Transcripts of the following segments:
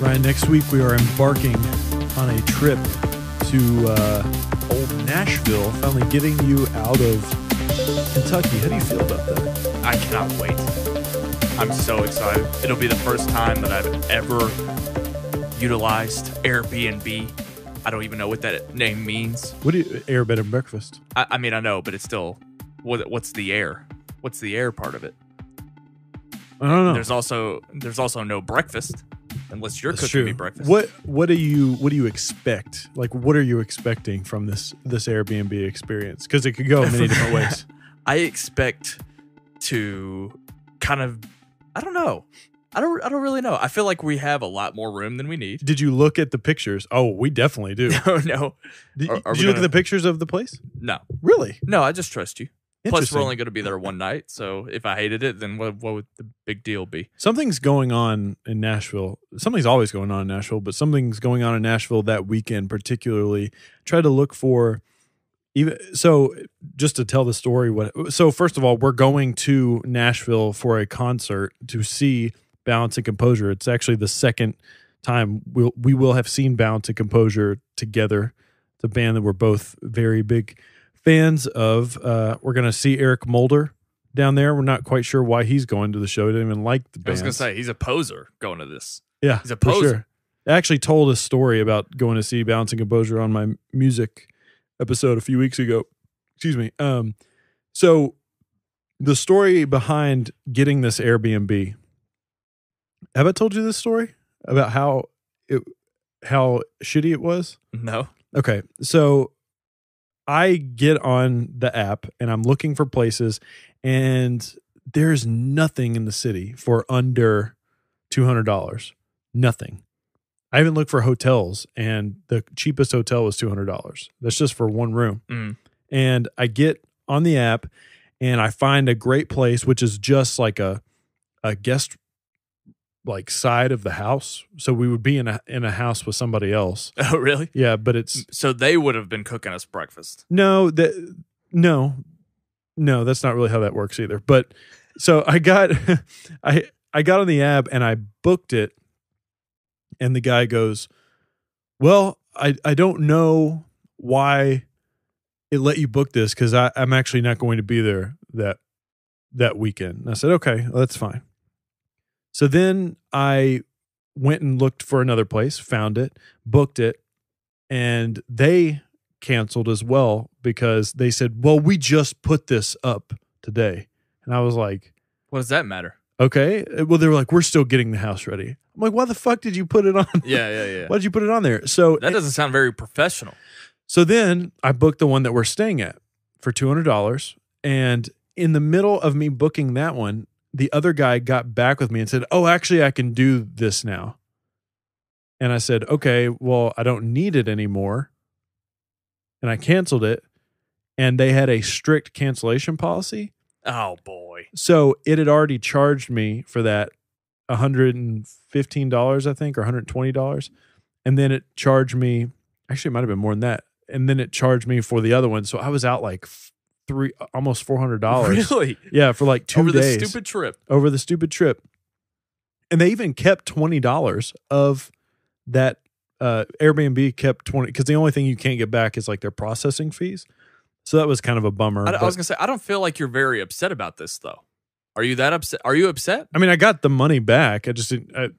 Ryan, next week we are embarking on a trip to old Nashville, finally getting you out of Kentucky. How do you feel about that? I cannot wait. I'm so excited. It'll be the first time that I've ever utilized Airbnb. I don't even know what that name means. What do you, air, bed, and breakfast? I mean, I know, but it's still, what's the air? What's the air part of it? I don't know. There's also no breakfast, unless you're That's cooking true. me breakfast. What do you expect? Like, what are you expecting from this Airbnb experience? Because it could go many different ways. I expect to kind of, I don't know. I don't really know. I feel like we have a lot more room than we need. Did you look at the pictures? Oh, we definitely do. No. Did you look at the pictures of the place? No. Really? No, I just trust you. Plus, Interesting. we're only going to be there one night, so if I hated it, then what would the big deal be? Something's going on in Nashville. Something's always going on in Nashville, but something's going on in Nashville that weekend particularly. Try to look for even so. Just to tell the story, so first of all, we're going to Nashville for a concert to see Balance and Composure. It's actually the second time we will have seen Balance and Composure together. It's a band that we're both very big fans of. We're going to see Eric Mulder down there. We're not quite sure why he's going to the show. He didn't even like the band. I was going to say, he's a poser going to this. Yeah, he's a poser. Sure. I actually told a story about going to see Balance and Composure on my music episode a few weeks ago. Excuse me. So the story behind getting this Airbnb. Have I told you this story about how shitty it was? No. Okay. So I get on the app and I'm looking for places, and there's nothing in the city for under $200. Nothing. I even looked for hotels, and the cheapest hotel was $200. That's just for one room. Mm. And I get on the app and I find a great place, which is just like a guest like side of the house. So we would be in a house with somebody else. Oh, really? Yeah, but it's so they would have been cooking us breakfast. No, that's not really how that works either. But so I got I got on the app and I booked it, and the guy goes, "Well, I don't know why it let you book this, because I'm actually not going to be there that weekend." And I said, "Okay, well, that's fine." So then I went and looked for another place, found it, booked it, and they canceled as well because they said, "Well, we just put this up today." And I was like, what does that matter? Okay. Well, they were like, "We're still getting the house ready." I'm like, "Why the fuck did you put it on?" Yeah. Why did you put it on there? So that doesn't sound very professional. So then I booked the one that we're staying at for $200. And in the middle of me booking that one, the other guy got back with me and said, "Oh, actually, I can do this now." And I said, "Okay, well, I don't need it anymore." And I canceled it. And they had a strict cancellation policy. Oh, boy. So it had already charged me for that $115, I think, or $120. And then it charged me, actually, it might have been more than that. And then it charged me for the other one. So I was out like almost $400. Really? Yeah, for like 2 days. Over the stupid trip. And they even kept $20 of that. Airbnb kept $20, because the only thing you can't get back is like their processing fees. So that was kind of a bummer. I was going to say, I don't feel like you're very upset about this, though. Are you that upset? Are you upset? I mean, I got the money back. I just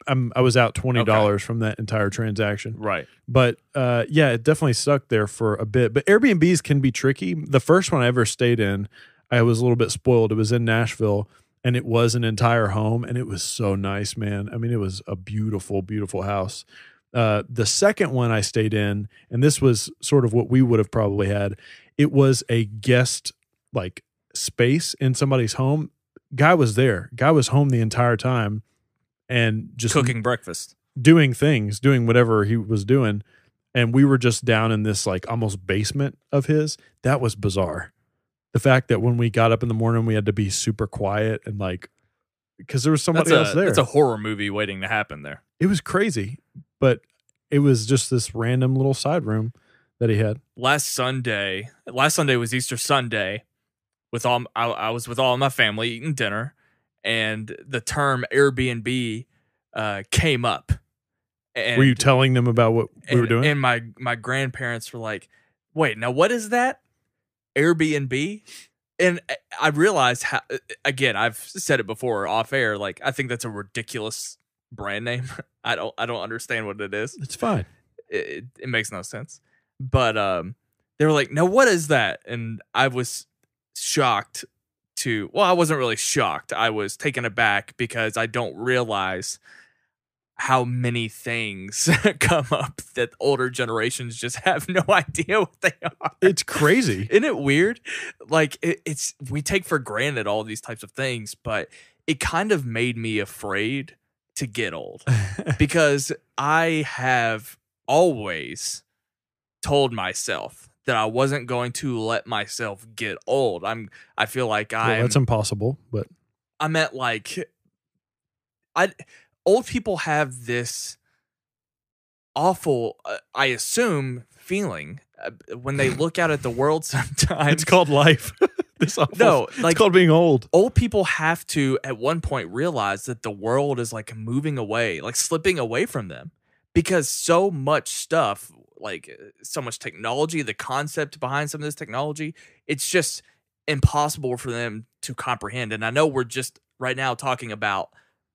I was out $20 from that entire transaction. Right. But yeah, it definitely stuck there for a bit. But Airbnbs can be tricky. The first one I ever stayed in, I was a little bit spoiled. It was in Nashville, and it was an entire home, and it was so nice, man. I mean, it was a beautiful, beautiful house. The second one I stayed in, and this was sort of what we would have probably had, it was a guest like space in somebody's home. Guy was there. Guy was home the entire time and just cooking breakfast, doing whatever he was doing. And we were just down in this like almost basement of his. That was bizarre. The fact that when we got up in the morning, we had to be super quiet and like, because there was somebody else there. It's a horror movie waiting to happen there. It was crazy, but it was just this random little side room that he had. Last Sunday was Easter Sunday. I was with all my family eating dinner, and the term Airbnb came up, And, were you telling them about what we were doing? And my grandparents were like, wait, now what is that? Airbnb? And I realized how, again, I've said it before off air, like, I think that's a ridiculous brand name. I don't understand what it is. It's fine. It makes no sense. But they were like, no, what is that? And I was shocked I wasn't really shocked. I was taken aback because I don't realize how many things come up that older generations just have no idea what they are. It's crazy. Isn't it weird? Like, it's we take for granted all these types of things, but it kind of made me afraid to get old because I have always told myself that I wasn't going to let myself get old. I feel like that's impossible, but I meant like old people have this awful, I assume, feeling when they look out at the world sometimes. It's called life. This awful, no, like, it's called being old. Old people have to, at one point, realize that the world is like moving away, like slipping away from them, because so much stuff, like so much technology, the concept behind some of this technology, it's just impossible for them to comprehend. And I know we're just right now talking about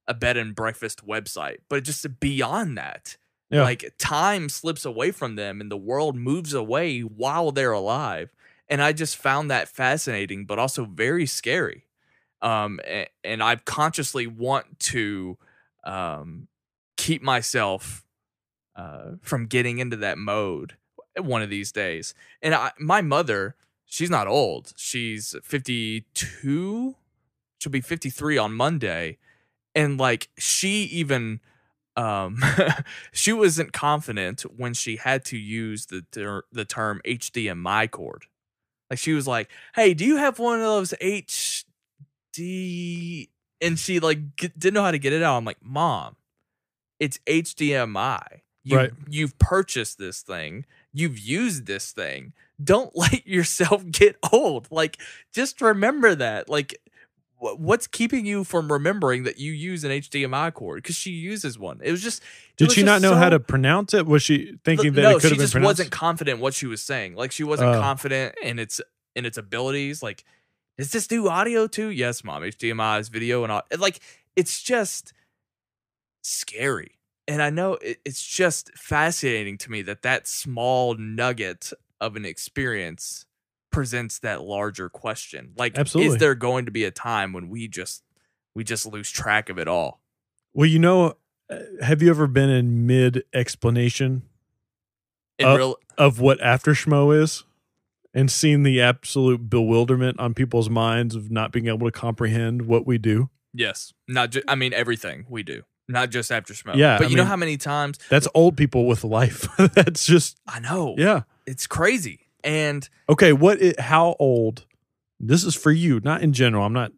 a bed and breakfast website, but just beyond that, like, time slips away from them and the world moves away while they're alive. And I just found that fascinating, but also very scary. And I consciously want to keep myself from getting into that mode one of these days. And my mother, she's not old. She's 52. She'll be 53 on Monday. And like, she even she wasn't confident when she had to use the term HDMI cord. Like, she was like, "Hey, do you have one of those HD?" And she like didn't know how to get it out. I'm like, "Mom, it's HDMI. You've purchased this thing. You've used this thing. Don't let yourself get old. Like, just remember that. Like, what's keeping you from remembering that you use an HDMI cord?" Because she uses one. It was just. Did she not know how to pronounce it? Was she thinking that it could have been pronounced? No, she just wasn't confident what she was saying. Like, she wasn't confident in its abilities. Like, does this do audio too? Yes, Mom. HDMI is video and audio. Like, it's just scary. And I know it's just fascinating to me that small nugget of an experience presents that larger question. Like, absolutely. Is there going to be a time when we just lose track of it all? Well, have you ever been in mid explanation of what after schmo is and seen the absolute bewilderment on people's minds of not being able to comprehend what we do? Yes. I mean, everything we do. Not just after schmo. Yeah. But you know how many times... That's old people with life. That's just... I know. Yeah. It's crazy. And... Okay, how old... This is for you, not in general. I'm not...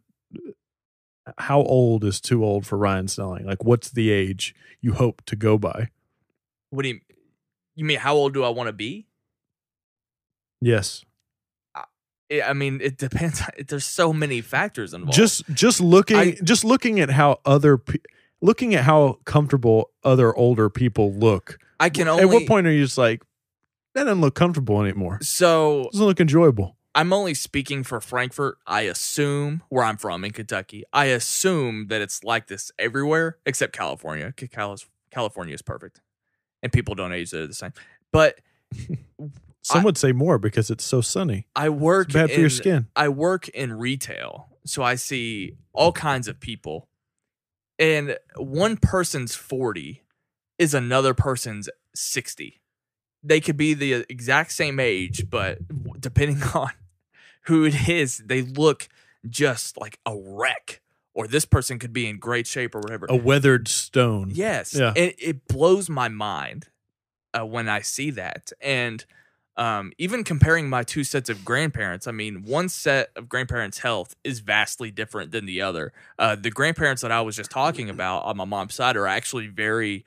How old is too old for Ryan Snelling? Like, what's the age you hope to go by? What do you mean, how old do I want to be? Yes. I mean, it depends. There's so many factors involved. Just looking at how looking at how comfortable other older people look. I can only. At what point are you just like, that doesn't look comfortable anymore? So it doesn't look enjoyable. I'm only speaking for Frankfurt. I assume, where I'm from in Kentucky, I assume that it's like this everywhere except California. California is perfect, and people don't age there the same. But some would say more because it's so sunny. It's bad for your skin. I work in retail, so I see all kinds of people, and one person's 40 is another person's 60. They could be the exact same age, but depending on who it is, they look just like a wreck. Or this person could be in great shape or whatever. A weathered stone. Yes. Yeah. And it blows my mind when I see that. And even comparing my two sets of grandparents, I mean, one set of grandparents' health is vastly different than the other. The grandparents that I was just talking about on my mom's side are actually very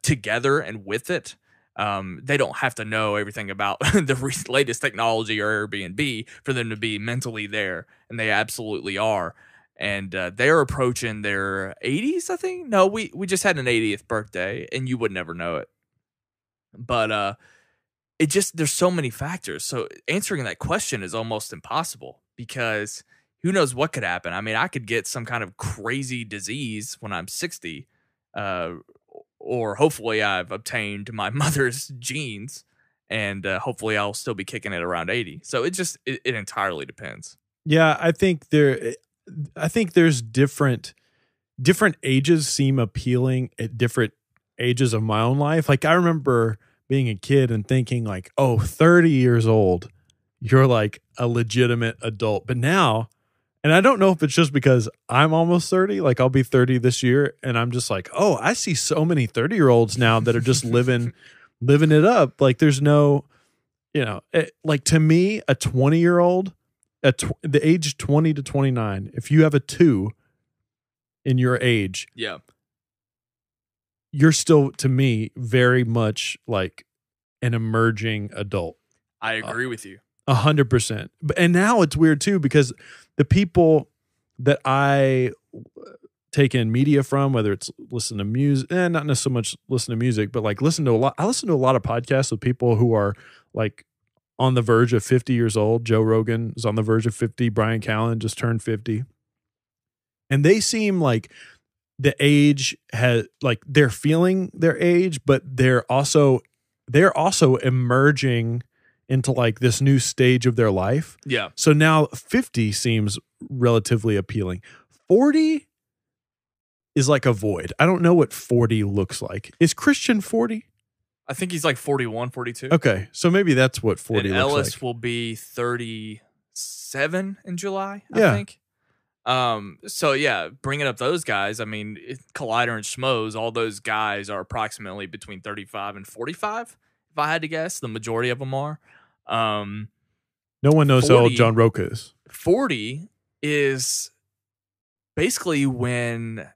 together and with it. They don't have to know everything about the latest technology or Airbnb for them to be mentally there, and they absolutely are. and they're approaching their 80s, I think. No, we just had an 80th birthday, and you would never know it. But it just, there's so many factors. So answering that question is almost impossible because who knows what could happen. I mean, I could get some kind of crazy disease when I'm 60, or hopefully I've obtained my mother's genes, and hopefully I'll still be kicking it around 80. So it entirely depends. Yeah, I think there's different ages seem appealing at different ages of my own life. Like I remember being a kid and thinking like, oh, 30 years old, you're like a legitimate adult. But now, and I don't know if it's just because I'm almost 30, like I'll be 30 this year, and I'm just like, oh, I see so many 30-year-olds now that are just living it up. Like there's no, like to me, a 20-year-old at the age 20 to 29, if you have a 2 in your age, yeah, you're still, to me, very much like an emerging adult. I agree with you. 100%. And now it's weird too, because the people that I take in media from, whether it's listen to music, not so much listen to music, but like I listen to a lot of podcasts with people who are like on the verge of 50 years old. Joe Rogan is on the verge of 50. Brian Callen just turned 50. And they seem like the age has, like they're feeling their age, but they're also emerging into like this new stage of their life. Yeah. So now 50 seems relatively appealing. 40 is like a void. I don't know what 40 looks like. Is Christian 40? I think he's like 41, 42. Okay. So maybe that's what 40 and looks Ellis like. will be 37 in July, I Yeah. think. So yeah, bringing up those guys, I mean, Collider and Schmoes, all those guys are approximately between 35 and 45. If I had to guess, the majority of them are. No one knows 40, how old John Roca is. 40 is basically when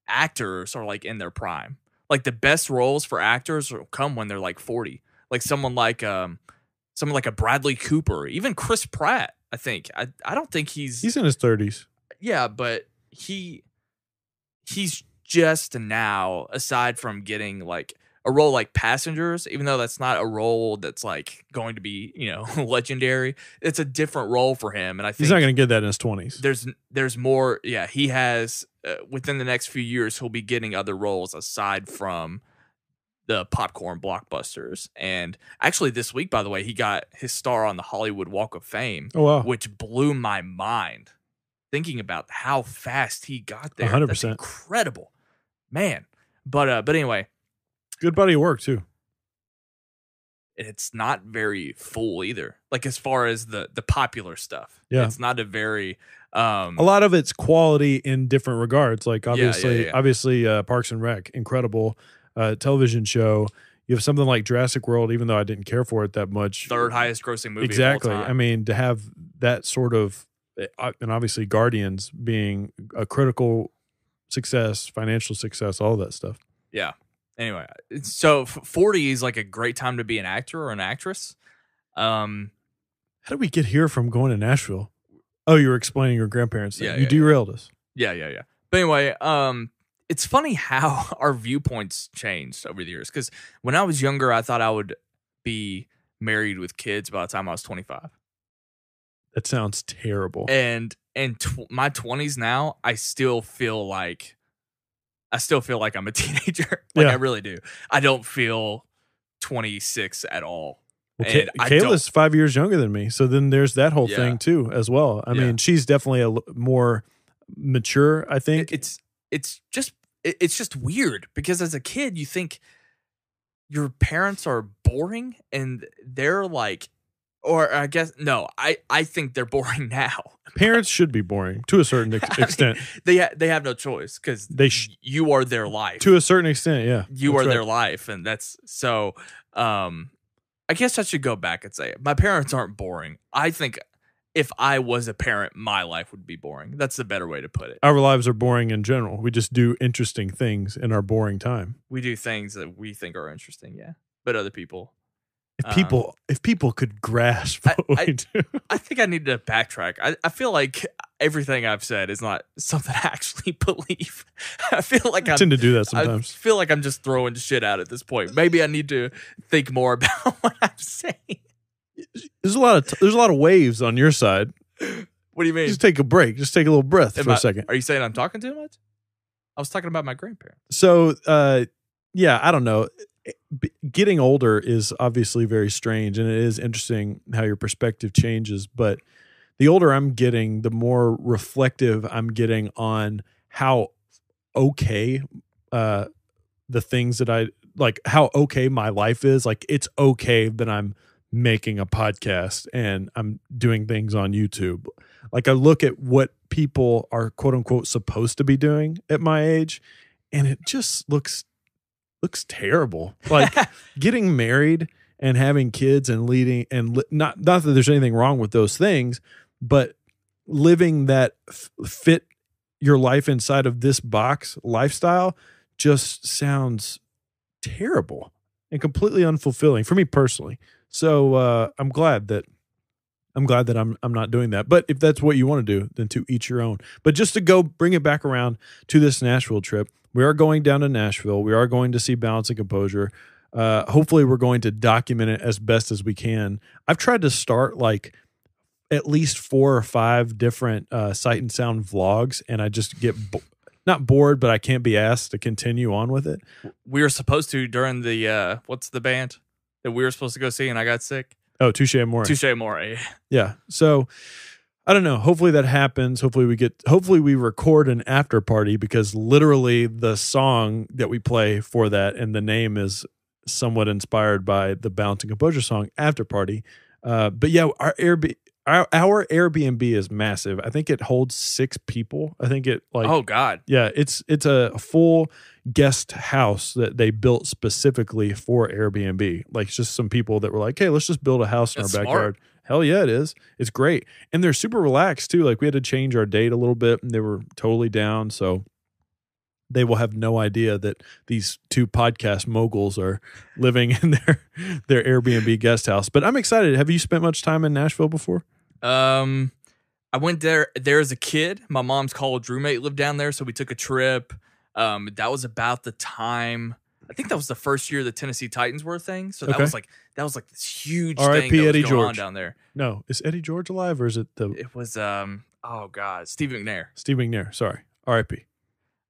actors are like in their prime. Like the best roles for actors will come when they're like 40. Like someone like a Bradley Cooper, even Chris Pratt. I think I don't think he's in his 30s. Yeah, but he's just now, aside from getting like a role like Passengers, even though that's not a role that's like going to be, legendary, it's a different role for him. And I think he's not going to get that in his 20s. There's more. Yeah, he has within the next few years, he'll be getting other roles aside from the popcorn blockbusters. And actually this week, by the way, he got his star on the Hollywood Walk of Fame. Oh, wow. Which blew my mind. Thinking about how fast he got there. 100%. That's incredible. Man. But anyway. Good body of work, too. It's not very full either. Like as far as the popular stuff. Yeah. It's not a very... a lot of it's quality in different regards. Like obviously Parks and Rec, incredible television show. You have something like Jurassic World, even though I didn't care for it that much. Third highest grossing movie Exactly. of all time. I mean, to have that sort of... and obviously Guardians being a critical success, financial success, all that stuff. Yeah. Anyway, so 40 is like a great time to be an actor or an actress. How did we get here from going to Nashville? Oh, you were explaining your grandparents thing. Yeah, You derailed us. Yeah. But anyway, it's funny how our viewpoints changed over the years. Because when I was younger, I thought I would be married with kids by the time I was 25. That sounds terrible. And in my 20s now, I still feel like I'm a teenager. I really do. I don't feel 26 at all. Well, Kayla's 5 years younger than me, so then there's that whole thing too as well. I mean, she's definitely more mature, I think. It's just weird because as a kid, you think your parents are boring, and they're like, or I guess no, I think they're boring now. Parents should be boring to a certain extent. I mean, they have no choice because you are their life to a certain extent. Yeah, you are their life, and that's so. I guess I should go back and say it. My parents aren't boring. I think if I was a parent, my life would be boring. That's the better way to put it. Our lives are boring in general. We just do interesting things in our boring time. We do things that we think are interesting, yeah. But other people. If people could grasp what we do. I think I need to backtrack. I feel like everything I've said is not something I actually believe. I feel like I tend to do that sometimes. I feel like I'm just throwing shit out at this point. Maybe I need to think more about what I'm saying. There's a lot of waves on your side. What do you mean? Just take a break. Just take a little breath for a second. Are you saying I'm talking too much? I was talking about my grandparents. So, yeah, I don't know. Getting older is obviously very strange, and it is interesting how your perspective changes. But the older I'm getting, the more reflective I'm getting on how okay the things that I like, how okay my life is. Like, it's okay that I'm making a podcast and I'm doing things on YouTube. Like, I look at what people are quote unquote supposed to be doing at my age, and it just looks terrible. Like getting married and having kids and leading, and not that there's anything wrong with those things, but living that fit your life inside of this box lifestyle just sounds terrible and completely unfulfilling for me personally. So I'm glad that I'm not doing that. But if that's what you want to do, then to each your own. But just to go bring it back around to this Nashville trip, we are going down to Nashville. We are going to see Balance and Composure. Hopefully we're going to document it as best as we can. I've tried to start like at least 4 or 5 different Sight and Sound vlogs, and I just get not bored, but I can't be asked to continue on with it. We were supposed to during the what's the band that we were supposed to go see, and I got sick. Oh, Touche Amore. Touche Amore. Yeah. So I don't know. Hopefully that happens. Hopefully we record an after party, because literally the song that we play for that and the name is somewhat inspired by the Balance and Composure song After Party. But yeah, our Airbnb is massive. I think it holds 6 people. I think it like, oh God. Yeah, it's a full guest house that they built specifically for Airbnb. Like just some people that were like, hey, let's just build a house in our backyard. Smart. Hell yeah, it is. It's great. And they're super relaxed too. Like we had to change our date a little bit and they were totally down. So they will have no idea that these 2 podcast moguls are living in their Airbnb guest house. But I'm excited. Have you spent much time in Nashville before? I went there as a kid. My mom's college roommate lived down there, so we took a trip. That was about the time. I think that was the first year the Tennessee Titans were a thing. So that was like this huge thing that was going on down there. No, is Eddie George alive, or is it the? It was oh God, Steve McNair. Steve McNair. Sorry, R.I.P.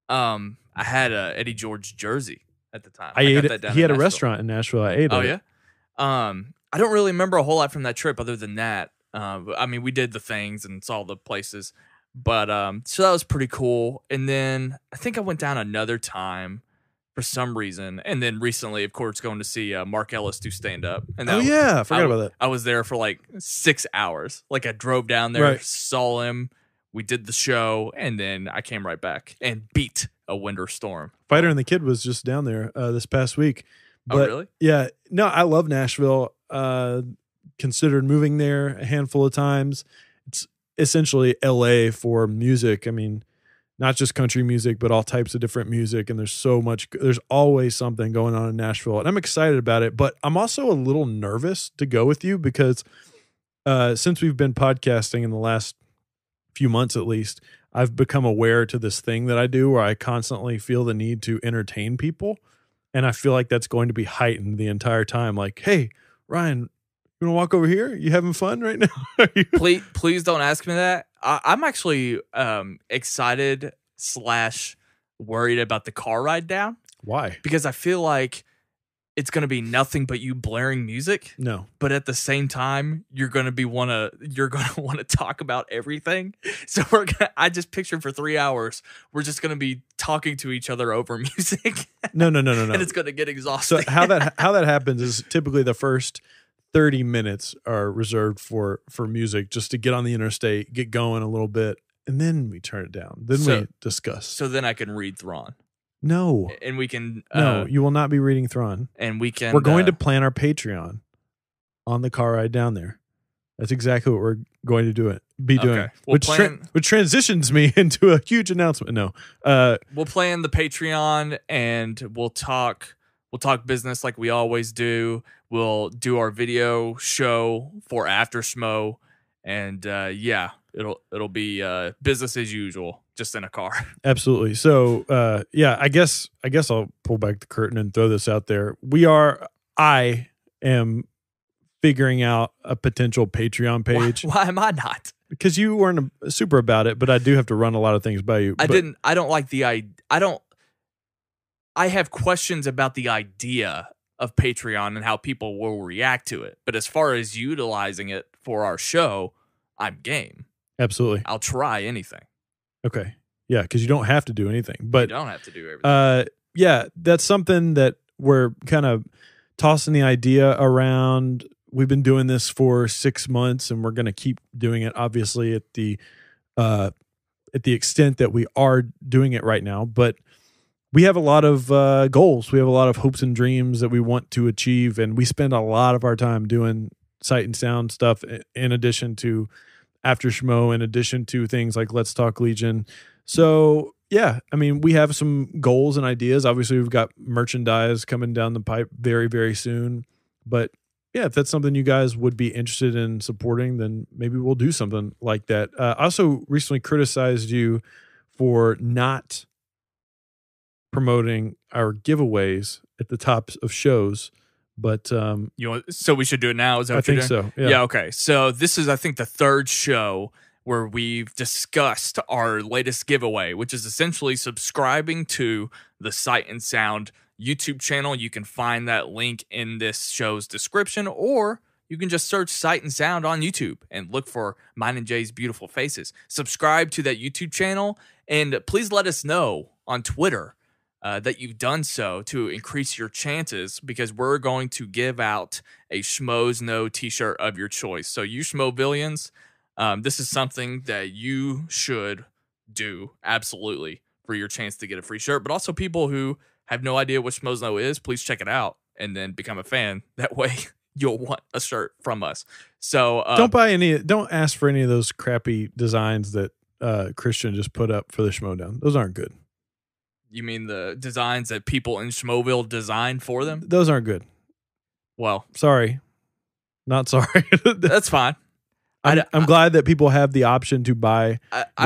I had a Eddie George jersey at the time. I ate it. He had a restaurant in Nashville. I ate it. Oh yeah. I don't really remember a whole lot from that trip other than that. I mean, we did the things and saw the places, but so that was pretty cool. And then I think I went down another time for some reason, and then recently, of course, going to see Mark Ellis do stand up. And I forgot about that. I was there for like 6 hours. Like I drove down there, saw him, we did the show, and then I came right back and beat a winter storm. Fighter and the Kid was just down there this past week. But, oh, really? Yeah. No, I love Nashville. Considered moving there a handful of times. It's essentially LA for music. I mean, not just country music, but all types of different music. And there's always something going on in Nashville, and I'm excited about it, but I'm also a little nervous to go with you because since we've been podcasting in the last few months, at least, I've become aware to this thing that I do where I constantly feel the need to entertain people. And I feel like that's going to be heightened the entire time. Like, hey, Ryan, you want to walk over here? You having fun right now? Please don't ask me that. I'm actually excited / worried about the car ride down. Why? Because I feel like it's going to be nothing but you blaring music. No. But at the same time, you're going to want to talk about everything. So I just pictured for 3 hours, we're just going to be talking to each other over music. No. And it's going to get exhausting. So how that happens is typically the first 30 minutes are reserved for music, just to get on the interstate, get going a little bit, and then we turn it down. Then we discuss. So then I can read Thrawn. No. And we can... no, you will not be reading Thrawn. And we can... We're going to plan our Patreon on the car ride down there. That's exactly what we're going to doing. Okay. Which transitions me into a huge announcement. No. We'll plan the Patreon, and we'll talk business like we always do. We'll do our video show for After Schmo. And it'll be business as usual, just in a car. Absolutely. So yeah, I guess I'll pull back the curtain and throw this out there. I am figuring out a potential Patreon page. Why am I not? Because you weren't super about it, but I do have to run a lot of things by you. I don't like the idea. I have questions about the idea of Patreon and how people will react to it. But as far as utilizing it for our show, I'm game. Absolutely. I'll try anything. Okay. Yeah, because you don't have to do anything. But you don't have to do everything. Yeah, that's something that we're kind of tossing the idea around. We've been doing this for 6 months, and we're going to keep doing it, obviously, at the extent that we are doing it right now. But we have a lot of goals. We have a lot of hopes and dreams that we want to achieve, and we spend a lot of our time doing Sight and Sound stuff in addition to After Schmo, in addition to things like Let's Talk Legion. So, yeah, I mean, we have some goals and ideas. Obviously, we've got merchandise coming down the pipe very, very soon. But, yeah, if that's something you guys would be interested in supporting, then maybe we'll do something like that. I also recently criticized you for not promoting our giveaways at the tops of shows, but so we should do it now. Is that what you're doing? So. Yeah. Okay. So this is, I think, the third show where we've discussed our latest giveaway, which is essentially subscribing to the Sight and Sound YouTube channel. You can find that link in this show's description, or you can just search Sight and Sound on YouTube and look for mine and Jay's beautiful faces. Subscribe to that YouTube channel, and please let us know on Twitter that you've done so to increase your chances, because we're going to give out a Schmoes Know t-shirt of your choice. So you Schmovillians, this is something that you should do absolutely for your chance to get a free shirt. But also people who have no idea what Schmoes Know is, please check it out and then become a fan. That way you'll want a shirt from us. So don't ask for any of those crappy designs that Christian just put up for the Schmodown. Those aren't good. You mean the designs that people in Schmoville design for them? Those aren't good. Well, sorry. Not sorry. That's fine. I'm glad that people have the option to buy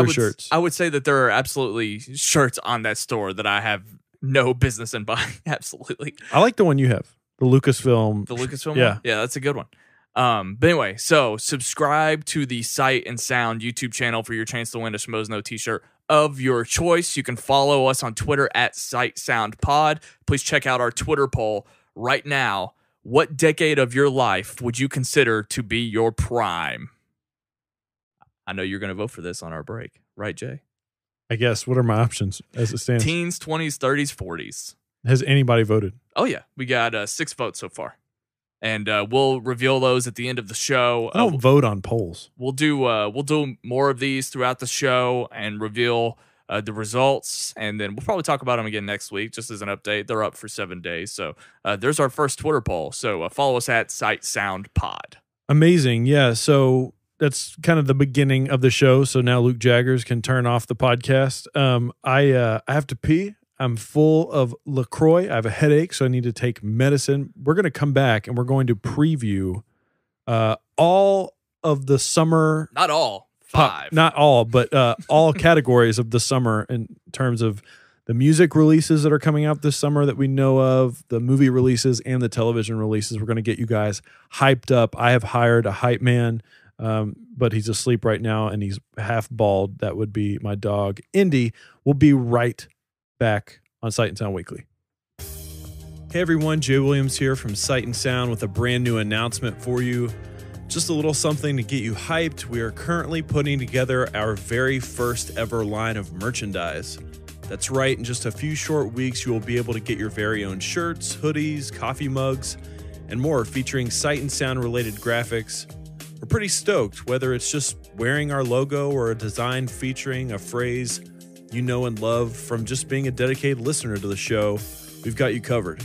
shirts. I would say that there are absolutely shirts on that store that I have no business in buying. Absolutely. I like the one you have. The Lucasfilm. The Lucasfilm yeah. one? Yeah, that's a good one. But anyway, so subscribe to the Sight and Sound YouTube channel for your chance to win a Schmoes Know t-shirt of your choice. You can follow us on Twitter at Sight Sound Pod. Please check out our Twitter poll right now. What decade of your life would you consider to be your prime? I know you're going to vote for this on our break, right, Jay? I guess. What are my options as it stands? Teens, 20s, 30s, 40s. Has anybody voted? Oh, yeah. We got 6 votes so far. And we'll reveal those at the end of the show. I don't vote on polls. We'll do more of these throughout the show and reveal the results. And then we'll probably talk about them again next week, just as an update. They're up for 7 days. So there's our first Twitter poll. So follow us at Sight Sound Pod. Amazing. Yeah. So that's kind of the beginning of the show. So now Luke Jaggers can turn off the podcast. I have to pee. I'm full of LaCroix. I have a headache, so I need to take medicine. We're going to come back, and we're going to preview all of the summer. Not all. 5. Not all, but all categories of the summer in terms of the music releases that are coming out this summer that we know of, the movie releases, and the television releases. We're going to get you guys hyped up. I have hired a hype man, but he's asleep right now, and he's half bald. That would be my dog, Indy. We'll be right back on Sight and Sound Weekly. Hey everyone, Jaye Williams here from Sight and Sound with a brand new announcement for you. Just a little something to get you hyped. We are currently putting together our very first ever line of merchandise. That's right, in just a few short weeks, you will be able to get your very own shirts, hoodies, coffee mugs, and more featuring Sight and Sound related graphics. We're pretty stoked, whether it's just wearing our logo or a design featuring a phrase you know and love from just being a dedicated listener to the show. We've got you covered.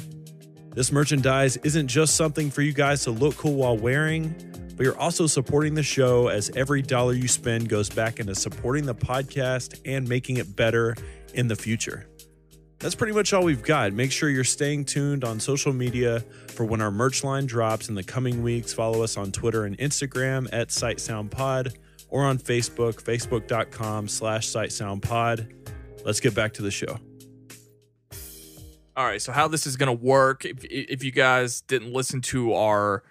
This merchandise isn't just something for you guys to look cool while wearing, but you're also supporting the show, as every dollar you spend goes back into supporting the podcast and making it better in the future. That's pretty much all we've got. Make sure you're staying tuned on social media for when our merch line drops in the coming weeks. Follow us on Twitter and Instagram at Sight Sound Pod, or on Facebook, facebook.com/sightsoundpod. Let's get back to the show. All right, so how this is going to work, if you guys didn't listen to our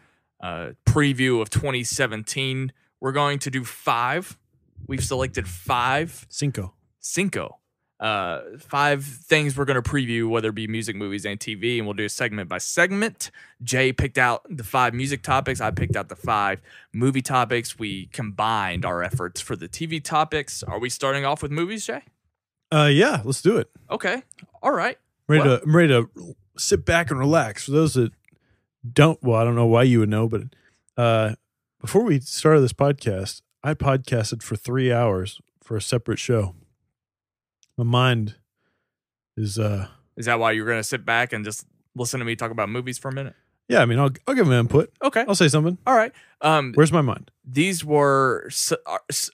preview of 2017, we're going to do 5. We've selected 5. Cinco. 5 things we're going to preview, whether it be music, movies, and TV, and we'll do a segment by segment. Jay picked out the 5 music topics. I picked out the 5 movie topics. We combined our efforts for the TV topics. Are we starting off with movies, Jay? Yeah, let's do it. Okay. All right. I'm ready to sit back and relax. For those that don't, well, I don't know why you would know, but before we started this podcast, I podcasted for 3 hours for a separate show. My mind is that why you're going to sit back and just listen to me talk about movies for a minute? Yeah, I mean, I'll give them input. Okay. I'll say something. All right. Where's my mind? These were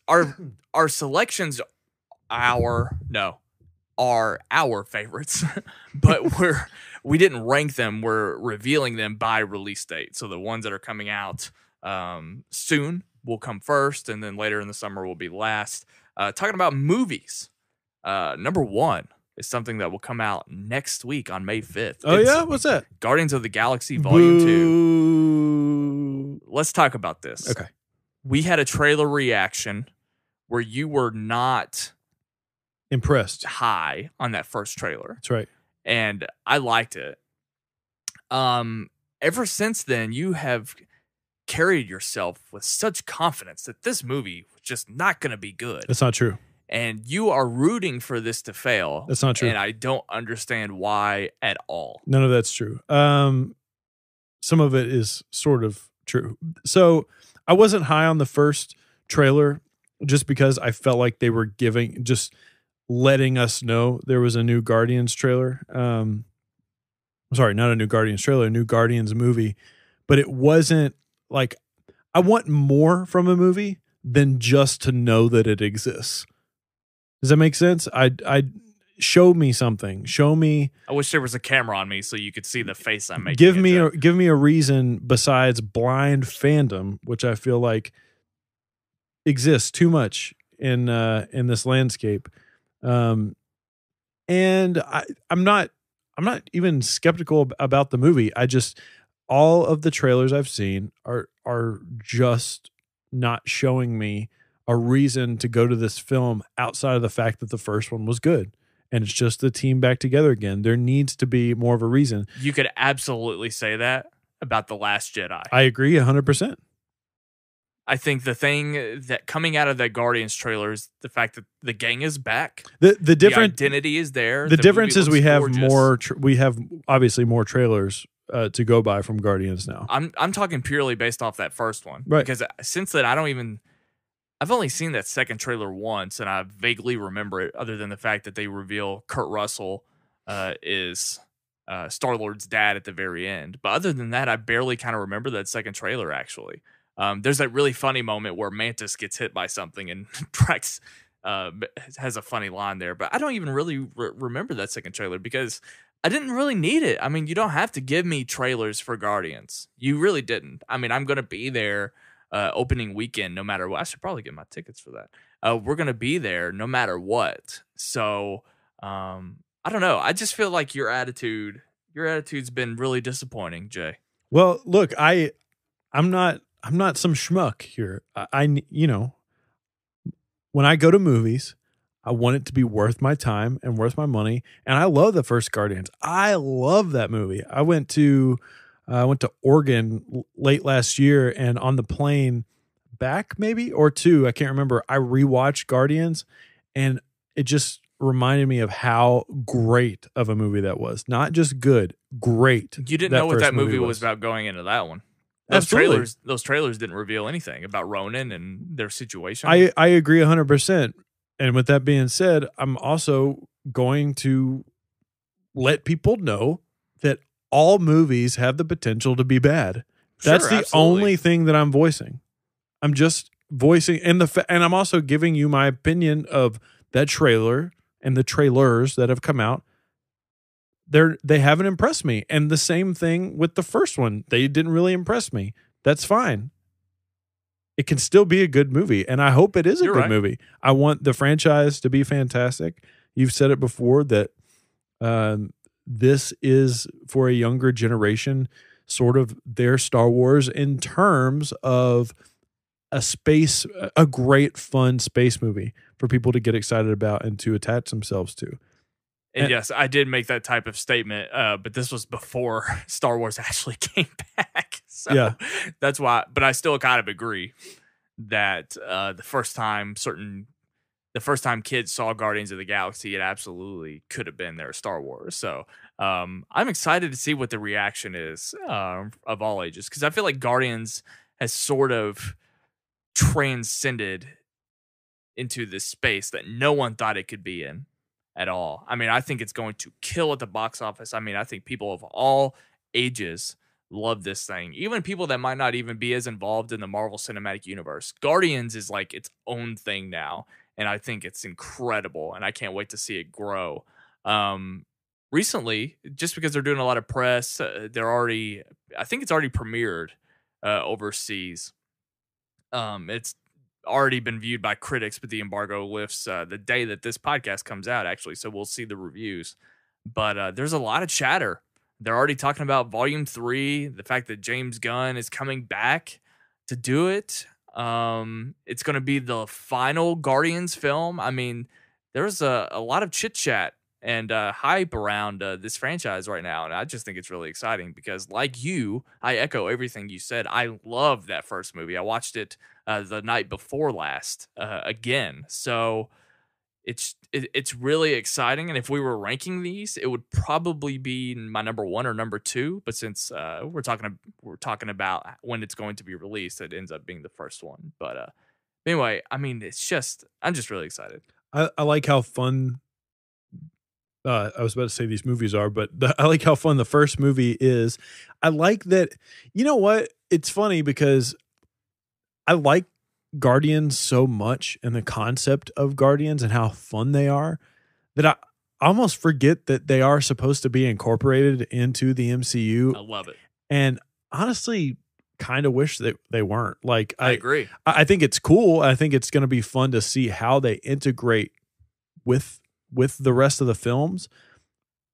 our selections are our favorites, but we didn't rank them. We're revealing them by release date. So the ones that are coming out soon will come first, and then later in the summer will be last. Talking about movies, number 1 is something that will come out next week on May 5th. Oh, yeah? What's that? Guardians of the Galaxy Volume 2. Boo. Let's talk about this. Okay. We had a trailer reaction where you were not Impressed. high on that first trailer. That's right. And I liked it. Ever since then, you have carried yourself with such confidence that this movie was just not going to be good. That's not true. And you are rooting for this to fail. That's not true. And I don't understand why at all. None of that's true. Some of it is sort of true. So I wasn't high on the first trailer just because I felt like they were letting us know there was a new Guardians trailer. Sorry, not a new Guardians trailer, a new Guardians movie. But it wasn't like, I want more from a movie than just to know that it exists. Does that make sense? I show me something. Show me. I wish there was a camera on me so you could see the face I'm making. Give me a reason besides blind fandom, which I feel like exists too much in this landscape. And I'm not even skeptical about the movie. All of the trailers I've seen are just not showing me a reason to go to this film outside of the fact that the first one was good. And it's just the team back together again. There needs to be more of a reason. You could absolutely say that about The Last Jedi. I agree 100%. I think the thing that coming out of that Guardians trailer is the fact that the gang is back. The identity is there. The difference is we have gorgeous. we have obviously more trailers to go by from Guardians now. I'm talking purely based off that first one, right? Because since then I've only seen that second trailer once, and I vaguely remember it. Other than the fact that they reveal Kurt Russell is Star-Lord's dad at the very end, but other than that, I barely kind of remember that second trailer actually. There's that really funny moment where Mantis gets hit by something and Drax has a funny line there. But I don't even really remember that second trailer because I didn't really need it. I mean, you don't have to give me trailers for Guardians. You really didn't. I mean, I'm going to be there opening weekend no matter what. I should probably get my tickets for that. We're going to be there no matter what. So I don't know. I just feel like your attitude's been really disappointing, Jay. Well, look, I'm not some schmuck here. When I go to movies, I want it to be worth my time and worth my money. And I love the first Guardians. I love that movie. I went to Oregon late last year, and on the plane back maybe or two, I can't remember, I rewatched Guardians, and it just reminded me of how great of a movie that was. Not just good, great. You didn't know what that movie was about going into that one. Those trailers didn't reveal anything about Ronan and their situation. I agree 100%. And with that being said, I'm also going to let people know that all movies have the potential to be bad. That's the only thing that I'm voicing. I'm just voicing, and I'm also giving you my opinion of that trailer and the trailers that have come out. They haven't impressed me. And the same thing with the first one. They didn't really impress me. That's fine. it can still be a good movie, and I hope it is a You're good right. movie. I want the franchise to be fantastic. You've said it before that this is for a younger generation, sort of their Star Wars in terms of a great fun space movie for people to get excited about and to attach themselves to. And yes, I did make that type of statement, but this was before Star Wars actually came back. So Yeah. that's why, but I still kind of agree that the first time kids saw Guardians of the Galaxy, it absolutely could have been their Star Wars. So I'm excited to see what the reaction is of all ages, because I feel like Guardians has sort of transcended into this space that no one thought it could be in at all. I mean, I think it's going to kill at the box office. I mean, I think people of all ages love this thing. Even people that might not even be as involved in the Marvel Cinematic Universe. Guardians is like its own thing now, and I think it's incredible, and I can't wait to see it grow. Recently, just because they're doing a lot of press, I think it's already premiered overseas. It's already been viewed by critics, but the embargo lifts the day that this podcast comes out, actually. So we'll see the reviews. But there's a lot of chatter. They're already talking about Volume 3, the fact that James Gunn is coming back to do it. It's going to be the final Guardians film. I mean, there's a lot of chit-chat and hype around this franchise right now, and I just think it's really exciting because, like you, I echo everything you said. I love that first movie. I watched it the night before last again, so it's really exciting. And if we were ranking these, it would probably be my number 1 or number 2. But since we're talking about when it's going to be released, it ends up being the first one. But anyway, I mean, I'm just really excited. I like how fun. I was about to say these movies are, but I like how fun the first movie is. I like that. You know what? It's funny because I like Guardians so much and the concept of Guardians and how fun they are that I almost forget that they are supposed to be incorporated into the MCU. I love it. And honestly, kind of wish that they weren't. Like, I agree. I think it's cool. I think it's going to be fun to see how they integrate with the rest of the films,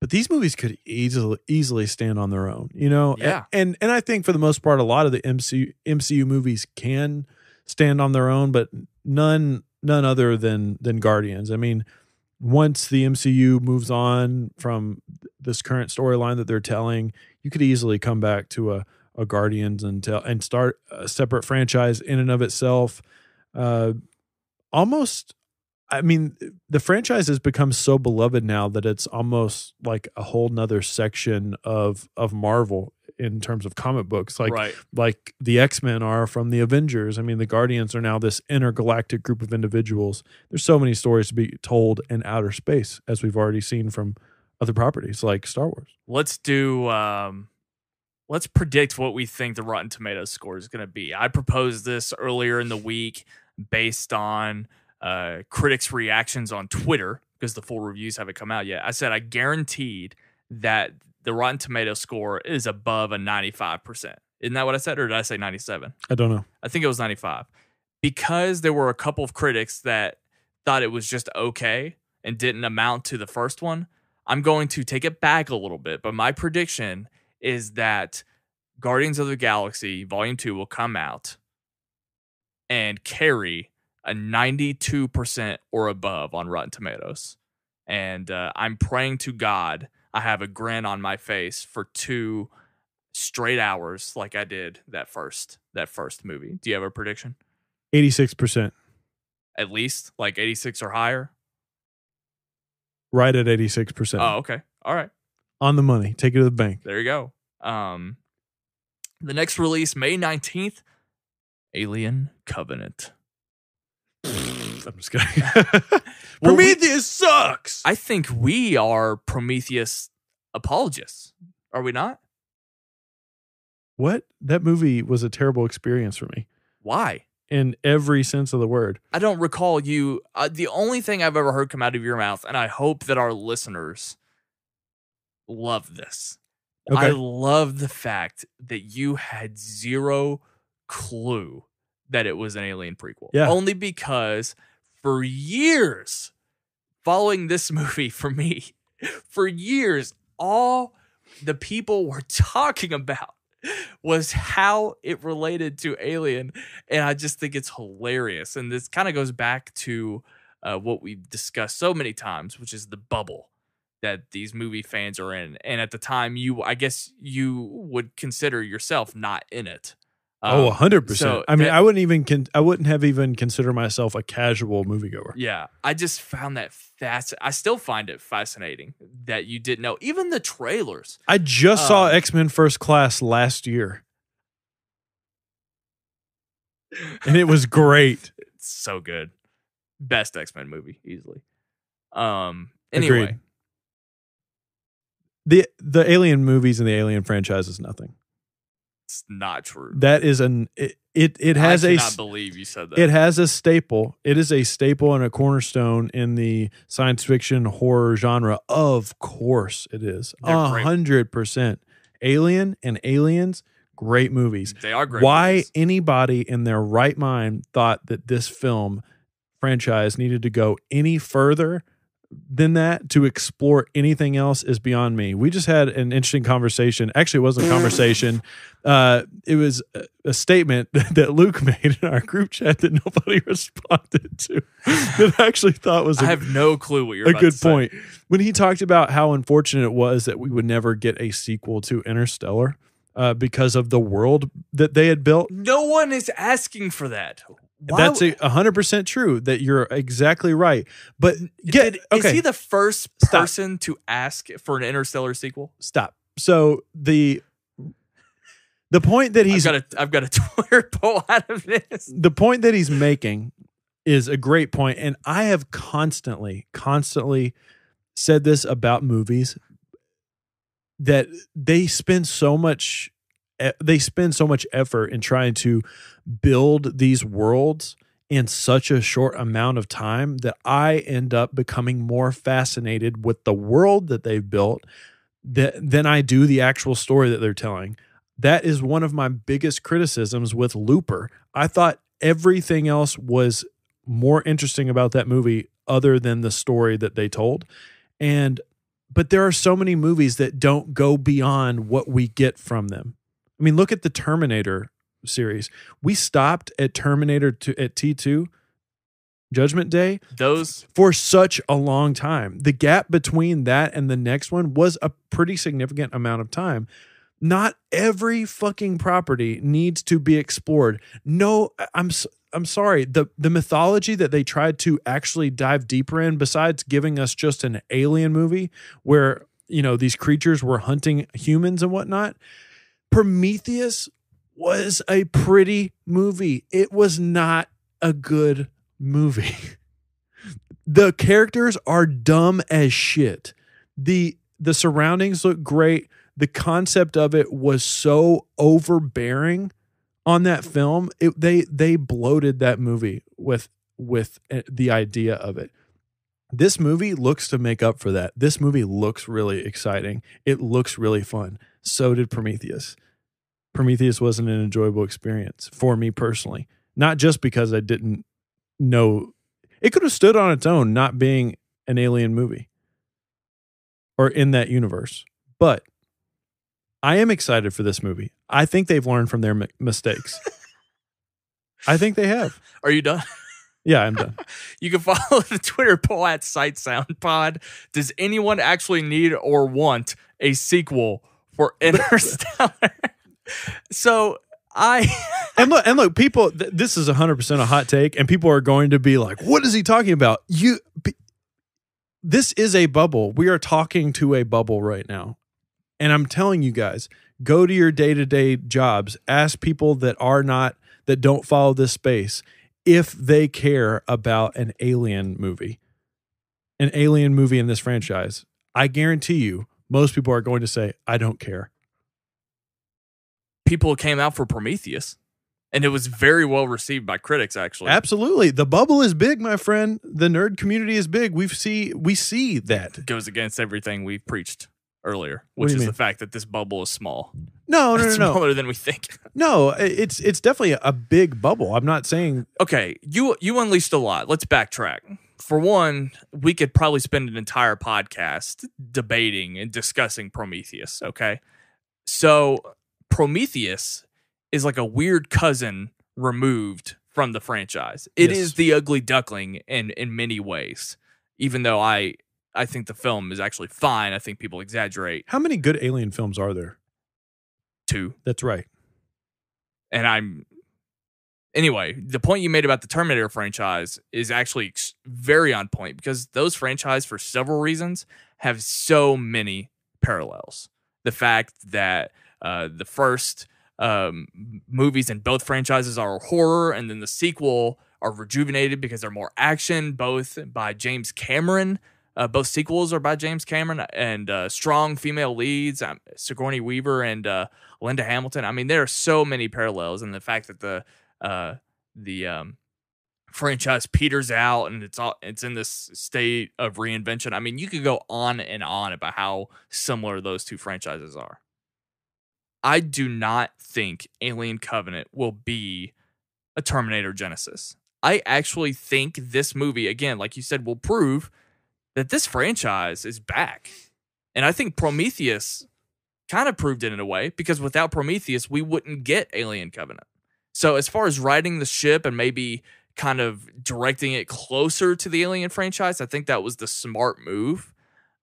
but these movies could easily stand on their own, you know? Yeah. And I think for the most part, a lot of the MCU movies can stand on their own, but none other than Guardians. I mean, once the MCU moves on from this current storyline that they're telling, you could easily come back to a Guardians and start a separate franchise in and of itself. Almost, I mean, the franchise has become so beloved now that it's almost like a whole nother section of Marvel in terms of comic books, like the X-Men are from the Avengers. I mean, the Guardians are now this intergalactic group of individuals. There's so many stories to be told in outer space, as we've already seen from other properties like Star Wars. Let's predict what we think the Rotten Tomatoes score is going to be. I proposed this earlier in the week based on critics' reactions on Twitter, because the full reviews haven't come out yet. I said I guaranteed that the Rotten Tomatoes score is above a 95%. Isn't that what I said, or did I say 97? I don't know. I think it was 95. Because there were a couple of critics that thought it was just okay and didn't amount to the first one, I'm going to take it back a little bit. But my prediction is that Guardians of the Galaxy Volume 2 will come out and carry a 92% or above on Rotten Tomatoes. And I'm praying to God I have a grin on my face for 2 straight hours like I did that first movie. Do you have a prediction? 86%. At least like 86 or higher? Right at 86%. Oh, okay. All right. On the money. Take it to the bank. There you go. The next release, May 19th, Alien Covenant. I'm just kidding. Prometheus sucks. I think we are Prometheus apologists. Are we not? What? That movie was a terrible experience for me. Why? In every sense of the word. I don't recall you. The only thing I've ever heard come out of your mouth, and I hope that our listeners love this. Okay. I love the fact that you had zero clue that it was an Alien prequel. Yeah. Only because for years following this movie, for me, for years, all the people were talking about was how it related to Alien. And I just think it's hilarious. And this kind of goes back to what we've discussed so many times, which is the bubble that these movie fans are in. And at the time, I guess you would consider yourself not in it. 100%. So I mean, I wouldn't have even considered myself a casual moviegoer. Yeah, I just found that I still find it fascinating that you didn't know. Even the trailers. I just saw X-Men First Class last year. And it was great. It's so good. Best X-Men movie, easily. Anyway. Agreed. The Alien movies and the Alien franchise is nothing. It's not true. That is it has I cannot believe you said that. It has a staple. It is a staple and a cornerstone in the science fiction horror genre. Of course it is. 100%. Alien and Aliens, great movies. They are great Why movies. Anybody in their right mind thought that this film franchise needed to go any further than that to explore anything else is beyond me. We just had an interesting conversation. Actually, it wasn't a conversation. It was a statement that Luke made in our group chat that nobody responded to. That I actually thought was I have no clue what you're about good to say. point. When he talked about how unfortunate it was that we would never get a sequel to Interstellar because of the world that they had built. No one is asking for that. That's 100% true. That you're exactly right. But is he the first person to ask for an Interstellar sequel? Stop. So the point that I've got a Twitter poll out of this. The point that he's making is a great point, and I have constantly said this about movies, that they spend so much effort in trying to build these worlds in such a short amount of time that I end up becoming more fascinated with the world that they've built than I do the actual story that they're telling. That is one of my biggest criticisms with Looper. I thought everything else was more interesting about that movie other than the story that they told. But there are so many movies that don't go beyond what we get from them. I mean, look at the Terminator series. We stopped at Terminator at T2, Judgment Day, for such a long time. The gap between that and the next one was a pretty significant amount of time. Not every fucking property needs to be explored. No, I'm sorry. The mythology that they tried to actually dive deeper in, besides giving us just an alien movie where, these creatures were hunting humans and whatnot, Prometheus was a pretty movie. It was not a good movie. The characters are dumb as shit. The surroundings look great. The concept of it was so overbearing on that film. They bloated that movie with the idea of it. This movie looks to make up for that. This movie looks really exciting. It looks really fun. So did Prometheus. Prometheus wasn't an enjoyable experience for me personally. Not just because I didn't know. It could have stood on its own, not being an alien movie or in that universe. But I am excited for this movie. I think they've learned from their mistakes. I think they have. Are you done? Yeah, I'm done. You can follow the Twitter poll at SightSoundPod. Does anyone actually need or want a sequel for Interstellar? And look, people. This is 100% a hot take, and people are going to be like, "What is he talking about?" This is a bubble. We are talking to a bubble right now, and I'm telling you guys, go to your day-to-day jobs. Ask people that don't follow this space if they care about an alien movie in this franchise. I guarantee you, most people are going to say, "I don't care." People came out for Prometheus, and it was very well received by critics, actually. Absolutely. The bubble is big, my friend. The nerd community is big. We see that. It goes against everything we've preached earlier, which is the fact that this bubble is small. No, smaller than we think. No, it's definitely a big bubble. I'm not saying. Okay, you unleashed a lot. Let's backtrack. For one, we could probably spend an entire podcast debating and discussing Prometheus. Okay, so Prometheus is like a weird cousin removed from the franchise. It is the ugly duckling in many ways. Even though I think the film is actually fine, I think people exaggerate. How many good alien films are there? 2. That's right. And anyway, the point you made about the Terminator franchise is actually very on point because those franchises, for several reasons, have so many parallels. The fact that the first movies in both franchises are horror, and then the sequel are rejuvenated because they're more action, both by James Cameron. Both sequels are by James Cameron, and strong female leads, Sigourney Weaver and Linda Hamilton. I mean, there are so many parallels, and the fact that the franchise peters out and it's in this state of reinvention. I mean, you could go on and on about how similar those two franchises are. I do not think Alien Covenant will be a Terminator Genesis. I actually think this movie, again, like you said, will prove that this franchise is back. And I think Prometheus kind of proved it in a way, because without Prometheus, we wouldn't get Alien Covenant. So as far as riding the ship and maybe kind of directing it closer to the Alien franchise, I think that was the smart move.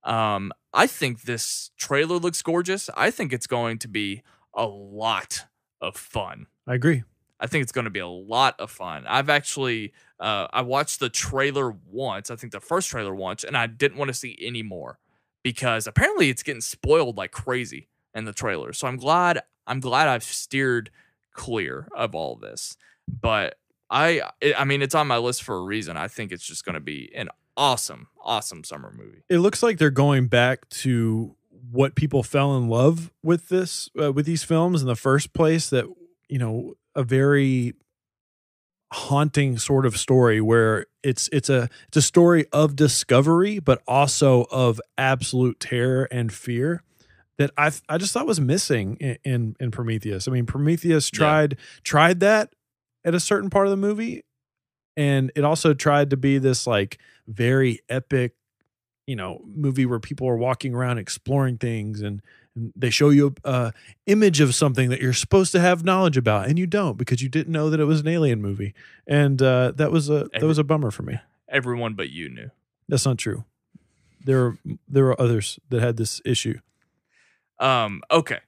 I think this trailer looks gorgeous. I think it's going to be a lot of fun. I agree. I think it's going to be a lot of fun. I've actually, I watched the trailer once, I think the first trailer once, and I didn't want to see any more because apparently it's getting spoiled like crazy in the trailer. So I'm glad I've steered clear of all this. But I mean, it's on my list for a reason. I think it's just going to be an awesome summer movie. It looks like they're going back to what people fell in love with with these films in the first place, that, you know, a very haunting sort of story where it's a story of discovery, but also of absolute terror and fear that I just thought was missing in Prometheus. I mean, Prometheus tried that at a certain part of the movie, and it also tried to be this like very epic, you know, movie where people are walking around exploring things, and they show you a image of something that you're supposed to have knowledge about, and you don't, because you didn't know that it was an alien movie. And that was a bummer for me. Everyone but you knew. That's not true. There were others that had this issue. Okay.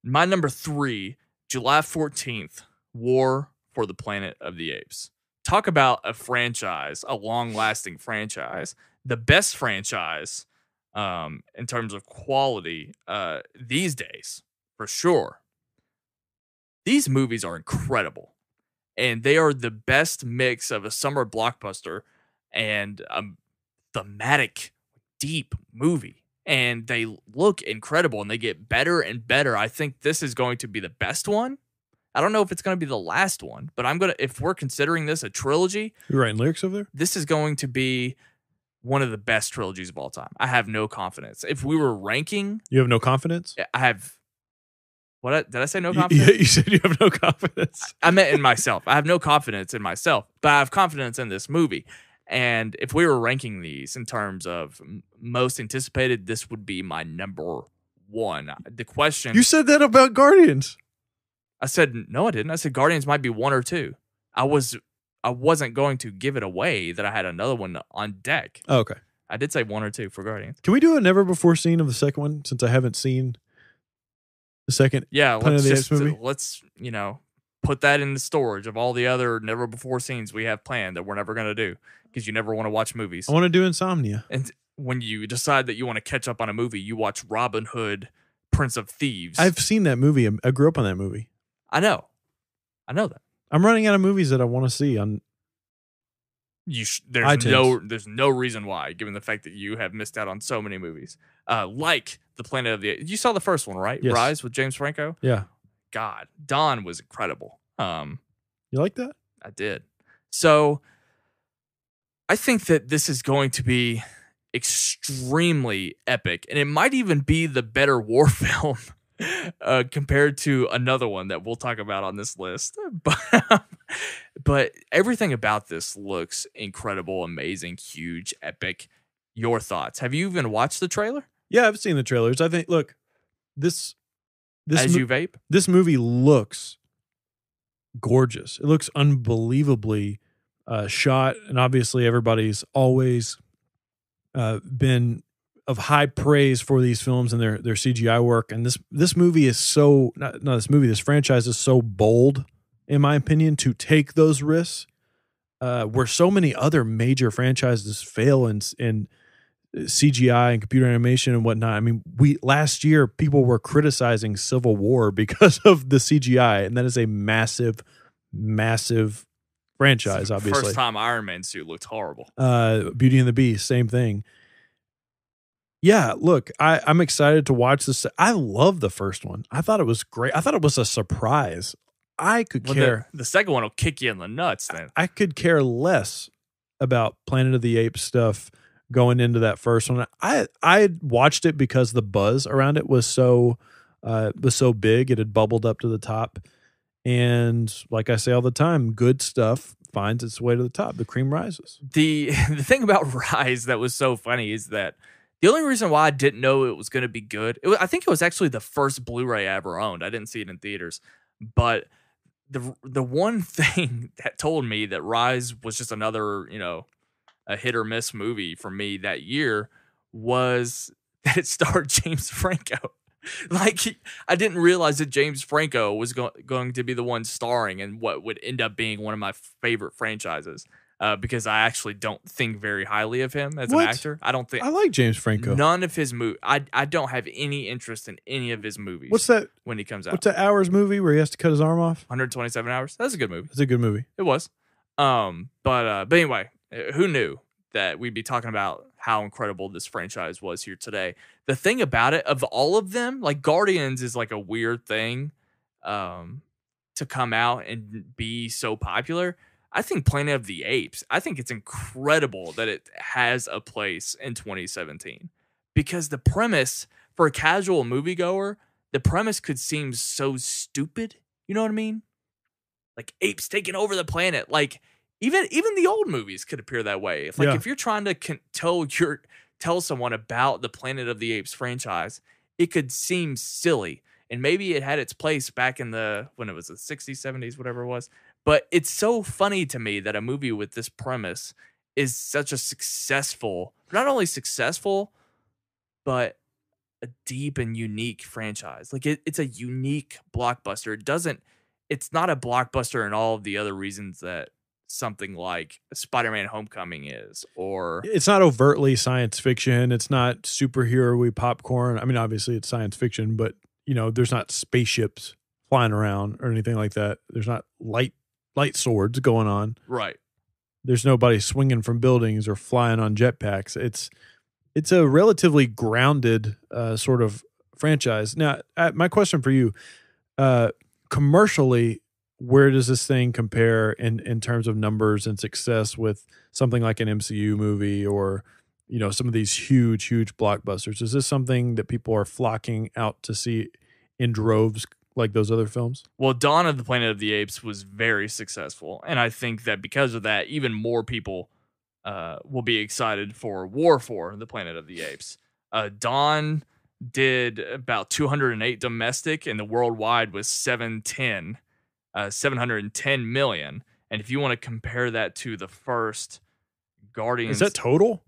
My number 3, July 14th, War for the Planet of the Apes. Talk about a franchise, a long-lasting franchise, the best franchise in terms of quality these days, for sure. These movies are incredible, and they are the best mix of a summer blockbuster and a thematic, deep movie. And they look incredible, and they get better and better. I think this is going to be the best one. I don't know if it's going to be the last one, but if we're considering this a trilogy. You writing lyrics over there? This is going to be one of the best trilogies of all time. I have no confidence. If we were ranking. You have no confidence? I have. What did I say? No confidence? You said you have no confidence. I meant in myself. I have no confidence in myself, but I have confidence in this movie. And if we were ranking these in terms of most anticipated, this would be my number 1. The question. You said that about Guardians. I said, no, I didn't. I said Guardians might be 1 or 2. I wasn't going to give it away that I had another one on deck. Oh, okay. I did say 1 or 2 for Guardians. Can we do a never before seen of the second one, since I haven't seen the second? Yeah, let's put that in the storage of all the other never before scenes we have planned that we're never going to do, because you never want to watch movies. I want to do Insomnia. And when you decide that you want to catch up on a movie, you watch Robin Hood, Prince of Thieves. I've seen that movie. I grew up on that movie. I know that. I'm running out of movies that I want to see on. There's no reason why, given the fact that you have missed out on so many movies. Like the Planet of the Apes. You saw the first one, right? Yes. Rise with James Franco. Yeah. God, Dawn was incredible. You like that? I did. So I think that this is going to be extremely epic, and it might even be the better war film compared to another one that we'll talk about on this list. But everything about this looks incredible, amazing, huge, epic. Your thoughts? Have you even watched the trailer? Yeah, I've seen the trailers. I think, look, this You vape? This movie looks gorgeous. It looks unbelievably shot, and obviously everybody's always been of high praise for these films and their CGI work. And this movie is so this franchise is so bold, in my opinion, to take those risks. Where so many other major franchises fail in CGI and computer animation and whatnot. I mean, last year people were criticizing Civil War because of the CGI, and that is a massive, massive franchise. Obviously, first time Iron Man suit looked horrible. Beauty and the Beast, same thing. Yeah, look, I'm excited to watch this. I love the first one. I thought it was great. I thought it was a surprise. I could care. The second one will kick you in the nuts. Then I could care less about Planet of the Apes stuff going into that first one. I watched it because the buzz around it was so big. It had bubbled up to the top, and like I say all the time, good stuff finds its way to the top. The cream rises. The thing about Rise that was so funny is that the only reason why I didn't know it was going to be good, I think it was actually the first Blu-ray I ever owned. I didn't see it in theaters, but the one thing that told me that Rise was just another, a hit or miss movie for me that year was that it starred James Franco. I didn't realize that James Franco was going to be the one starring in what would end up being one of my favorite franchises. Because I actually don't think very highly of him as an actor. I don't think I like James Franco. None of his movies. I don't have any interest in any of his movies. What's that when he comes out? What's that Hours movie where he has to cut his arm off? 127 Hours. That's a good movie. It's a good movie. It was. But anyway, who knew that we'd be talking about how incredible this franchise was here today? The thing about it, of all of them, like Guardians is like a weird thing to come out and be so popular. I think Planet of the Apes, I think it's incredible that it has a place in 2017 because the premise for a casual moviegoer, the premise could seem so stupid. You know what I mean? Like apes taking over the planet. Like even the old movies could appear that way. If you're trying to tell someone about the Planet of the Apes franchise, it could seem silly. And maybe it had its place back in when it was the 60s, 70s, whatever it was. But it's so funny to me that a movie with this premise is such a not only successful, but a deep and unique franchise. Like it's a unique blockbuster. It's not a blockbuster in all of the other reasons that something like Spider-Man Homecoming is, or it's not overtly science fiction. It's not superhero-y popcorn. I mean, obviously it's science fiction, but there's not spaceships flying around or anything like that. There's not light swords going on. Right. There's nobody swinging from buildings or flying on jetpacks. It's a relatively grounded sort of franchise. Now, my question for you, commercially, where does this thing compare in terms of numbers and success with something like an MCU movie or some of these huge blockbusters? Is this something that people are flocking out to see in droves like those other films? Well, Dawn of the Planet of the Apes was very successful, and I think that because of that, even more people will be excited for War for the Planet of the Apes. Dawn did about 208 domestic, and the worldwide was 710 million. And if you want to compare that to the first Guardians, is that total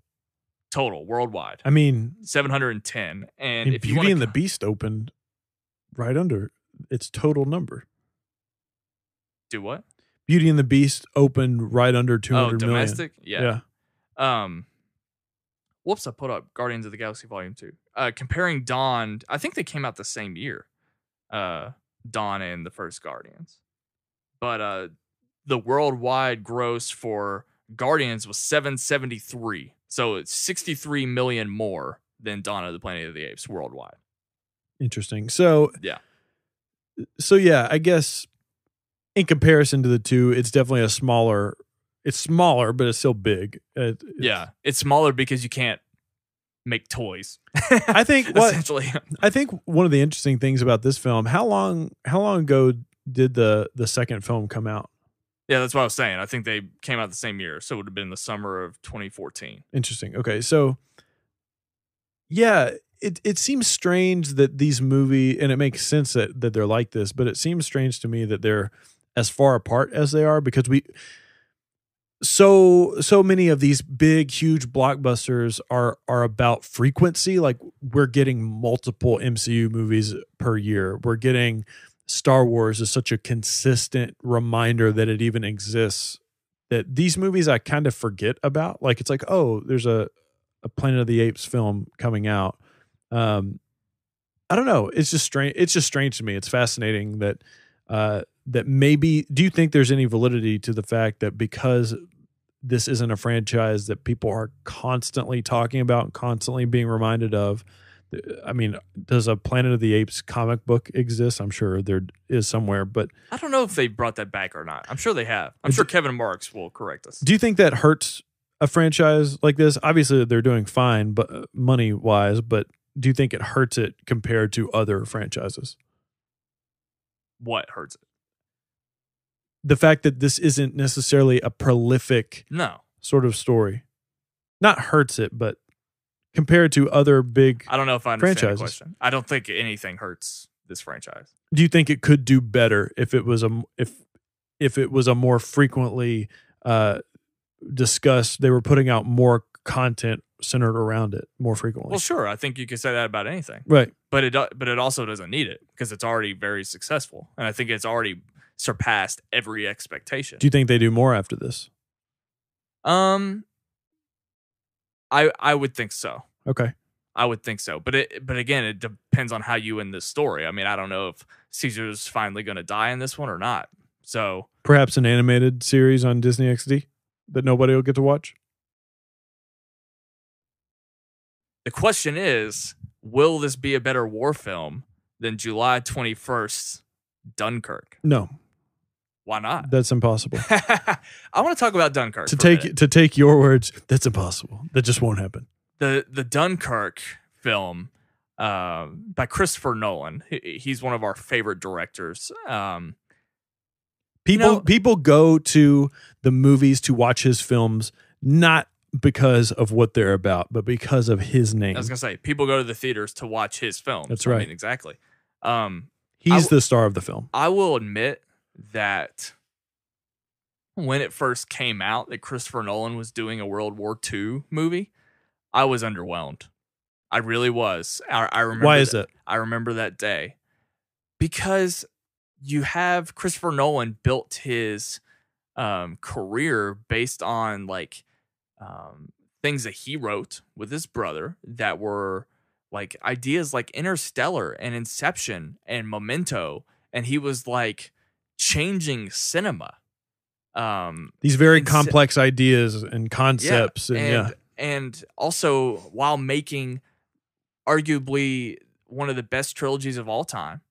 worldwide? I mean, 710. And if Beauty and the Beast opened right under its total number. Do what? Beauty and the Beast opened right under 200 million. Domestic? Yeah. Whoops, I put up Guardians of the Galaxy Volume 2. Comparing Dawn, I think they came out the same year. Dawn and the first Guardians. But the worldwide gross for Guardians was 773. So it's 63 million more than Dawn of the Planet of the Apes worldwide. Interesting. So yeah, I guess in comparison to the two, it's definitely it's smaller, but it's still big. It's smaller because you can't make toys. I think essentially. I think one of the interesting things about this film, how long ago did the second film come out? Yeah, that's what I was saying. I think they came out the same year, so it would have been the summer of 2014. Interesting. Okay, so yeah, it seems strange that these movies, and it makes sense that they're like this, but it seems strange to me that they're as far apart as they are, because so many of these big, huge blockbusters are about frequency. Like, we're getting multiple MCU movies per year. We're getting Star Wars is such a consistent reminder that it even exists, that these movies I kind of forget about. Like, it's like, oh, there's a Planet of the Apes film coming out. I don't know. It's just strange. It's just strange to me. It's fascinating that that maybe. Do you think there's any validity to the fact that because this isn't a franchise that people are constantly talking about and constantly being reminded of? I mean, does a Planet of the Apes comic book exist? I'm sure there is somewhere, but I don't know if they brought that back or not. I'm sure they have. I'm sure Kevin Marks will correct us. Do you think that hurts a franchise like this? Obviously, they're doing fine, but money wise. But do you think it hurts it compared to other franchises? What hurts it? The fact that this isn't necessarily a prolific sort of story. Not hurts it, but compared to other big I don't know if I understand franchises. the question. I don't think anything hurts this franchise. Do you think it could do better if it was a more frequently discussed? They were putting out more content centered around it more frequently. Well, sure. I think you could say that about anything, right? But it also doesn't need it because it's already very successful, and I think it's already surpassed every expectation. Do you think they do more after this? I would think so. Okay. I would think so. But again, it depends on how you end this story. I mean, I don't know if Caesar's finally going to die in this one or not. So perhaps an animated series on Disney XD that nobody will get to watch. The question is, will this be a better war film than July 21st Dunkirk? No. Why not? That's impossible. I want to talk about Dunkirk. To take your words, that's impossible. That just won't happen. The Dunkirk film by Christopher Nolan. He's one of our favorite directors. People go to the movies to watch his films not because of what they're about, but because of his name. I was gonna say, people go to the theaters to watch his films. That's right. I mean, exactly. He's the star of the film. I will admit that when it first came out that Christopher Nolan was doing a World War II movie, I was underwhelmed. I really was. I remember. Why is that? I remember that day because you have Christopher Nolan built his career based on things that he wrote with his brother that were like ideas like Interstellar and Inception and Memento, and he was like changing cinema. These very complex ideas and concepts, and also while making arguably one of the best trilogies of all time,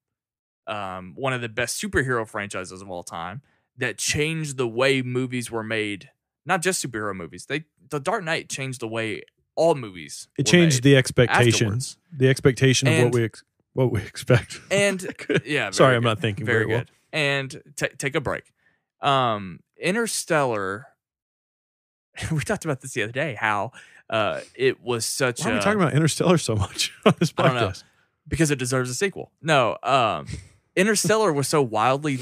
one of the best superhero franchises of all time, that changed the way movies were made. Not just superhero movies. The Dark Knight changed the way all movies. It changed the expectations. Afterwards. The expectation of what we expect. And yeah, sorry, I'm not thinking very good. Well. And take a break. Interstellar. We talked about this the other day. How it was such. Why are we talking about Interstellar so much on this podcast? I don't know, because it deserves a sequel. No, Interstellar was so widely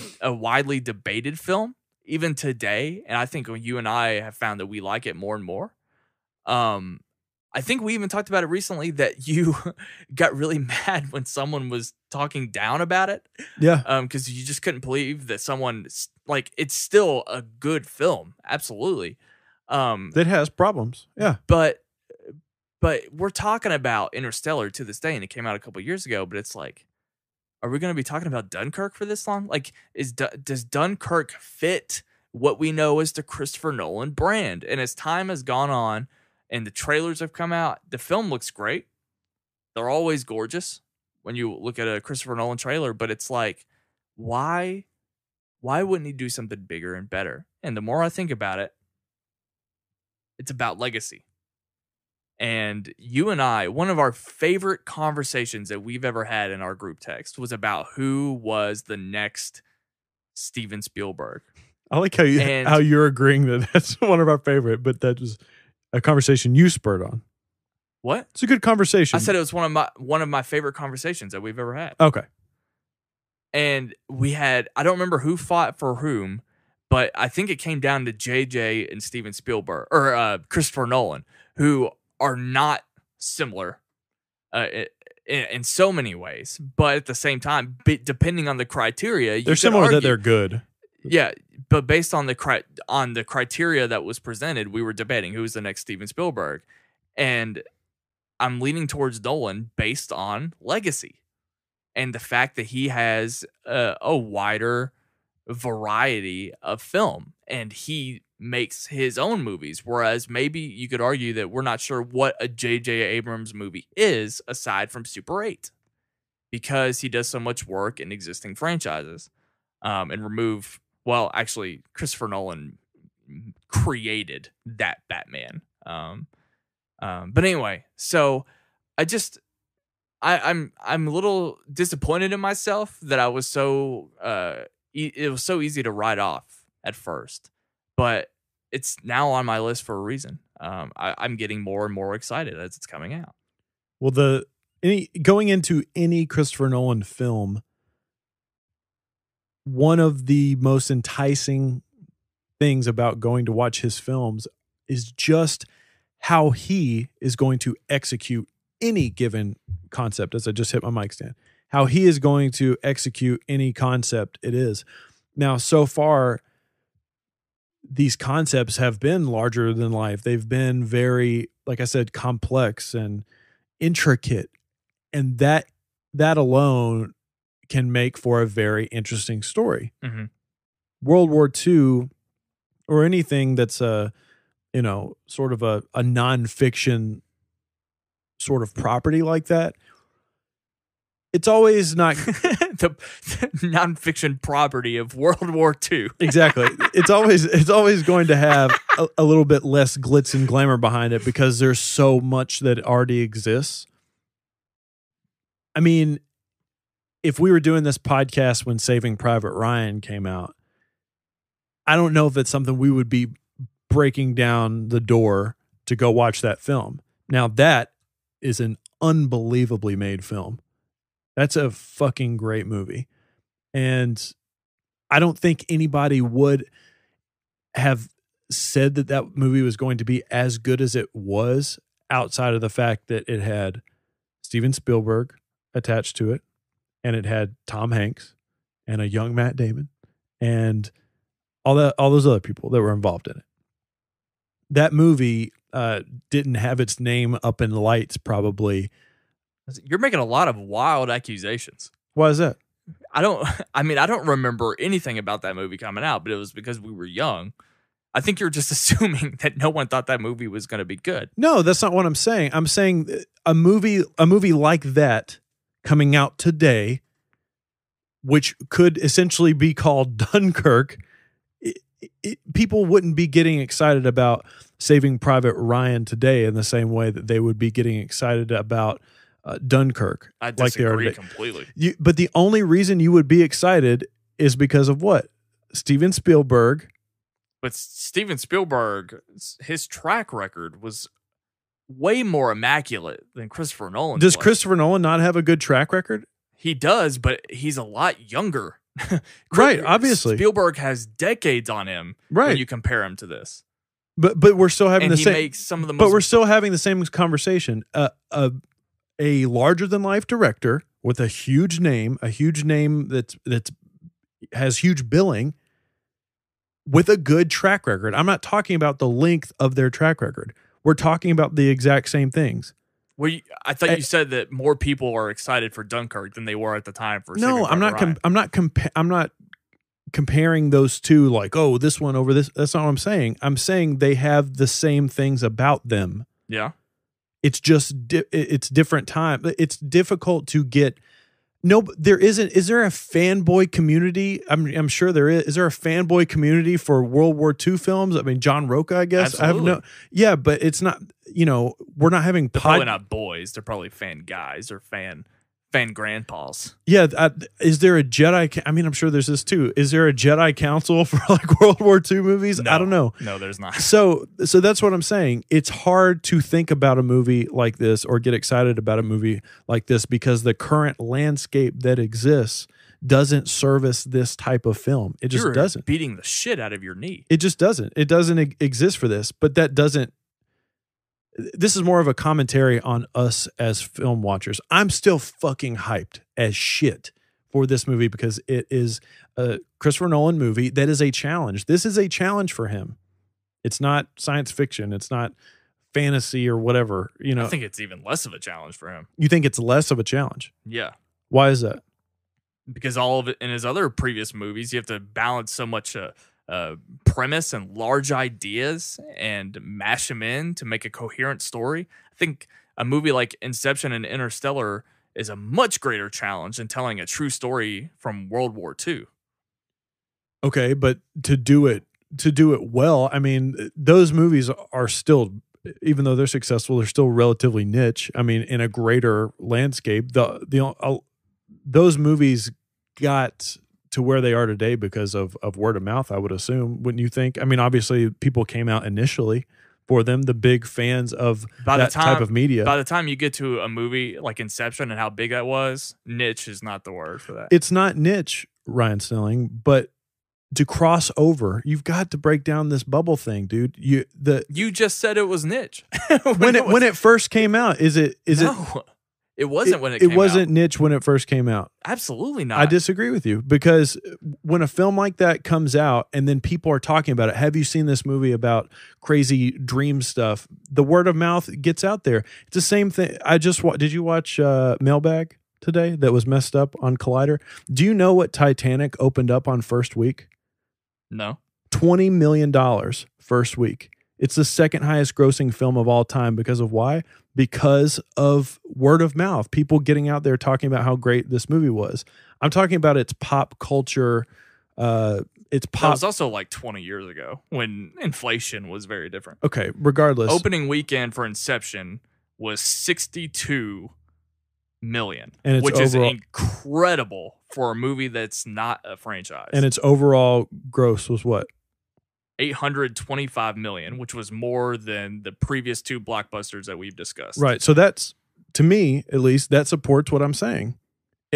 debated film even today, and I think you and I have found that we like it more and more. I think we even talked about it recently that you got really mad when someone was talking down about it. Yeah. Because you just couldn't believe that someone it's still a good film, absolutely. It has problems, yeah. But we're talking about Interstellar to this day, and it came out a couple years ago. But it's like, are we going to be talking about Dunkirk for this long? Like, does Dunkirk fit what we know as the Christopher Nolan brand? And as time has gone on and the trailers have come out, the film looks great. They're always gorgeous when you look at a Christopher Nolan trailer, but it's like, why wouldn't he do something bigger and better? And the more I think about it, it's about legacy. And you and I, one of our favorite conversations that we've ever had in our group text was about who was the next Steven Spielberg. I like how you're agreeing that that's one of our favorite, but that was a conversation you spurred on. What? It's a good conversation. I said it was one of my favorite conversations that we've ever had. Okay. And we had, I don't remember who fought for whom, but I think it came down to JJ and Steven Spielberg or Christopher Nolan, who are not similar in so many ways, but at the same time, depending on the criteria, they're similar that they're good. Yeah, but based on the criteria that was presented, we were debating who's the next Steven Spielberg, and I'm leaning towards Nolan based on legacy and the fact that he has a wider variety of film, and he makes his own movies, whereas maybe you could argue that we're not sure what a J.J. Abrams movie is aside from Super 8, because he does so much work in existing franchises and remove, well, actually, Christopher Nolan created that Batman. But anyway, so I'm a little disappointed in myself that I was so it was so easy to write off at first, but it's now on my list for a reason. I'm getting more and more excited as it's coming out. Well, going into any Christopher Nolan film, one of the most enticing things about going to watch his films is just how he is going to execute any given concept. As I just hit my mic stand, how he is going to execute any concept it is. Now, so far, these concepts have been larger than life. They've been very, like I said, complex and intricate. And that alone can make for a very interesting story. Mm-hmm. World War II, or anything that's sort of a nonfiction sort of property like that, it's always not the nonfiction property of World War II. Exactly. It's always going to have a little bit less glitz and glamour behind it because there's so much that already exists. I mean, if we were doing this podcast when Saving Private Ryan came out, I don't know if it's something we would be breaking down the door to go watch that film. Now, that is an unbelievably made film. That's a fucking great movie. And I don't think anybody would have said that that movie was going to be as good as it was outside of the fact that it had Steven Spielberg attached to it, and it had Tom Hanks and a young Matt Damon and all those other people that were involved in it. That movie didn't have its name up in lights probably. You're making a lot of wild accusations. Why is that? I don't remember anything about that movie coming out, but it was because we were young. I think you're just assuming that no one thought that movie was going to be good. No, that's not what I'm saying. I'm saying a movie like that coming out today, which could essentially be called Dunkirk, people wouldn't be getting excited about Saving Private Ryan today in the same way that they would be getting excited about Dunkirk. I disagree completely. But the only reason you would be excited is because of what? Steven Spielberg. But Steven Spielberg, his track record was way more immaculate than Christopher Nolan. Does Christopher Nolan not have a good track record? He does, but he's a lot younger. Right, obviously. Spielberg has decades on him when you compare him to this. But we're still having the same. Makes some of the most. But we're still having the same conversation. A larger than life director with a huge name that's has huge billing with a good track record. I'm not talking about the length of their track record. We're talking about the exact same things. I thought you said that more people are excited for Dunkirk than they were at the time for. No, I'm not comparing those two like, oh, this one over this. That's not what I'm saying. I'm saying they have the same things about them. Yeah. It's just it's different time. It's difficult to get. No, there isn't. Is there a fanboy community? I'm sure there is. Is there a fanboy community for World War II films? I mean, John Roca, I guess. Absolutely. Yeah, but it's not. we're not having They're probably not boys. They're probably fan guys or fan grandpas. Yeah. Is there a Jedi? I'm sure there's this too. Is there a Jedi Council for like World War II movies? No, I don't know. No, there's not. So that's what I'm saying. It's hard to think about a movie like this or get excited about a movie like this because the current landscape that exists doesn't service this type of film. It just doesn't. Beating the shit out of your knee. It just doesn't. It doesn't exist for this. But that doesn't. This is more of a commentary on us as film watchers. I'm still fucking hyped as shit for this movie because it is a Christopher Nolan movie that is a challenge. This is a challenge for him. It's not science fiction. It's not fantasy or whatever. I think it's even less of a challenge for him. You think it's less of a challenge? Yeah. Why is that? Because all of it in his other previous movies, you have to balance so much premise and large ideas and mash them in to make a coherent story. I think a movie like Inception and Interstellar is a much greater challenge than telling a true story from World War II. Okay, but to do it well, those movies are still, even though they're successful, they're still relatively niche. In a greater landscape, those movies got to where they are today because of word of mouth, I would assume. Wouldn't you think? Obviously people came out initially for them, the big fans of type of media. By the time you get to a movie like Inception and how big that was, niche is not the word for that. It's not niche, Ryan Snelling, but to cross over, you've got to break down this bubble thing, dude. You just said it was niche. when it first came out, is it? It wasn't when it came out. It wasn't niche when it first came out. Absolutely not. I disagree with you because when a film like that comes out and then people are talking about it, have you seen this movie about crazy dream stuff? The word of mouth gets out there. It's the same thing. Did you watch Mailbag today that was messed up on Collider? Do you know what Titanic opened up on first week? No. $20 million first week. It's the second highest grossing film of all time because of why? Because of word of mouth, people getting out there talking about how great this movie was. I'm talking about its pop culture. That was also like 20 years ago when inflation was very different. Okay, regardless. Opening weekend for Inception was 62 million, and which is incredible for a movie that's not a franchise. And its overall gross was what? 825 million, which was more than the previous two blockbusters that we've discussed. Right. So that's, to me, at least, that supports what I'm saying.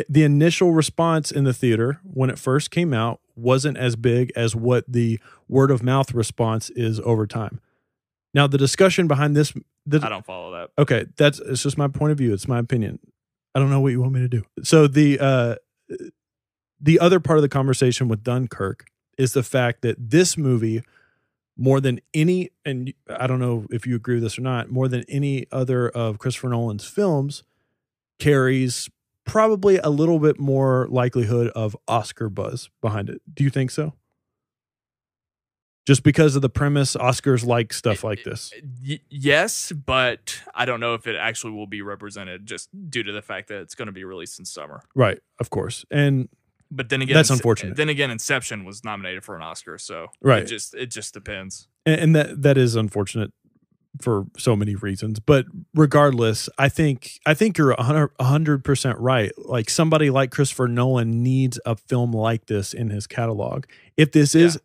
The initial response in the theater when it first came out wasn't as big as what the word of mouth response is over time. Now, the discussion behind this, I don't follow that. Okay. It's just my point of view. It's my opinion. I don't know what you want me to do. So the other part of the conversation with Dunkirk is the fact that this movie, more than any, and I don't know if you agree with this or not, more than any other of Christopher Nolan's films, carries probably a little bit more likelihood of Oscar buzz behind it. Do you think so? Just because of the premise, Oscars like stuff like this. Yes, but I don't know if it actually will be represented just due to the fact that it's going to be released in summer. Right, of course. But then again, that's unfortunate. Then again, Inception was nominated for an Oscar, so right. It just depends. And that is unfortunate for so many reasons. But regardless, I think you're 100% right. Like somebody like Christopher Nolan needs a film like this in his catalog. If this is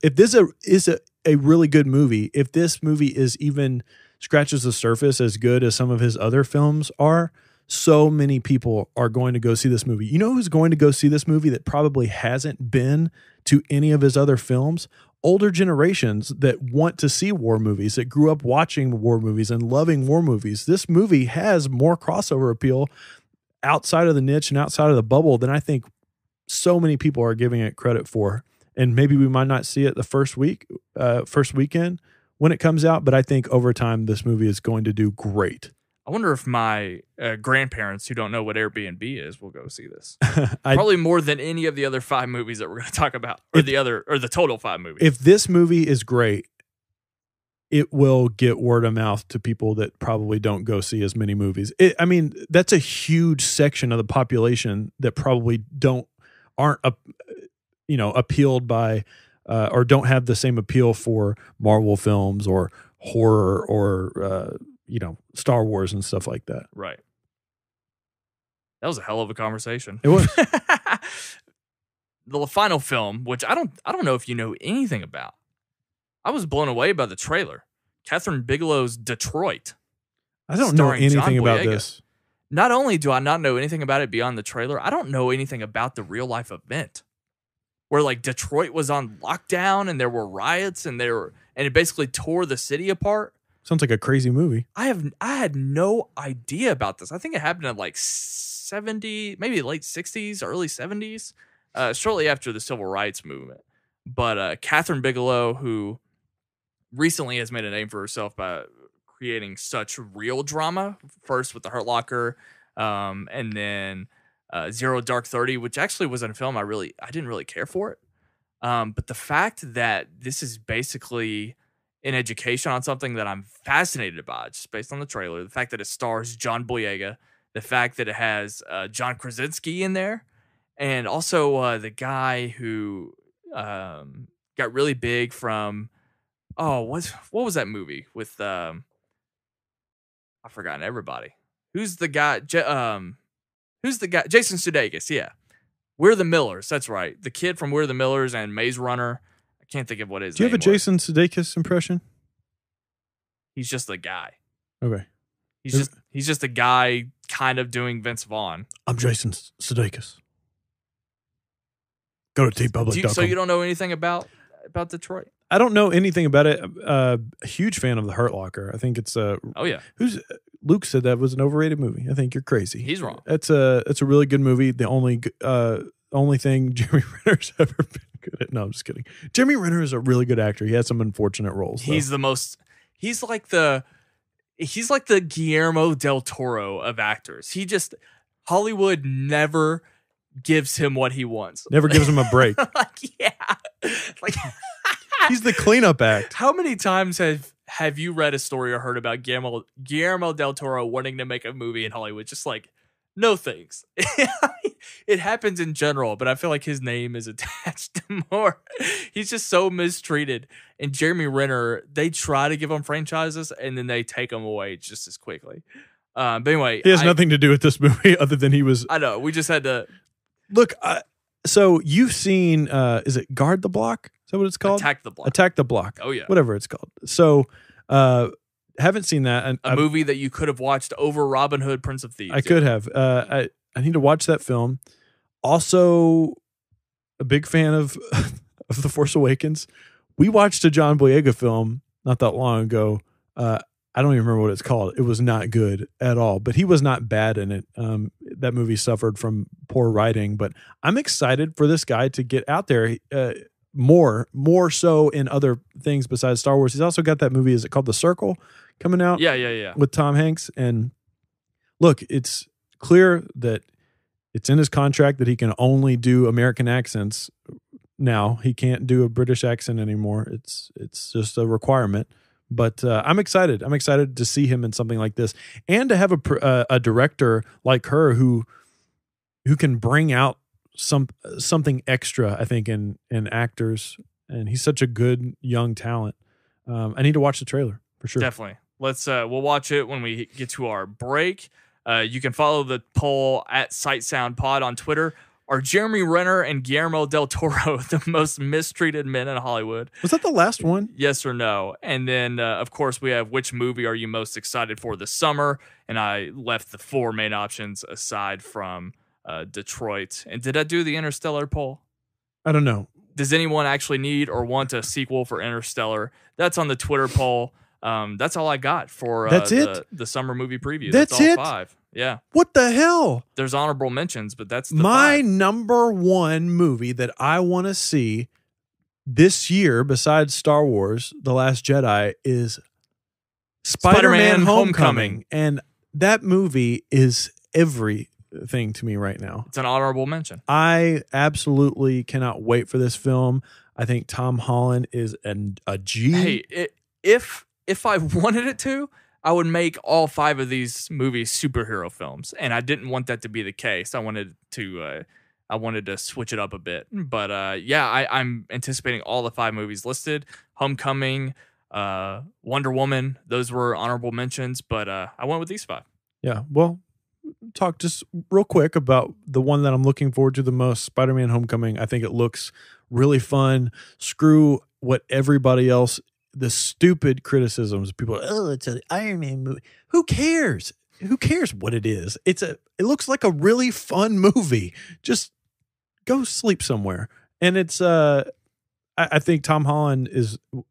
a really good movie, if this movie is even scratches the surface as good as some of his other films are, so many people are going to go see this movie. You know who's going to go see this movie that probably hasn't been to any of his other films? Older generations that want to see war movies, that grew up watching war movies and loving war movies. This movie has more crossover appeal outside of the niche and outside of the bubble than I think so many people are giving it credit for. And maybe we might not see it the first weekend when it comes out, but I think over time this movie is going to do great. I wonder if my grandparents who don't know what Airbnb is will go see this. Probably more than any of the other 5 movies that we're going to talk about, or the total 5 movies. If this movie is great, it will get word of mouth to people that probably don't go see as many movies. That's a huge section of the population that probably aren't appealed by or don't have the same appeal for Marvel films or horror or Star Wars and stuff like that. Right. That was a hell of a conversation. It was. The final film, which I don't know if you know anything about. I was blown away by the trailer. Catherine Bigelow's Detroit. I don't know starring John anything about Boyega. this. Not only do I not know anything about it beyond the trailer, I don't know anything about the real life event where like Detroit was on lockdown and there were riots and it basically tore the city apart. Sounds like a crazy movie. I had no idea about this. I think it happened in like 70, maybe late 60s, early 70s, shortly after the civil rights movement. But Catherine Bigelow, who recently has made a name for herself by creating such real drama, first with The Hurt Locker, and then Zero Dark 30, which actually wasn't a film I didn't really care for it. But the fact that this is basically an education on something that I'm fascinated by, just based on the trailer, the fact that it stars John Boyega, the fact that it has John Krasinski in there, and also the guy who got really big from what was that movie with I've forgotten everybody. Who's the guy? Who's the guy? Jason Sudeikis. Yeah, We're the Millers. That's right. The kid from We're the Millers and Maze Runner. I can't think of what his. Do you have a was. Jason Sudeikis impression? He's just a guy. Okay. He's just a guy kind of doing Vince Vaughn. I'm Jason Sudeikis. Go to tpublic.com. So you don't know anything about Detroit? I don't know anything about it. A huge fan of The Hurt Locker. I think it's Oh yeah. Luke said that was an overrated movie. I think you're crazy. He's wrong. It's a really good movie. The only thing Jeremy Renner's ever been good at. No, I'm just kidding. Jeremy Renner is a really good actor. He has some unfortunate roles. He's like the Guillermo del Toro of actors. Hollywood never gives him what he wants. Never gives him a break. He's the cleanup act. How many times have you read a story or heard about Guillermo del Toro wanting to make a movie in Hollywood? Just like, no thanks. It happens in general, but I feel like his name is attached to more. He's just so mistreated. And Jeremy Renner, they try to give him franchises and then they take them away just as quickly. But anyway, he has nothing to do with this movie other than he was. I know. We just had to look. So you've seen? Is it Guard the Block? Is that what it's called? Attack the Block. Attack the Block. Oh yeah, whatever it's called. So haven't seen that. And a movie that you could have watched over Robin Hood, Prince of Thieves. I could have. I need to watch that film. Also, a big fan of The Force Awakens. We watched a John Boyega film not that long ago. I don't even remember what it's called. It was not good at all, but he was not bad in it. That movie suffered from poor writing, but I'm excited for this guy to get out there more so in other things besides Star Wars. He's also got that movie, is it called The Circle, coming out? Yeah. With Tom Hanks. And look, it's clear that it's in his contract that he can only do American accents now. He can't do a British accent anymore. It's just a requirement. But I'm excited. I'm excited to see him in something like this, and to have a director like her who can bring out something extra. I think in actors, and he's such a good young talent. I need to watch the trailer for sure. Definitely. Let's we'll watch it when we get to our break. You can follow the poll at Sight Sound Pod on Twitter. Are Jeremy Renner and Guillermo del Toro the most mistreated men in Hollywood? Was that the last one? Yes or no? And then, of course, we have which movie are you most excited for this summer? And I left the 4 main options aside from Detroit. And did I do the Interstellar poll? I don't know. Does anyone actually need or want a sequel for Interstellar? That's on the Twitter poll. That's all I got for the summer movie preview. That's all it? 5. Yeah. What the hell? There's honorable mentions, but that's my 5. number one movie that I want to see this year, besides Star Wars: The Last Jedi, is Spider-Man Homecoming. And that movie is everything to me right now. It's an honorable mention. I absolutely cannot wait for this film. I think Tom Holland is a G. Hey, if I wanted it to, I would make all 5 of these movies superhero films, and I didn't want that to be the case. I wanted to switch it up a bit, but I'm anticipating all the 5 movies listed: Homecoming, Wonder Woman. Those were honorable mentions, but I went with these 5. Yeah. Well, talk just real quick about the one that I'm looking forward to the most, Spider-Man Homecoming. I think it looks really fun. Screw what everybody else, the stupid criticisms. People are, oh, it's an Iron Man movie. Who cares? Who cares what it is? It looks like a really fun movie. Just go sleep somewhere. And it's I think Tom Holland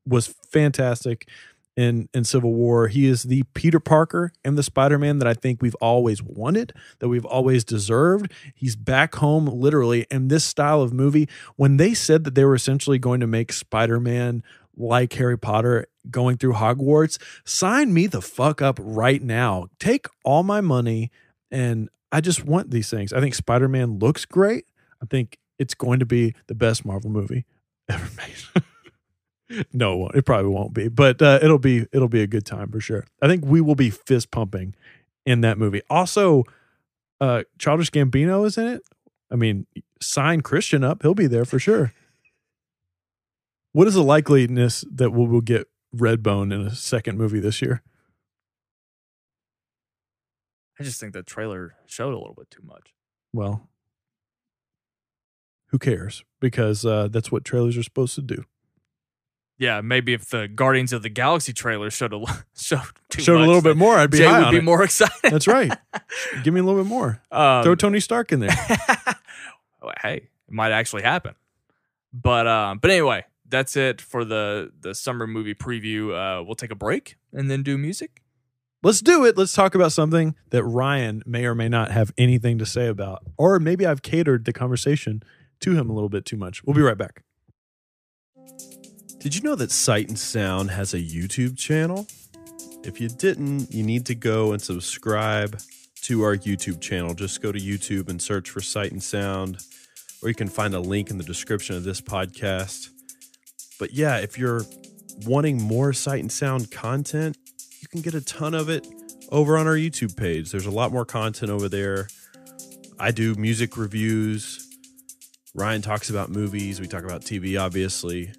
was fantastic in Civil War. He is the Peter Parker and the Spider-Man that I think we've always wanted, that we've always deserved. He's back home literally. And this style of movie, when they said that they were essentially going to make Spider-Man like Harry Potter going through Hogwarts, sign me the fuck up right now. Take all my money, and I just want these things. I think Spider-Man looks great. I think it's going to be the best Marvel movie ever made. No, it won't. It probably won't be, but it'll be a good time for sure. I think we will be fist pumping in that movie. Also, Childish Gambino is in it. I mean, sign Christian up; he'll be there for sure. What is the likeliness that we will get Redbone in a second movie this year? I just think the trailer showed a little bit too much. Well, who cares? Because that's what trailers are supposed to do. Yeah, maybe if the Guardians of the Galaxy trailer showed a little bit more, I'd be Jay high would on be it. more excited. That's right. Give me a little bit more. Throw Tony Stark in there. Hey, it might actually happen. But anyway, that's it for the summer movie preview. We'll take a break and then do music. Let's do it. Let's talk about something that Ryan may or may not have anything to say about, or maybe I've catered the conversation to him a little bit too much. We'll be right back. Did you know that Sight and Sound has a YouTube channel? If you didn't, you need to go and subscribe to our YouTube channel. Just go to YouTube and search for Sight and Sound, or you can find a link in the description of this podcast. But yeah, if you're wanting more Sight and Sound content, you can get a ton of it over on our YouTube page. There's a lot more content over there. I do music reviews. Ryan talks about movies. We talk about TV, obviously.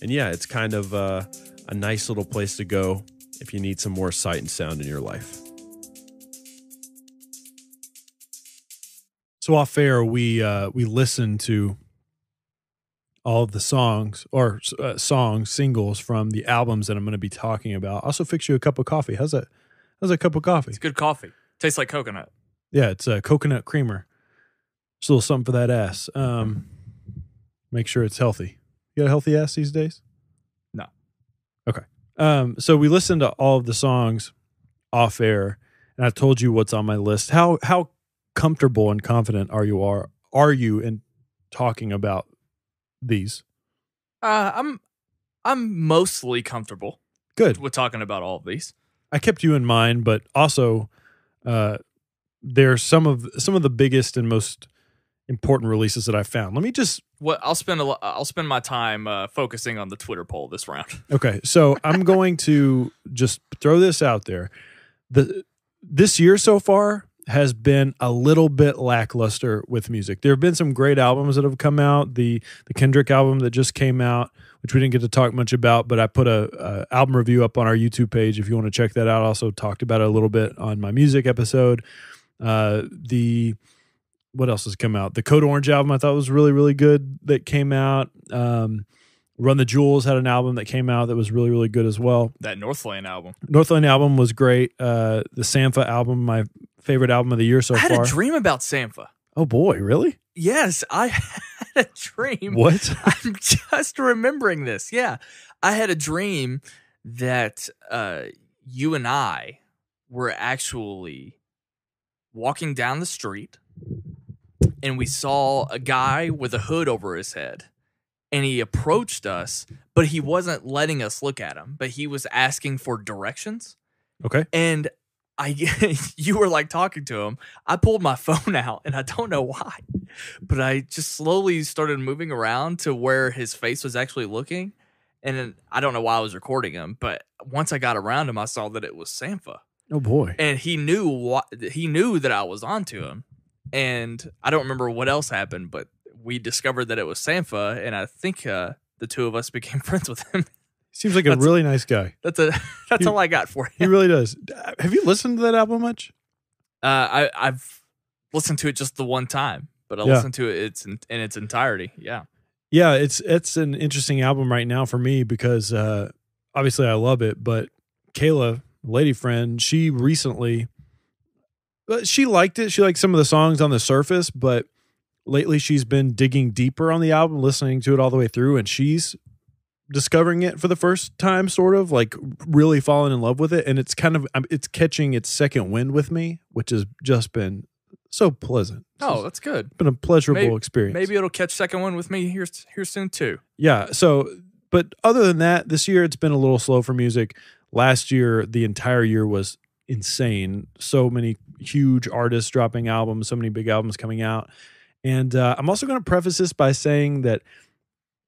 And yeah, it's kind of a nice little place to go if you need some more Sight and Sound in your life. So off air, we listened to all of the songs or singles from the albums that I'm going to be talking about. I'll also fix you a cup of coffee. How's that? How's a cup of coffee? It's good coffee. Tastes like coconut. Yeah, it's a coconut creamer. Just a little something for that ass. Make sure it's healthy. You got a healthy ass these days? No. Okay. So we listened to all of the songs off air, and I told you what's on my list. How comfortable and confident are you in talking about these? I'm mostly comfortable. Good. With talking about all of these. I kept you in mind, but also there's some of the biggest and most important releases that I found. Let me just I'll spend my time focusing on the Twitter poll this round. Okay, so I'm going to just throw this out there. This year so far has been a little bit lackluster with music. There have been some great albums that have come out. The Kendrick album that just came out, which we didn't get to talk much about, but I put a album review up on our YouTube page if you want to check that out. I also talked about it a little bit on my music episode. What else has come out? The Code Orange album I thought was really, really good that came out. Run the Jewels had an album that came out that was really, really good as well. That Northlane album. Northlane album was great. The Sampha album, my favorite album of the year so far. I had a dream about Sampha. Oh boy, really? Yes, I had a dream. What? I'm just remembering this. Yeah. I had a dream that you and I were actually walking down the street and we saw a guy with a hood over his head. And he approached us, but he wasn't letting us look at him, but he was asking for directions. Okay. And you were like talking to him. I pulled my phone out, and I don't know why, but I just slowly started moving around to where his face was actually looking. And then, I don't know why I was recording him, but once I got around him, I saw that it was Sampha. Oh boy. And he knew that I was onto him. And I don't remember what else happened, but we discovered that it was Sampha, and I think the two of us became friends with him. Seems like a really nice guy. That's all I got for He you. really does. Have you listened to that album much? I've listened to it just the one time, but I listened to it in its entirety. Yeah. Yeah, it's an interesting album right now for me because obviously I love it, but Kayla, lady friend, she recently she liked it. She liked some of the songs on the surface, but lately she's been digging deeper on the album, listening to it all the way through, and she's discovering it for the first time, sort of like really falling in love with it. And it's kind of, it's catching its second wind with me, which has just been so pleasant. Oh, that's good. It's been a pleasurable experience. Maybe it'll catch second one with me here soon too. Yeah. So, but other than that, this year it's been a little slow for music. Last year, the entire year was insane. So many huge artists dropping albums, so many big albums coming out. And I'm also going to preface this by saying that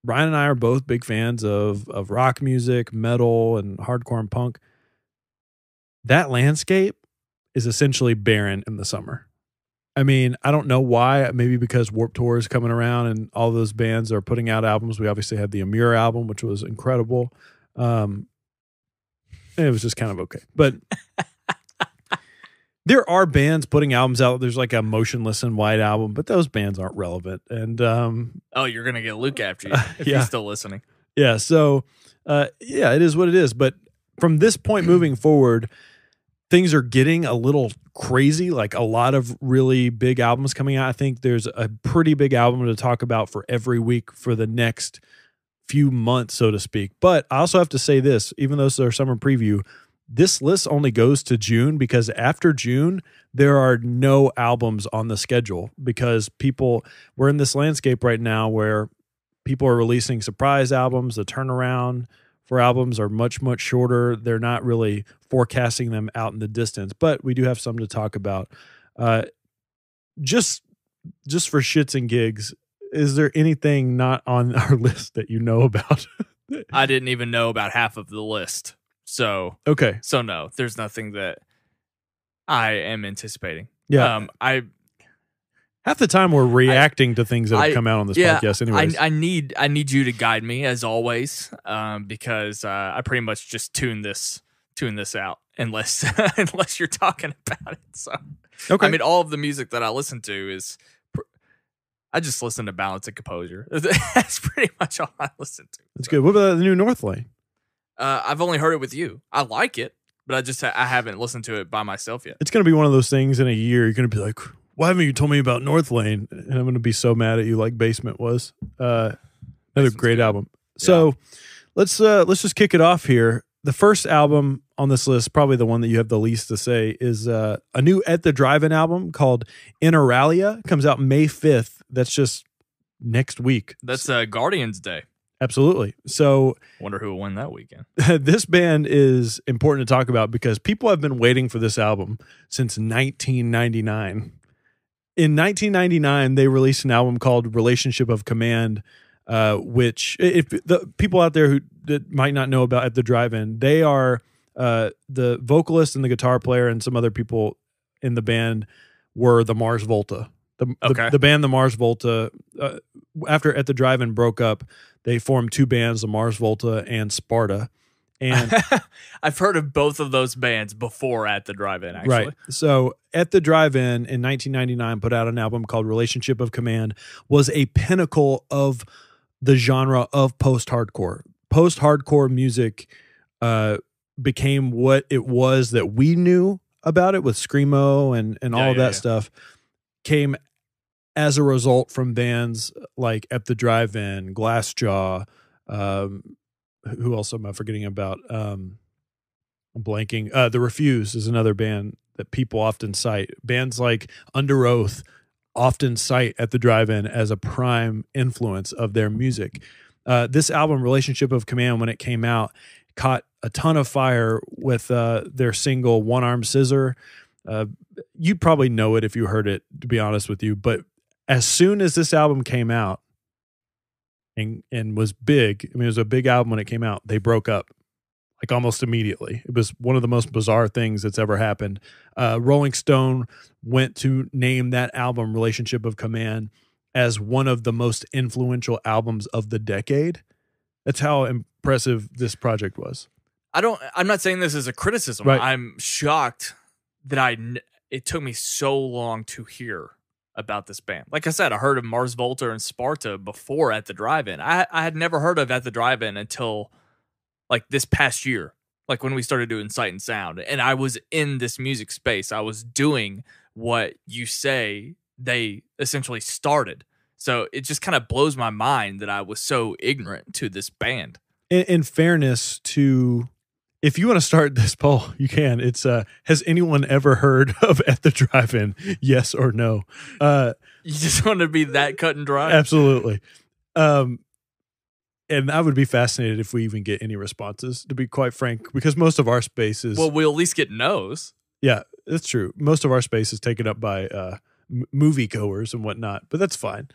Ryan and I are both big fans of rock music, metal, and hardcore and punk. That landscape is essentially barren in the summer. I mean, I don't know why. Maybe because Warped Tour is coming around and all those bands are putting out albums. We obviously had the Amir album, which was incredible. It was just kind of okay. But there are bands putting albums out. There's like a Motionless in White album, but those bands aren't relevant. And you're going to get Luke after you if yeah. he's still listening. Yeah. So, yeah, it is what it is. But from this point moving forward, things are getting a little crazy, like a lot of really big albums coming out. I think there's a pretty big album to talk about for every week for the next few months, so to speak. But I also have to say this, even though this is our summer preview, this list only goes to June because after June, there are no albums on the schedule because we're in this landscape right now where people are releasing surprise albums. The turnaround for albums are much, much shorter. They're not really forecasting them out in the distance, but we do have some to talk about. Just for shits and gigs, is there anything not on our list that you know about? I didn't even know about half of the list. So, okay. So no, there's nothing that I am anticipating. Yeah. Half the time we're reacting to things that have come out on this podcast anyways. I need you to guide me as always, because I pretty much just tune this out unless unless you're talking about it. So okay. I mean, all of the music that I listen to is I just listen to Balance and Composure. That's pretty much all I listen to. That's good. What about the new North Lane? I've only heard it with you. I like it, but I haven't listened to it by myself yet. It's going to be one of those things in a year. You're going to be like, why haven't you told me about North Lane? And I'm going to be so mad at you like Basement was. Another great album. Yeah. So let's just kick it off here. The first album on this list, probably the one that you have the least to say, is a new At the Drive-In album called Interalia. It comes out May 5th. That's just next week. That's Guardians Day. Absolutely. So wonder who will win that weekend. This band is important to talk about because people have been waiting for this album since 1999. In 1999, they released an album called Relationship of Command, which if the people out there that might not know about At the Drive-In, they are the vocalist and the guitar player and some other people in the band were the Mars Volta. The band the Mars Volta, after At the Drive-In broke up, they formed two bands, the Mars Volta and Sparta. And I've heard of both of those bands before At the Drive-In, actually. Right. So At the Drive-In in 1999 put out an album called Relationship of Command, was a pinnacle of the genre of post-hardcore. Post-hardcore music became what it was that we knew about it with Screamo and all of that stuff. Came as a result from bands like At the Drive-In, Glassjaw, who else am I forgetting about? I'm blanking. The Refuse is another band that people often cite. Bands like Under Oath often cite At the Drive-In as a prime influence of their music. This album, Relationship of Command, when it came out, caught a ton of fire with their single One Arm Scissor. You'd probably know it if you heard it, to be honest with you. But as soon as this album came out and was big, I mean, it was a big album when it came out, they broke up like almost immediately. It was one of the most bizarre things that's ever happened. Rolling Stone went to name that album, Relationship of Command, as one of the most influential albums of the decade. That's how impressive this project was. I'm not saying this as a criticism. Right. I'm shocked that it took me so long to hear about this band. Like I said, I heard of Mars Volta and Sparta before At the Drive-In. I had never heard of At the Drive-In until like this past year, like when we started doing Sight and Sound. And I was in this music space. I was doing what you say they essentially started. So it just kind of blows my mind that I was so ignorant to this band. In fairness to, if you want to start this poll, you can. It's has anyone ever heard of At the Drive-In? Yes or no? You just want to be that cut and dry? Absolutely. And I would be fascinated if we even get any responses, to be quite frank, because most of our space is... Well, we'll at least get no's. Yeah, that's true. Most of our space is taken up by movie goers and whatnot, but that's fine.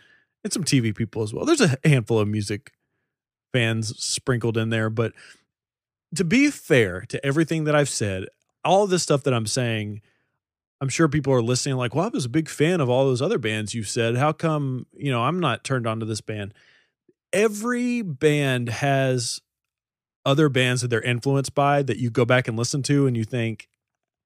And some TV people as well. There's a handful of music fans sprinkled in there, but to be fair to everything that I've said, all of this stuff that I'm saying, I'm sure people are listening like, well, I was a big fan of all those other bands you've said. How come, I'm not turned on to this band? Every band has other bands that they're influenced by that you go back and listen to and you think,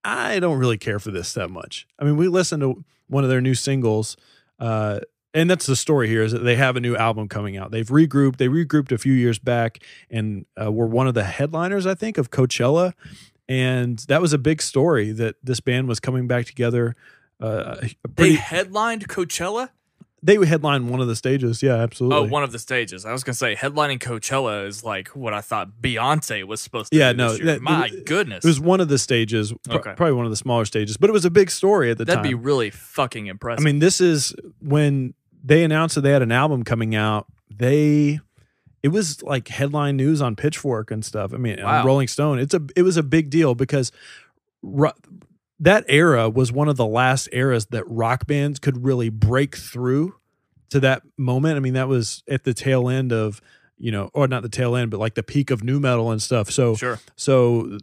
I don't really care for this that much. I mean, we listened to one of their new singles, and that's the story here, is that they have a new album coming out. They've regrouped. They regrouped a few years back and were one of the headliners, I think, of Coachella. And that was a big story that this band was coming back together. They headlined Coachella? They headlined one of the stages. Yeah, absolutely. Oh, one of the stages. I was going to say headlining Coachella is like what I thought Beyonce was supposed to do this year. My goodness. It was one of the stages, probably one of the smaller stages, but it was a big story at the time. That'd be really fucking impressive. I mean, this is when they announced that they had an album coming out. It was like headline news on Pitchfork and stuff. I mean, on Rolling Stone. It was a big deal because that era was one of the last eras that rock bands could really break through to that moment. I mean, that was at the tail end of, or not the tail end, but like the peak of nu metal and stuff. So, sure. So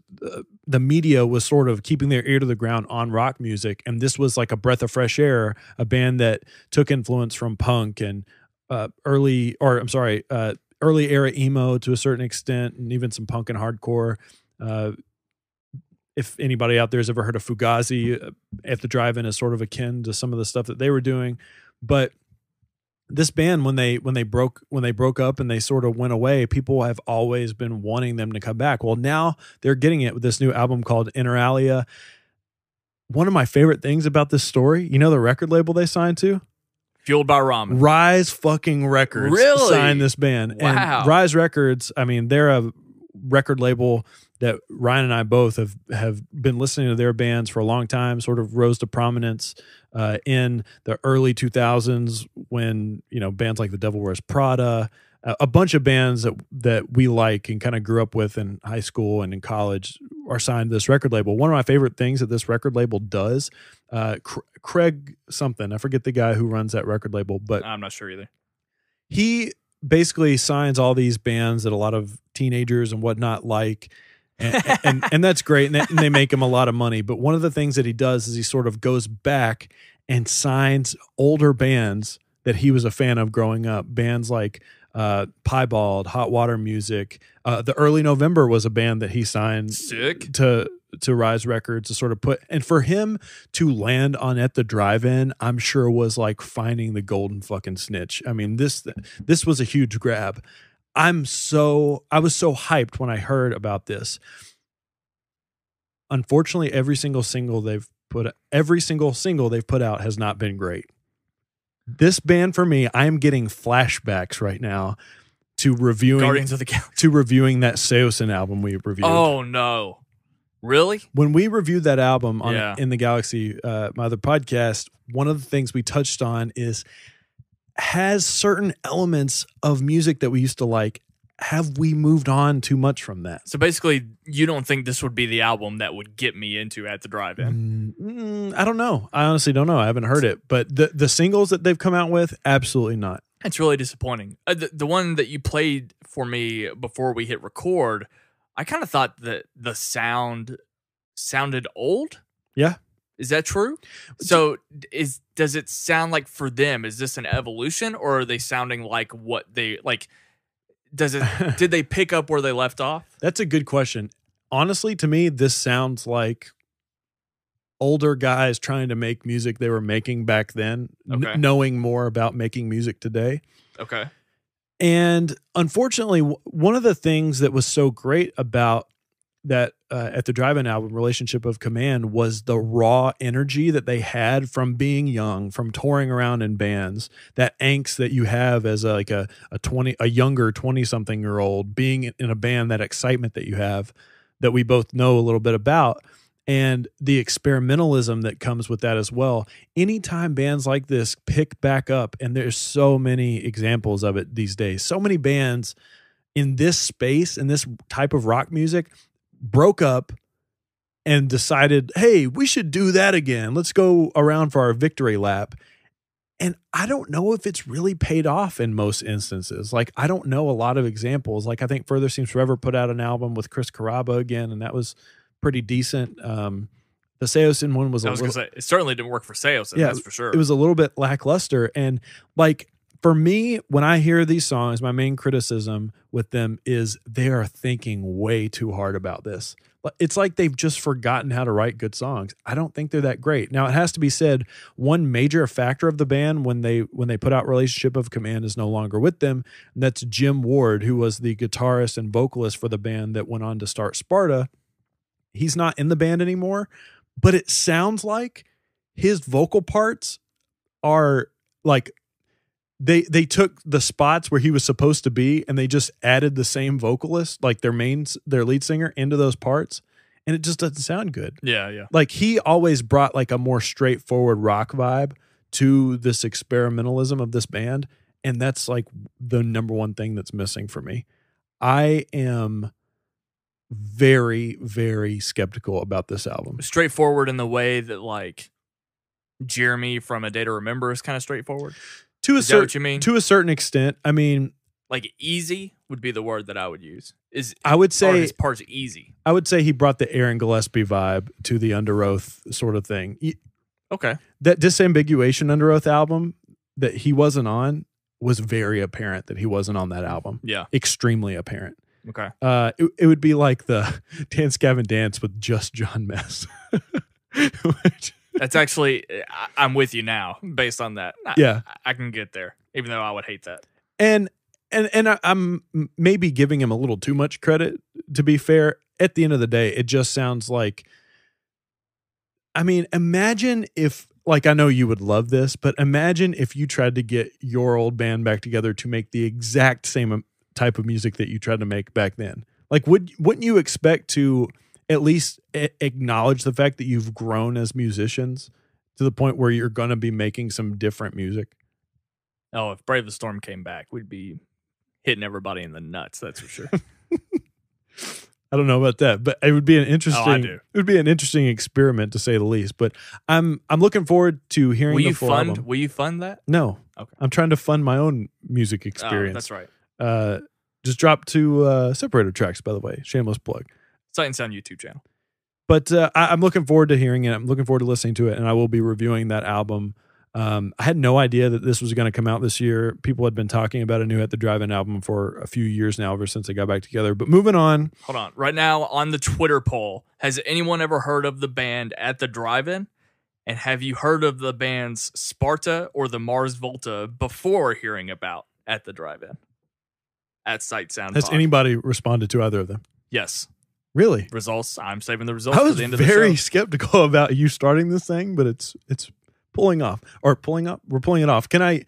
the media was sort of keeping their ear to the ground on rock music. And this was like a breath of fresh air, a band that took influence from punk and early era emo to a certain extent, and even some punk and hardcore. If anybody out there has ever heard of Fugazi, At the Drive-In is sort of akin to some of the stuff that they were doing. But this band, when they broke up and they sort of went away, people have always been wanting them to come back. Well, now they're getting it with this new album called Inter Alia. One of my favorite things about this story, the record label they signed to? Fueled by Ramen. Rise fucking Records signed this band. Wow. And Rise Records, I mean, they're a record label that Ryan and I both have been listening to their bands for a long time, sort of rose to prominence in the early 2000s when, bands like The Devil Wears Prada, a bunch of bands that we like and kind of grew up with in high school and in college are signed to this record label. One of my favorite things that this record label does, Craig something, I forget the guy who runs that record label, but I'm not sure either. He basically signs all these bands that a lot of teenagers and whatnot like, and that's great, and they make him a lot of money. But one of the things that he does is he sort of goes back and signs older bands that he was a fan of growing up. Bands like Piebald, Hot Water Music. The Early November was a band that he signed to Rise Records to sort of put, and for him to land on At the Drive-In, I'm sure was like finding the golden fucking snitch. I mean, this was a huge grab. I was so hyped when I heard about this. Unfortunately, every single single they've put out has not been great. This band, for me, I am getting flashbacks right now to reviewing Guardians of the Galaxy, to reviewing that Seosin album we reviewed. Oh no. Really? When we reviewed that album on In the Galaxy, my other podcast, one of the things we touched on has certain elements of music that we used to like. Have we moved on too much from that? So basically, you don't think this would be the album that would get me into At the Drive-In? I don't know. I honestly don't know. I haven't heard it. But the singles that they've come out with, absolutely not. It's really disappointing. The one that you played for me before we hit record, I kind of thought that the sound sounded old. Yeah. Is that true? So does it sound like for them, is this an evolution, or are they sounding like what they like? Did they pick up where they left off? That's a good question. Honestly, to me, this sounds like older guys trying to make music they were making back then, Okay. knowing more about making music today. Okay. And unfortunately, one of the things that was so great about that at the Drive-In album, Relationship of Command, was the raw energy that they had from being young, from touring around in bands, that angst that you have as a younger 20-something-year-old being in a band, that excitement that you have that we both know a little bit about, and the experimentalism that comes with that as well. Anytime bands like this pick back up, and there's so many examples of it these days, so many bands in this space, in this type of rock music, broke up and decided, hey, we should do that again. Let's go around for our victory lap. And I don't know if it's really paid off in most instances. Like, I don't know a lot of examples. Like, I think Further Seems Forever put out an album with Chris Carrabba again, and that was pretty decent. The Seosin one was I was going to say, it certainly didn't work for Seosin, that's for sure. It was a little bit lackluster. And like, for me, when I hear these songs, my main criticism with them is they are thinking way too hard about this. It's like they've just forgotten how to write good songs. I don't think they're that great. Now, it has to be said, one major factor of the band when they put out Relationship of Command is no longer with them, and that's Jim Ward, who was the guitarist and vocalist for the band that went on to start Sparta. He's not in the band anymore, but it sounds like his vocal parts are like they took the spots where he was supposed to be and they just added the same vocalist, like their lead singer, into those parts, and it just doesn't sound good. Yeah. Like, he always brought like a more straightforward rock vibe to this experimentalism of this band, and that's like the number one thing that's missing for me. I am very, very skeptical about this album. Straightforward in the way that, like, Jeremy from A Day to Remember is kind of straightforward. Is that what you mean? To a certain extent. I mean, like, easy would be the word that I would use. I would say his part's easy. I would say he brought the Aaron Gillespie vibe to the Under Oath sort of thing. Okay. That Disambiguation Under Oath album that he wasn't on was very apparent that he wasn't on that album. Yeah. Extremely apparent. Okay. It would be like the Dance Gavin Dance with just John Mess. That's actually, I'm with you now based on that. I can get there, even though I would hate that. And I'm maybe giving him a little too much credit, to be fair. At the end of the day, it just sounds like, I mean, imagine if, like, I know you would love this, but imagine if you tried to get your old band back together to make the exact same type of music that you tried to make back then. Like, wouldn't you expect to at least acknowledge the fact that you've grown as musicians to the point where you're going to be making some different music? Oh, if Brave the Storm came back, we'd be hitting everybody in the nuts. That's for sure. I don't know about that, but it would be an interesting. I do. It would be an interesting experiment, to say the least. But I'm looking forward to hearing the full album. Will you fund that? No. Okay. I'm trying to fund my own music experience. Oh, that's right. Just dropped 2 separator tracks, by the way. Shameless plug. Sight and Sound YouTube channel. But I'm looking forward to hearing it. I'm looking forward to listening to it, and I will be reviewing that album. I had no idea that this was going to come out this year. People had been talking about a new At the Drive-In album for a few years now, ever since they got back together. But moving on. Hold on. Right now on the Twitter poll, has anyone ever heard of the band At the Drive-In? And have you heard of the bands Sparta or the Mars Volta before hearing about At the Drive-In? At Sight Sound. Has anybody responded to either of them? Yes. Really? Results. I'm saving the results I was for the end of the show. very skeptical about you starting this thing, but it's pulling off. Or pulling up. We're pulling it off. I'm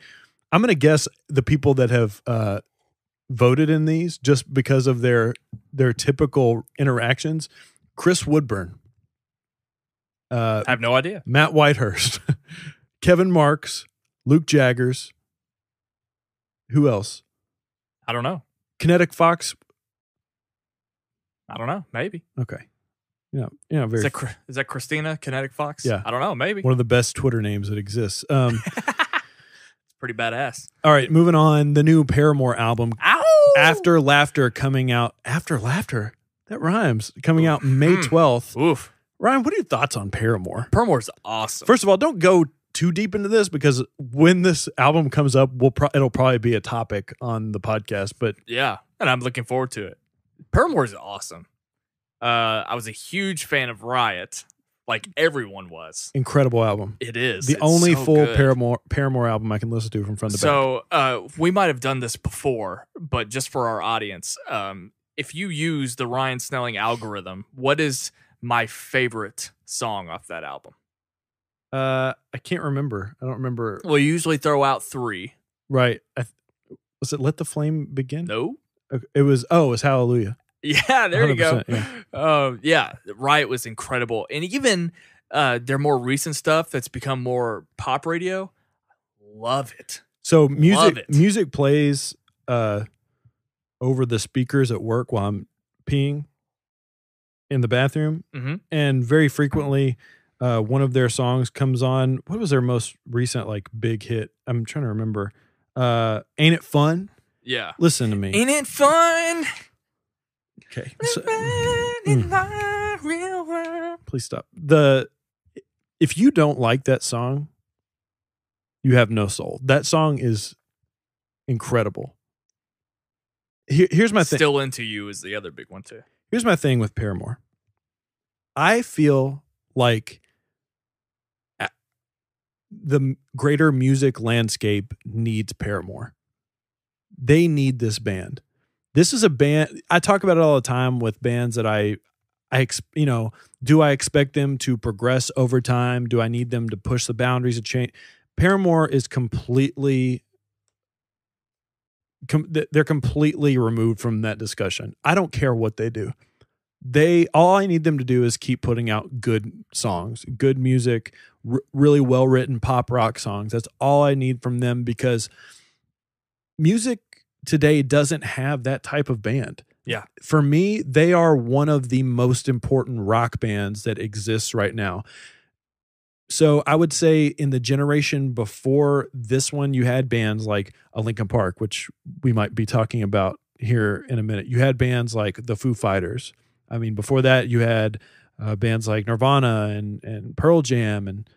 going to guess the people that have voted in these, just because of their typical interactions. Chris Woodburn. I have no idea. Matt Whitehurst. Kevin Marks. Luke Jaggers. Who else? I don't know. Kinetic Fox. I don't know. Maybe. Okay. Yeah. Very. Is that Christina Kinetic Fox? Yeah. I don't know. Maybe. One of the best Twitter names that exists. It's pretty badass. All right, moving on. The new Paramore album, Ow! After Laughter, coming out. After Laughter? That rhymes. Coming out May 12th. Oof. Ryan, what are your thoughts on Paramore? Paramore's awesome. First of all, don't go too deep into this, because when this album comes up, it'll probably be a topic on the podcast. But yeah, and I'm looking forward to it. Paramore is awesome. I was a huge fan of Riot, like everyone was. Incredible album. It is. The It's only so full good. Paramore album I can listen to from front to back. So we might have done this before, but just for our audience, if you use the Ryan Snelling algorithm, what is my favorite song off that album? I can't remember. I don't remember. Well, you usually throw out 3. Right. Was it Let the Flame Begin? No. Okay. It was Hallelujah. Yeah, there you go. 100%, Yeah, Riot was incredible. And even their more recent stuff that's become more pop radio, love it. So Love it. music plays over the speakers at work while I'm peeing in the bathroom. Mhm. And very frequently one of their songs comes on. What was their most recent like big hit? I'm trying to remember. Ain't It Fun? Yeah. Listen to me. Ain't it fun? Okay. In my real world. Please stop. If you don't like that song, you have no soul. That song is incredible. Here's my thing. Still Into You is the other big one too. Here's my thing with Paramore. I feel like the greater music landscape needs Paramore. They need this band. This is a band. I talk about it all the time with bands that do I expect them to progress over time? Do I need them to push the boundaries of change? Paramore is they're completely removed from that discussion. I don't care what they do. All I need them to do is keep putting out good songs, good music, really well-written pop rock songs. That's all I need from them, because music today doesn't have that type of band. Yeah. For me, they are one of the most important rock bands that exists right now. So I would say in the generation before this one, you had bands like a Linkin Park, which we might be talking about here in a minute. You had bands like the Foo Fighters. I mean, before that, you had bands like Nirvana and Pearl Jam, and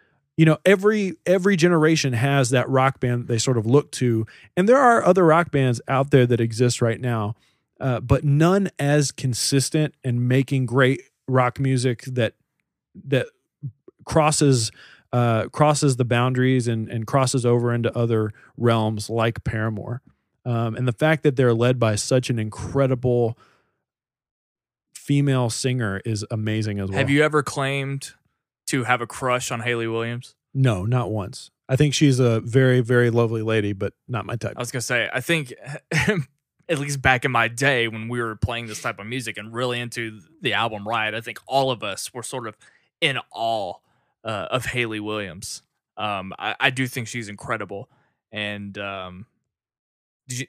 every generation has that rock band that they sort of look to. And there are other rock bands out there that exist right now, but none as consistent and making great rock music that crosses the boundaries and crosses over into other realms like Paramore. And the fact that they're led by such an incredible female singer is amazing as well. Have you ever claimed to have a crush on Hayley Williams? No, not once. I think she's a very, very lovely lady, but not my type. I was going to say, I think at least back in my day when we were playing this type of music and really into the album Riot, I think all of us were sort of in awe of Hayley Williams. I do think she's incredible. And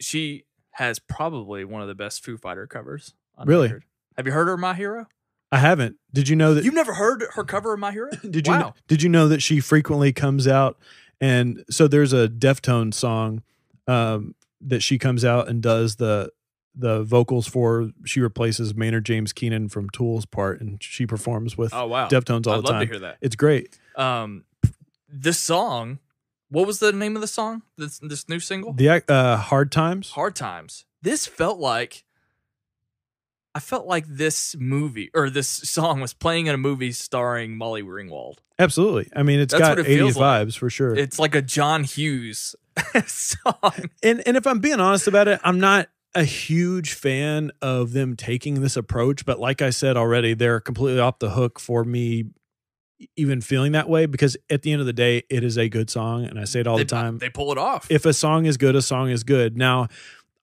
she has probably one of the best Foo Fighter covers on Really? record. Have you heard her My Hero? I haven't. Did you know that? You've never heard her cover of My Hero? Did you know that she frequently comes out, and so there's a Deftones song that she comes out and does the vocals for. She replaces Maynard James Keenan from Tool's part, and she performs with Deftones all the time. I'd love to hear that. It's great. This song, what was the name of the song? This new single? The Hard Times. Hard Times. I felt like this movie or this song was playing in a movie starring Molly Ringwald. Absolutely. I mean, it's got 80s vibes for sure. It's like a John Hughes song. And if I'm being honest about it, I'm not a huge fan of them taking this approach, but like I said already, they're completely off the hook for me even feeling that way, because at the end of the day, it is a good song, and I say it all the time. They pull it off. If a song is good, a song is good. Now,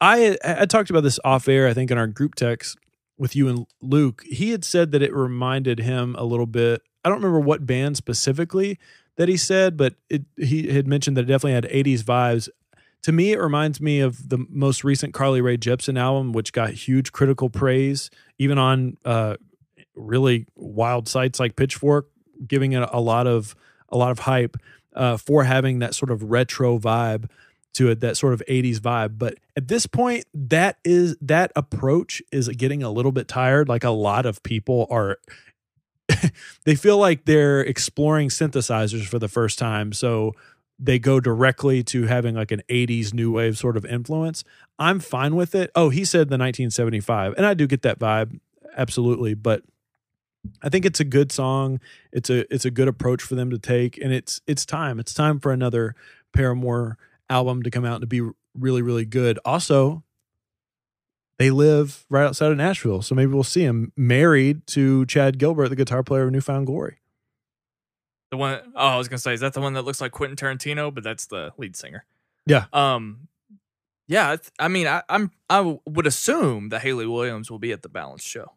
I talked about this off air, I think, in our group text with you and Luke. He had said that it reminded him a little bit. I don't remember what band specifically that he said, but he had mentioned that it definitely had 80s vibes. To me, it reminds me of the most recent Carly Rae Jepsen album, which got huge critical praise, even on really wild sites like Pitchfork, giving it a lot of hype for having that sort of retro vibe to it, that sort of 80s vibe. But at this point, that approach is getting a little bit tired. Like, a lot of people are they feel like they're exploring synthesizers for the first time. So they go directly to having like an 80s new wave sort of influence. I'm fine with it. Oh, he said the 1975, and I do get that vibe, absolutely. But I think it's a good song. It's a good approach for them to take, and it's time. It's time for another Paramore album to come out and to be really, really good. Also, they live right outside of Nashville, so maybe we'll see him married to Chad Gilbert, the guitar player of Newfound Glory. The one, I was gonna say, is that the one that looks like Quentin Tarantino? But that's the lead singer. Yeah. Yeah. I mean, I would assume that Haley Williams will be at the Balance show.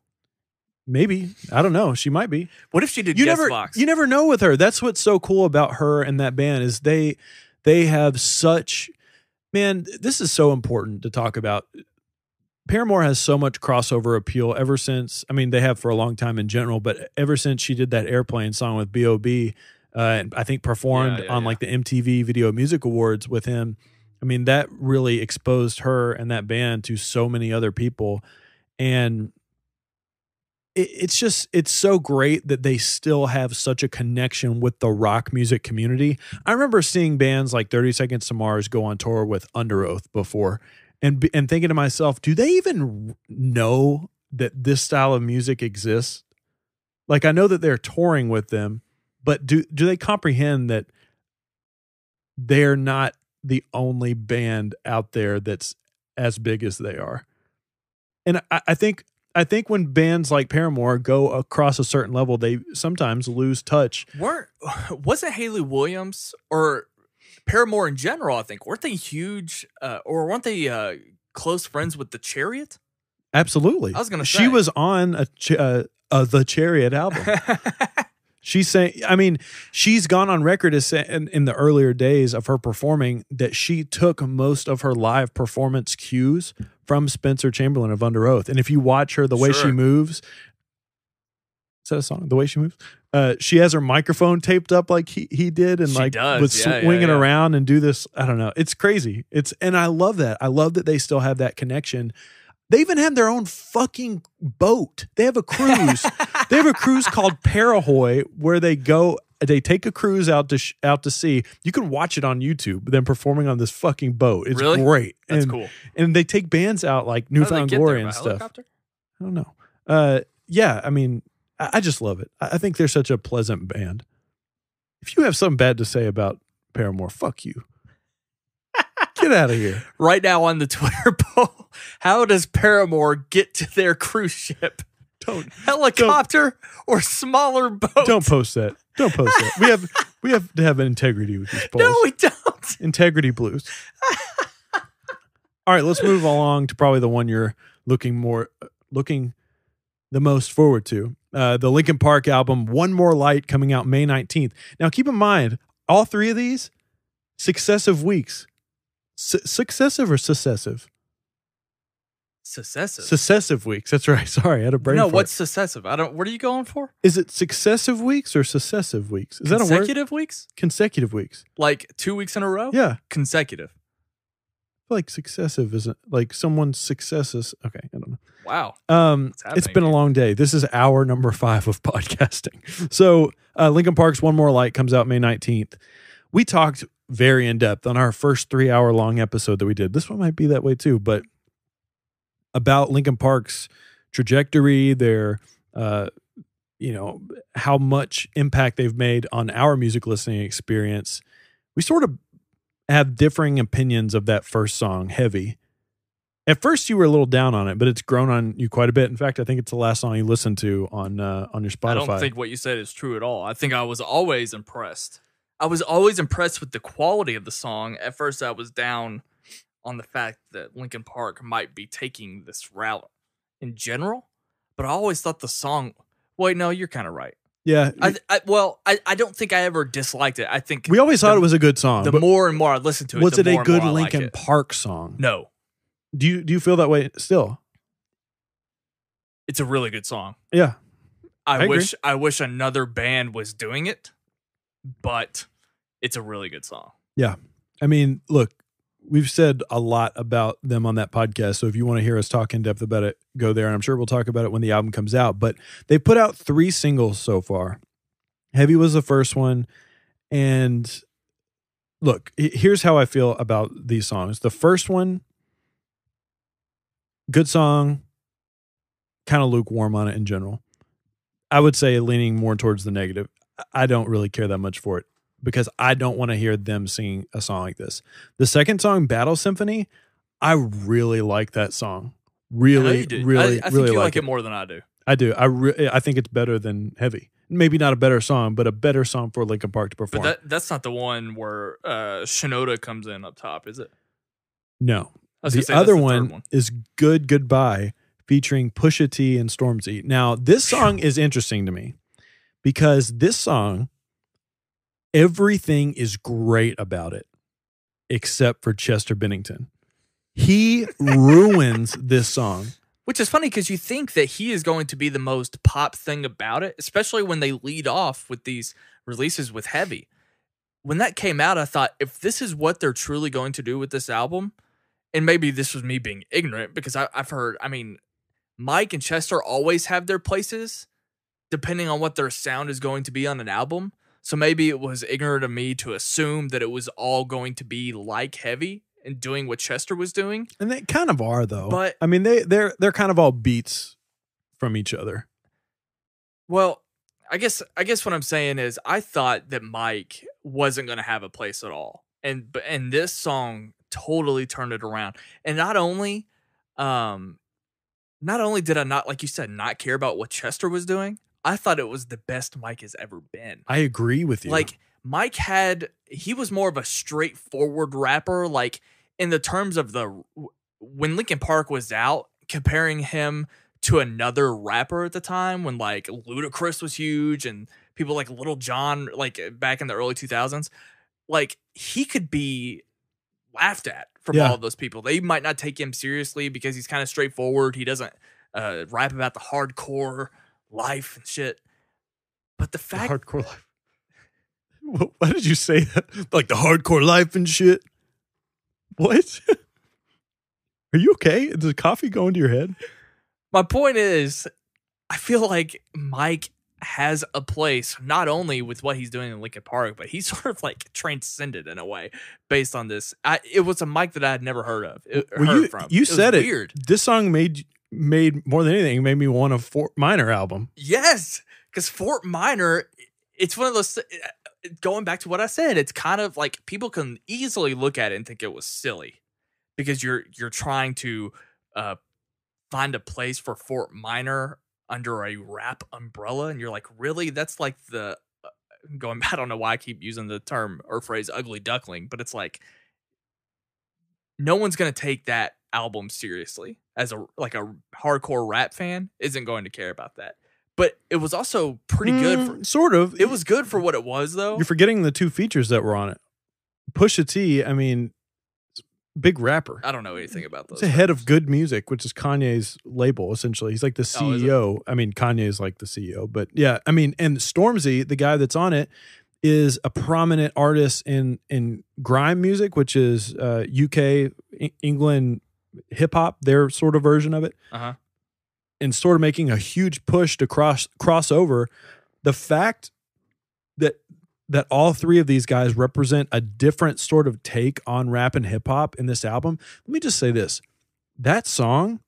Maybe. I don't know. She might be. What if she did guest box? You never know with her. That's what's so cool about her and that band is they have such, man, this is so important to talk about. Paramore has so much crossover appeal ever since, I mean, they have for a long time in general, but ever since she did that Airplane song with B.O.B., and I think performed on like the MTV Video Music Awards with him, I mean, that really exposed her and that band to so many other people. And it's so great that they still have such a connection with the rock music community. I remember seeing bands like 30 Seconds to Mars go on tour with Under Oath before, and thinking to myself, do they even know that this style of music exists? Like, I know that they're touring with them, but do they comprehend that they're not the only band out there that's as big as they are? And I think when bands like Paramore go across a certain level, they sometimes lose touch. Wasn't Haley Williams or Paramore in general, I think, weren't they huge, or weren't they close friends with the Chariot? Absolutely. I was going to say. She was on the Chariot album. She's saying, I mean, she's gone on record as saying in the earlier days of her performing that she took most of her live performance cues from Spencer Chamberlain of Under Oath. And if you watch her, the way she moves, is that a song? The way she moves? She has her microphone taped up like he did, and was swinging around and do this. I don't know. It's crazy. And I love that. I love that they still have that connection. They even have their own fucking boat. They have a cruise. They have a cruise called Parahoy where they go. They take a cruise out to sea. You can watch it on YouTube. Them performing on this fucking boat. It's great. That's cool. And they take bands out like Newfound Glory and stuff. Helicopter? I don't know. Yeah. I mean, I just love it. I think they're such a pleasant band. If you have something bad to say about Paramore, fuck you. Get out of here. Right now on the Twitter poll, how does Paramore get to their cruise ship? Helicopter or smaller boat? Don't post that. Don't post that. We have to have integrity with these polls. No, we don't. Integrity blues. All right, let's move along to probably the one you're looking the most forward to. The Linkin Park album, One More Light, coming out May 19th. Now, keep in mind, all three of these, successive weeks. Successive or successive? Successive. Successive weeks. That's right. Sorry, I had a brain fart. What's successive? What are you going for? Is it successive weeks or successive weeks? Is that a word? Consecutive weeks? Consecutive weeks. Like 2 weeks in a row? Yeah. Consecutive. I feel like successive isn't like someone's successes. Okay, I don't know. Wow. It's been a long day. This is hour number 5 of podcasting. So Linkin Park's One More Light comes out May 19th. We talked very in depth on our first 3-hour long episode that we did. This one might be that way too, but about Linkin Park's trajectory, their, how much impact they've made on our music listening experience. We sort of have differing opinions of that first song, Heavy. At first, you were a little down on it, but it's grown on you quite a bit. In fact, I think it's the last song you listened to on your Spotify. I don't think what you said is true at all. I think I was always impressed. I was always impressed with the quality of the song. At first, I was down on the fact that Linkin Park might be taking this route in general, but I always thought the song. Wait, no, you're kind of right. Yeah. I don't think I ever disliked it. I think we always thought it was a good song. The more and more I listened to it, was the it more a good and more Linkin Park song? No. Do you feel that way still? It's a really good song. Yeah. I wish another band was doing it, but it's a really good song. Yeah. I mean, look, we've said a lot about them on that podcast. So if you want to hear us talk in depth about it, go there. And I'm sure we'll talk about it when the album comes out. But they put out 3 singles so far. Heavy was the first one. And look, here's how I feel about these songs. The first one, good song, kind of lukewarm on it in general. I would say leaning more towards the negative. I don't really care that much for it because I don't want to hear them singing a song like this. The second song, Battle Symphony, I really like that song. Really, really, I think really you like it more than I do. I do. I think it's better than Heavy. Maybe not a better song, but a better song for Linkin Park to perform. But that's not the one where Shinoda comes in up top, is it? No. The other one is Good Goodbye featuring Pusha T and Stormzy. Now, this song is interesting to me because this song, everything is great about it except for Chester Bennington. He ruins this song. Which is funny because you think that he is going to be the most pop thing about it, especially when they lead off with these releases with Heavy. When that came out, I thought, if this is what they're truly going to do with this album, and maybe this was me being ignorant because I've heard, I mean, Mike and Chester always have their places depending on what their sound is going to be on an album. So maybe it was ignorant of me to assume that it was all going to be like Heavy and doing what Chester was doing. And they kind of are, though. But I mean, they're kind of all beats from each other. Well, I guess what I'm saying is I thought that Mike wasn't going to have a place at all. And this song totally turned it around. And not only did I not, like you said, not care about what Chester was doing, I thought it was the best Mike has ever been. I agree with you. Like, Mike he was more of a straightforward rapper, like in the terms of when Linkin Park was out, comparing him to another rapper at the time when like Ludacris was huge and people like Little John, like back in the early 2000s, like he could be laughed at from all of those people. They might not take him seriously because he's kind of straightforward. He doesn't rap about the hardcore life and shit. But the fact... The hardcore life. Why did you say that? Like the hardcore life and shit? What? Are you okay? Does coffee go into your head? My point is, I feel like Mike has a place, not only with what he's doing in Linkin Park, but he's sort of like transcended in a way based on this. It was a Mike that I had never heard of. You said it. Weird. This song made more than anything, made me want a Fort Minor album. Yes, because Fort Minor, it's one of those... Going back to what I said, it's kind of like people can easily look at it and think it was silly because you're trying to find a place for Fort Minor under a rap umbrella, and you're like, really? That's like the I don't know why I keep using the term or phrase ugly duckling, but it's like no one's gonna take that album seriously as a hardcore rap fan isn't going to care about that. But it was also pretty good. Sort of. It was good for what it was, though. You're forgetting the two features that were on it. Pusha T, I mean, big rapper. I don't know anything about those. He's the head of Good Music, which is Kanye's label, essentially. He's like the CEO. I mean, Kanye's like the CEO. But yeah, I mean, and Stormzy, the guy that's on it, is a prominent artist in grime music, which is UK, England hip-hop, their sort of version of it. Uh-huh. And sort of making a huge push to cross over. The fact that all three of these guys represent a different sort of take on rap and hip hop in this album. Let me just say this. That song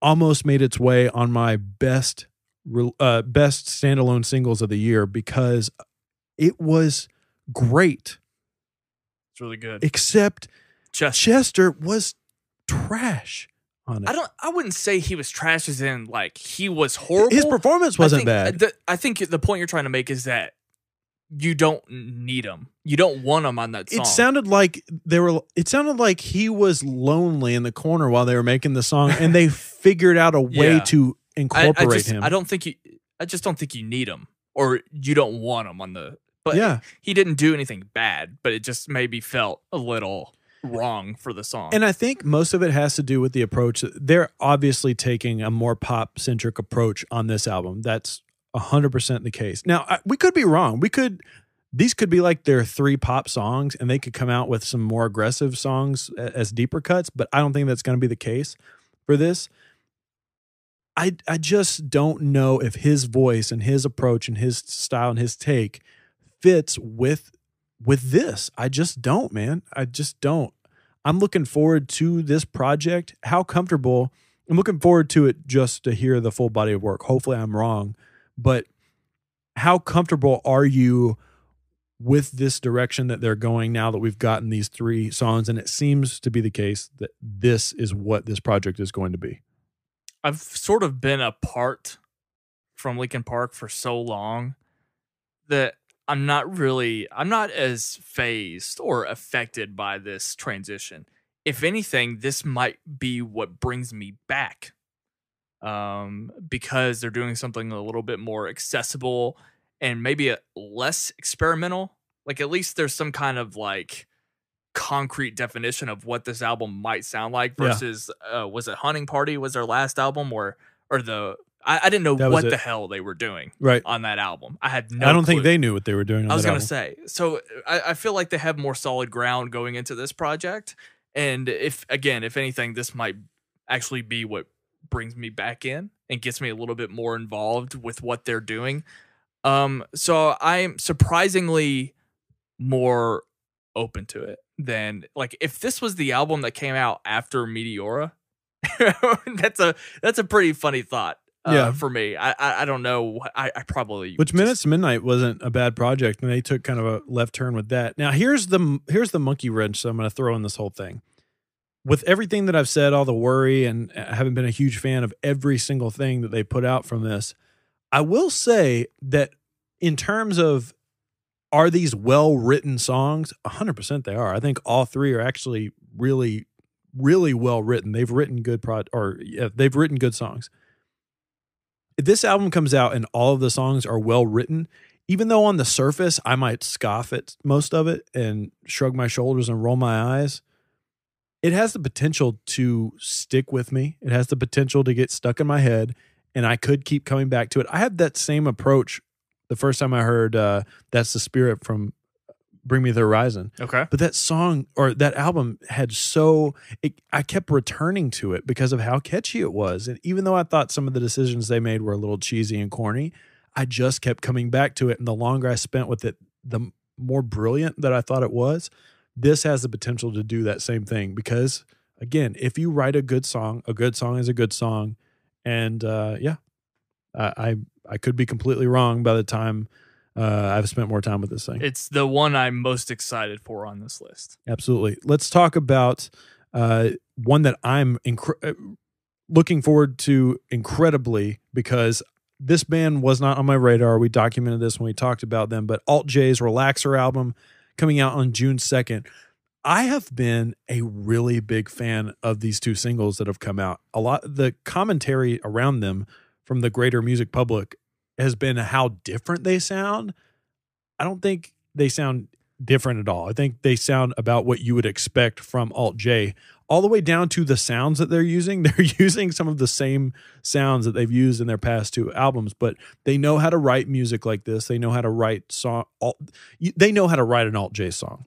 almost made its way on my best standalone singles of the year because it was great. It's really good. Except Chester was trash. I wouldn't say he was trash as in like he was horrible. His performance wasn't bad. I think the point you're trying to make is that you don't need him. You don't want him on that song. It sounded like he was lonely in the corner while they were making the song, and they figured out a way to incorporate him. I just don't think you need him, or you don't want him on the. But he didn't do anything bad, but it just maybe felt a little wrong for the song. And I think most of it has to do with the approach. They're obviously taking a more pop-centric approach on this album. That's 100% the case. Now, we could be wrong. These could be like their 3 pop songs, and they could come out with some more aggressive songs as deeper cuts, but I don't think that's going to be the case for this. I just don't know if his voice and his approach and his style and his take fits with with this, I just don't, man. I just don't. I'm looking forward to this project. How comfortable. I'm looking forward to it just to hear the full body of work. Hopefully I'm wrong, but how comfortable are you with this direction that they're going now that we've gotten these 3 songs? And it seems to be the case that this is what this project is going to be. I've sort of been apart from Linkin Park for so long that I'm not as phased or affected by this transition. If anything, this might be what brings me back, because they're doing something a little bit more accessible and maybe less experimental. Like, at least there's some kind of like concrete definition of what this album might sound like versus was it Hunting Party was their last album, or I didn't know what the hell they were doing on that album. I had no I don't clue. think they knew what they were doing on I was that going to album. say. So I feel like they have more solid ground going into this project. And if anything, this might actually be what brings me back in and gets me a little bit more involved with what they're doing. So I'm surprisingly more open to it than, like, if this was the album that came out after Meteora. that's a pretty funny thought. For me, I don't know. I probably Which Minutes to Midnight wasn't a bad project, and they took kind of a left turn with that. Now here's the monkey wrench that I'm going to throw in this whole thing. With everything that I've said, all the worry, and I haven't been a huge fan of every single thing that they put out from this, I will say that in terms of, are these well-written songs? 100% they are. I think all 3 are actually really, really well written. They've written they've written good songs. If this album comes out and all of the songs are well written, even though on the surface I might scoff at most of it and shrug my shoulders and roll my eyes, it has the potential to stick with me. It has the potential to get stuck in my head, and I could keep coming back to it. I had that same approach the first time I heard That's the Spirit from Bring Me the Horizon. Okay. But that song, or that album, had I kept returning to it because of how catchy it was. And even though I thought some of the decisions they made were a little cheesy and corny, I just kept coming back to it. And the longer I spent with it, the more brilliant that I thought it was. This has the potential to do that same thing because, again, if you write a good song is a good song. And I could be completely wrong by the time I've spent more time with this thing. It's the one I'm most excited for on this list. Absolutely. Let's talk about one that I'm looking forward to incredibly, because this band was not on my radar. We documented this when we talked about them, but Alt J's Relaxer album coming out on June 2nd. I have been a really big fan of these 2 singles that have come out. The commentary around them from the greater music public has been how different they sound. I don't think they sound different at all. I think they sound about what you would expect from Alt J, all the way down to the sounds that they're using. They're using some of the same sounds that they've used in their past 2 albums, but they know how to write music like this. They know how to write they know how to write an Alt J song.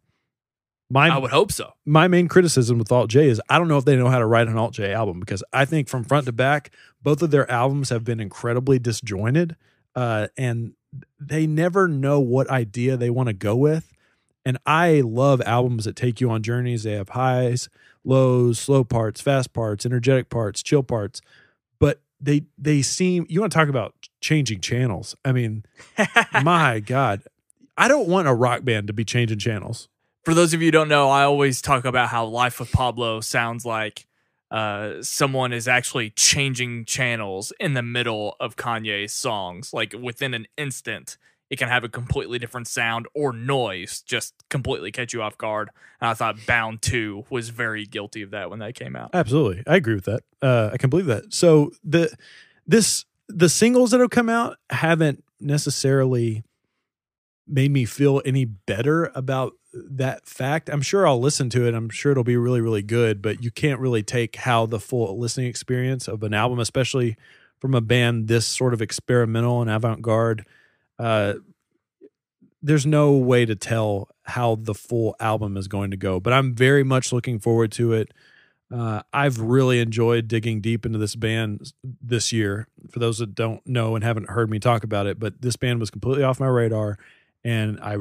I would hope so. My main criticism with Alt J is I don't know if they know how to write an Alt J album, because I think from front to back, both of their albums have been incredibly disjointed. And they never know what idea they want to go with. And I love albums that take you on journeys. They have highs, lows, slow parts, fast parts, energetic parts, chill parts. But they seem, you want to talk about changing channels. I mean, my God, I don't want a rock band to be changing channels. For those of you who don't know, I always talk about how Life with Pablo sounds like someone is actually changing channels in the middle of Kanye's songs. Like within an instant, it can have a completely different sound or noise, just completely catch you off guard. And I thought Bound 2 was very guilty of that when that came out. Absolutely. I agree with that. I can believe that. So the singles that have come out haven't necessarily made me feel any better about that fact. I'm sure I'll listen to it. I'm sure it'll be really, really good, but you can't really take how the full listening experience of an album, especially from a band this sort of experimental and avant-garde, there's no way to tell how the full album is going to go, but I'm very much looking forward to it. I've really enjoyed digging deep into this band this year. For those that don't know and haven't heard me talk about it, but this band was completely off my radar, and I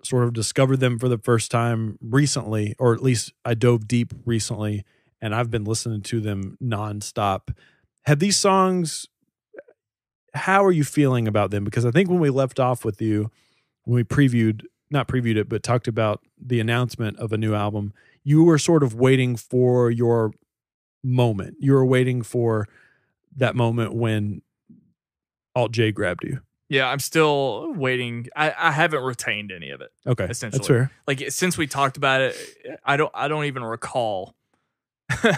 sort of discovered them for the first time recently, or at least I dove deep recently, and I've been listening to them nonstop. Have these songs, how are you feeling about them? Because I think when we left off with you, when we not previewed it, but talked about the announcement of a new album, you were sort of waiting for your moment. You were waiting for that moment when Alt J grabbed you. Yeah, I'm still waiting. I haven't retained any of it. Okay, essentially, that's fair. Like since we talked about it, I don't even recall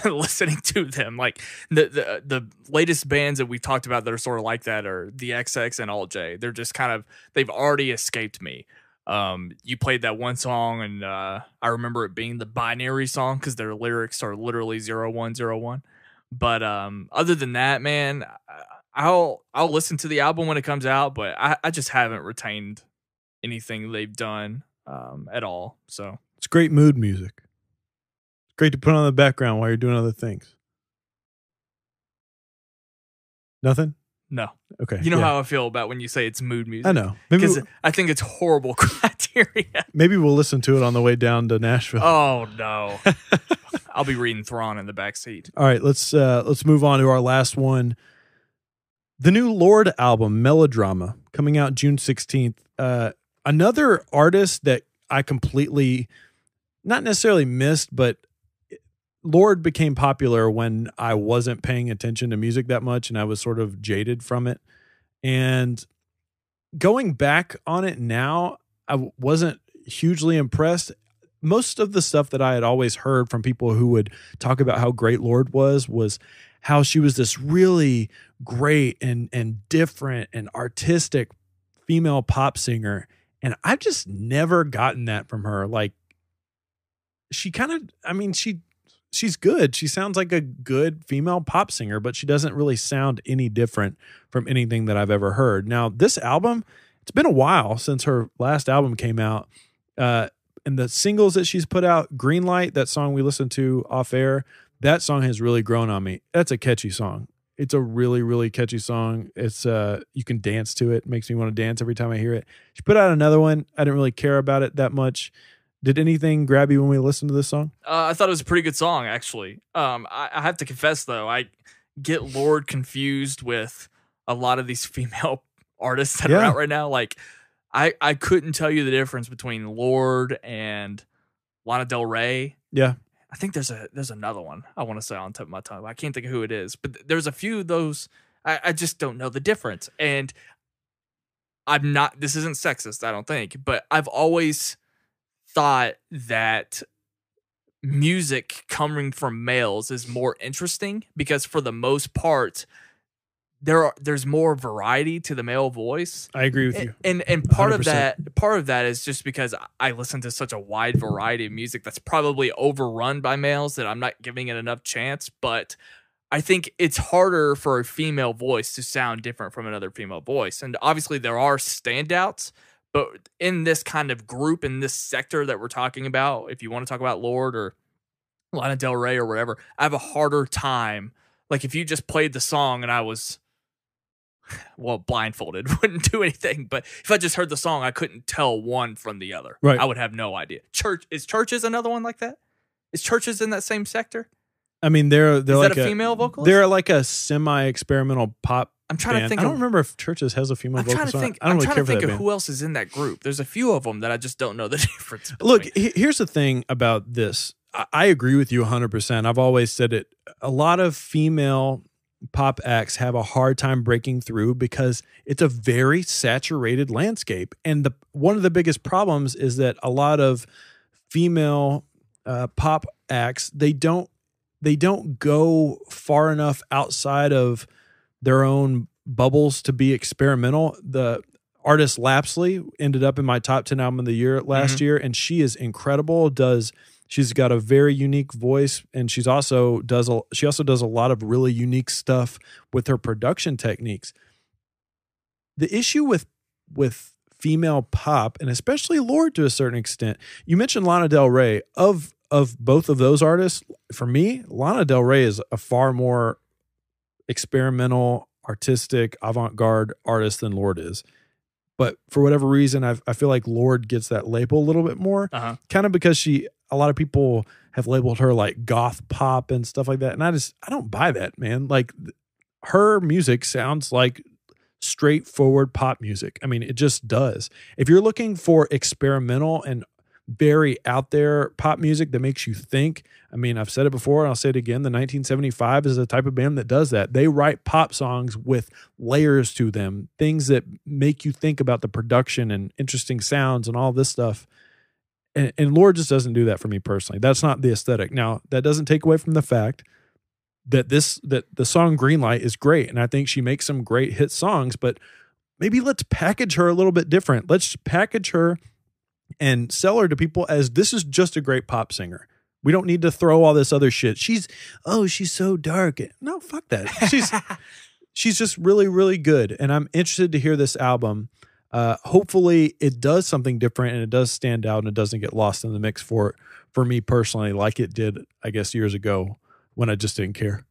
listening to them. Like the latest bands that we've talked about that are sort of like that are the XX and Alt J. They're just kind of, they've already escaped me. You played that one song, and I remember it being the binary song because their lyrics are literally 0101. But other than that, man, I'll listen to the album when it comes out, but I just haven't retained anything they've done at all. So it's great mood music. It's great to put on the background while you're doing other things. Nothing? no. Okay. You know yeah. how I feel about when you say it's mood music. I know. Maybe Because I think it's horrible criteria. maybe we'll listen to it on the way down to Nashville. Oh no. I'll be reading Thrawn in the back seat. All right, let's move on to our last one. The new Lorde album, Melodrama, coming out June 16th. Another artist that I completely, not necessarily missed, but Lorde became popular when I wasn't paying attention to music that much and I was sort of jaded from it. And going back on it now, I wasn't hugely impressed. Most of the stuff that I had always heard from people who would talk about how great Lorde was how she was this really great and different and artistic female pop singer. And I've just never gotten that from her. Like, she kind of, I mean, she's good. She sounds like a good female pop singer, but she doesn't really sound any different from anything that I've ever heard. Now, this album, it's been a while since her last album came out. And the singles that she's put out, Greenlight, that song we listened to off air, that song has really grown on me. That's a catchy song. It's a really, really catchy song. It's you can dance to it. It makes me want to dance every time I hear it. She put out another one. I didn't really care about it that much. Did anything grab you when we listened to this song? I thought it was a pretty good song, actually. I have to confess, though, I get Lorde confused with a lot of these female artists that are out right now. Like, I couldn't tell you the difference between Lorde and Lana Del Rey. Yeah. I think there's another one I want to say on top of my tongue. I can't think of who it is, but there's a few of those. I just don't know the difference. And I'm not, this isn't sexist, I don't think, but I've always thought that music coming from males is more interesting because for the most part, there's more variety to the male voice. I agree with you. And part 100%. Part of that is just because I listen to such a wide variety of music that's probably overrun by males that I'm not giving it enough chance. But I think it's harder for a female voice to sound different from another female voice. And obviously there are standouts, but in this kind of group, in this sector that we're talking about, if you want to talk about Lorde or Lana Del Rey or whatever, I have a harder time. Like if you just played the song and I was, well, blindfolded, wouldn't do anything. But if I just heard the song, I couldn't tell one from the other. Right. I would have no idea. Churches another one like that? Is Churches in that same sector? I mean, they're is like that a female vocalist? They're like a semi-experimental pop. I'm trying band. to think. I don't remember if Churches has a female vocalist. I'm trying to think of who else is in that group. There's a few of them that I just don't know the difference between. Look, here's the thing about this. I agree with you 100%. I've always said it. A lot of female pop acts have a hard time breaking through because it's a very saturated landscape. And one of the biggest problems is that a lot of female pop acts, they don't go far enough outside of their own bubbles to be experimental. The artist Lapsley ended up in my top 10 album of the year last year, and she is incredible. She's got a very unique voice, and she also does a lot of really unique stuff with her production techniques. The issue with female pop, and especially Lorde to a certain extent, you mentioned Lana Del Rey. Of both of those artists, for me, Lana Del Rey is a far more experimental, artistic, avant-garde artist than Lorde is. but for whatever reason, I feel like Lorde gets that label a little bit more, kind of because a lot of people have labeled her like goth pop and stuff like that. And I don't buy that, man. Like her music sounds like straightforward pop music. I mean, it just does. If you're looking for experimental and very out there pop music that makes you think, I mean, I've said it before and I'll say it again, the 1975 is the type of band that does that. They write pop songs with layers to them, things that make you think about the production and interesting sounds and all this stuff. And Lorde just doesn't do that for me personally. That's not the aesthetic. Now, that doesn't take away from the fact that the song Greenlight is great, and I think she makes some great hit songs, but maybe let's package her a little bit different. Let's package her and sell her to people as this is just a great pop singer. We don't need to throw all this other shit. She's so dark. No, fuck that. She's just really, really good, and I'm interested to hear this album. Hopefully it does something different and it does stand out and it doesn't get lost in the mix for me personally, like it did, I guess, years ago when I just didn't care.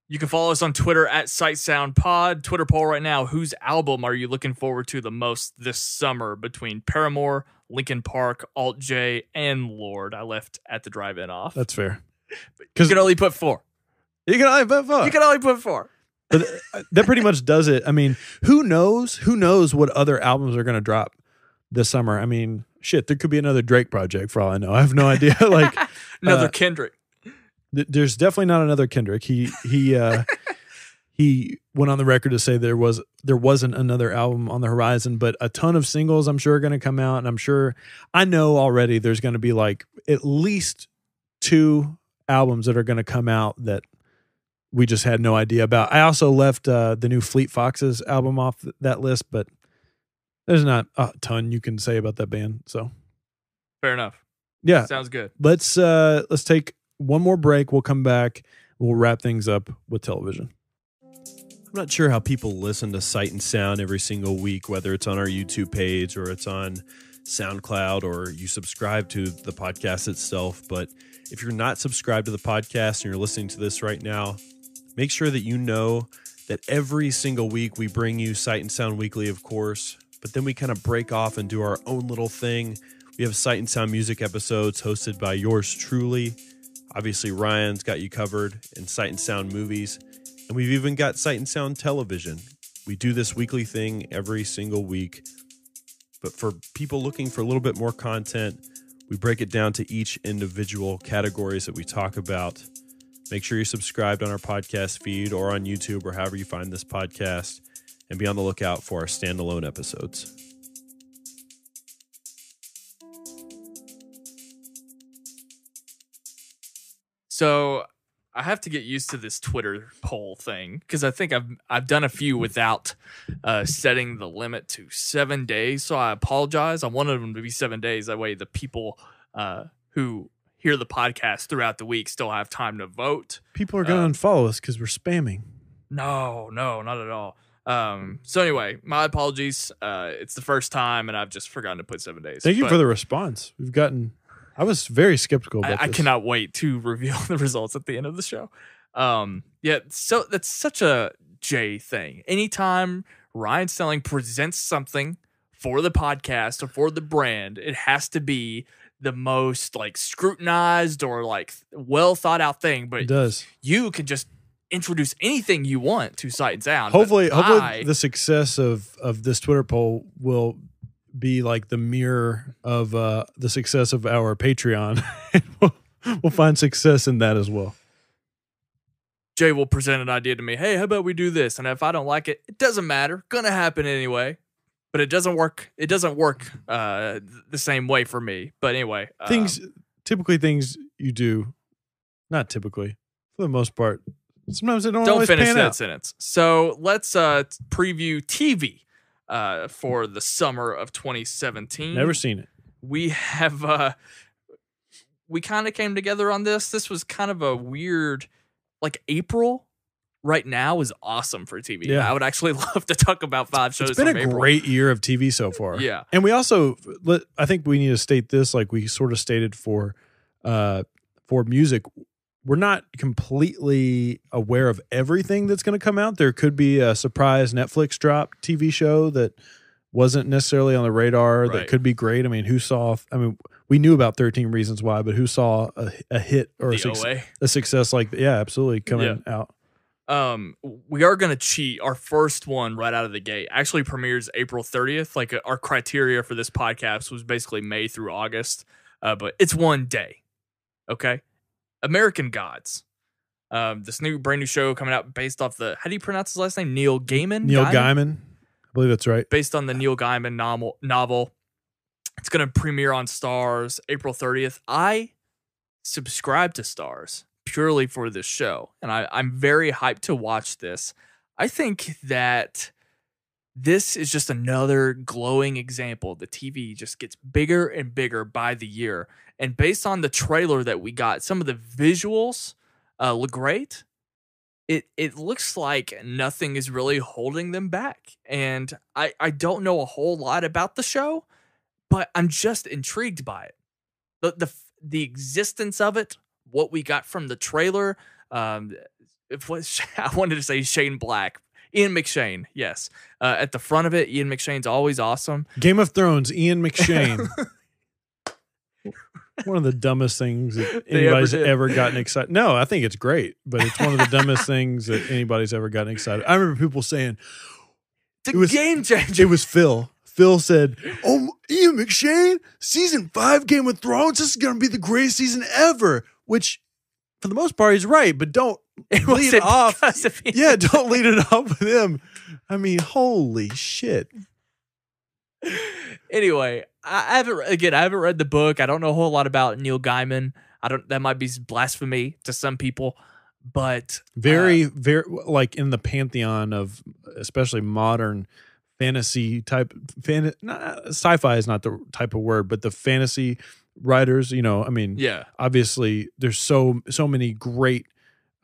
You can follow us on Twitter at SightSoundPod. Twitter poll right now. Whose album are you looking forward to the most this summer between Paramore, Linkin Park, Alt J, and Lorde? I left At the Drive-In off. That's fair. You can only put 4. You can only put 4. But that pretty much does it. I mean, who knows? Who knows what other albums are going to drop this summer? I mean, shit, there could be another Drake project for all I know. I have no idea. Like another Kendrick. There's definitely not another Kendrick. He went on the record to say there wasn't another album on the horizon, but a ton of singles I'm sure are going to come out, and I know already there's going to be like at least 2 albums that are going to come out that we just had no idea about. I also left the new Fleet Foxes album off that list, but there's not a ton you can say about that band. So fair enough. Yeah. Sounds good. Let's take one more break. We'll come back. We'll wrap things up with television. I'm not sure how people listen to Sight and Sound every single week, whether it's on our YouTube page or it's on SoundCloud or you subscribe to the podcast itself. But if you're not subscribed to the podcast and you're listening to this right now, make sure that you know that every single week we bring you Sight and Sound Weekly, of course, but then we kind of break off and do our own little thing. We have Sight and Sound music episodes hosted by yours truly. Obviously, Ryan's got you covered in Sight and Sound movies, and we've even got Sight and Sound television. We do this weekly thing every single week, but for people looking for a little bit more content, we break it down to each individual categories that we talk about. Make sure you're subscribed on our podcast feed or on YouTube or however you find this podcast, and be on the lookout for our standalone episodes. So I have to get used to this Twitter poll thing because I think I've done a few without setting the limit to 7 days. So I apologize. I wanted them to be 7 days. That way the people who hear the podcast throughout the week still have time to vote. People are going to unfollow us because we're spamming. No, not at all. So anyway, my apologies. It's the first time and I've just forgotten to put 7 days. Thank you for the response. I was very skeptical about this. I cannot wait to reveal the results at the end of the show. Yeah, so that's such a Jay thing. Anytime Ryan Snelling presents something for the podcast or for the brand, it has to be the most like scrutinized or like well thought out thing. But it does. You can just introduce anything you want to Sight and Sound. Hopefully the success of this Twitter poll will be like the mirror of the success of our Patreon. We'll find success in that as well. Jay will present an idea to me. Hey, how about we do this? And if I don't like it, it doesn't matter. Gonna happen anyway. But it doesn't work. It doesn't work the same way for me. But anyway, things you do, not typically, for the most part. Sometimes they don't always finish pan that out. sentence. So let's preview TV for the summer of 2017. Never seen it. We have we kind of came together on this. This was kind of a weird, like April right now is awesome for TV. Yeah. I would actually love to talk about 5 shows. It's been from a April. great year of TV so far. Yeah. And we also, I think we need to state this like we sort of stated for music. We're not completely aware of everything that's going to come out. There could be a surprise Netflix drop TV show that wasn't necessarily on the radar Right. that could be great. I mean, who saw? I mean, we knew about 13 Reasons Why, but who saw a hit or The a success like yeah, absolutely coming out. We are going to cheat. Our first one right out of the gate actually premieres April 30th. Like our criteria for this podcast was basically May through August, but it's one day. Okay. American Gods. This brand new show coming out based off how do you pronounce his last name? Neil Gaiman? Neil Gaiman. I believe that's right. Based on the Neil Gaiman novel. It's going to premiere on Starz April 30th. I subscribe to Starz purely for this show, and I'm very hyped to watch this. I think that this is just another glowing example. The TV just gets bigger and bigger by the year, and based on the trailer that we got, some of the visuals look great. It looks like nothing is really holding them back, and I don't know a whole lot about the show, but I'm just intrigued by it. The existence of it, what we got from the trailer. I wanted to say Shane Black, Ian McShane. Yes, at the front of it, Ian McShane's always awesome. Game of Thrones, Ian McShane. One of the dumbest things that anybody's ever gotten excited. No, I think it's great, but it's one of the dumbest things that anybody's ever gotten excited. I remember people saying it was game changer. It was Phil. Phil said, "Oh, Ian McShane, season 5 Game of Thrones. This is going to be the greatest season ever." Which, for the most part, he's right, but don't lead it off. Yeah, don't lead it off with him. I mean, holy shit. Anyway, I haven't read the book. I don't know a whole lot about Neil Gaiman. That might be blasphemy to some people, but very like in the pantheon of especially modern fantasy type sci-fi is not the type of word, but the fantasy writers, I mean, obviously there's so many great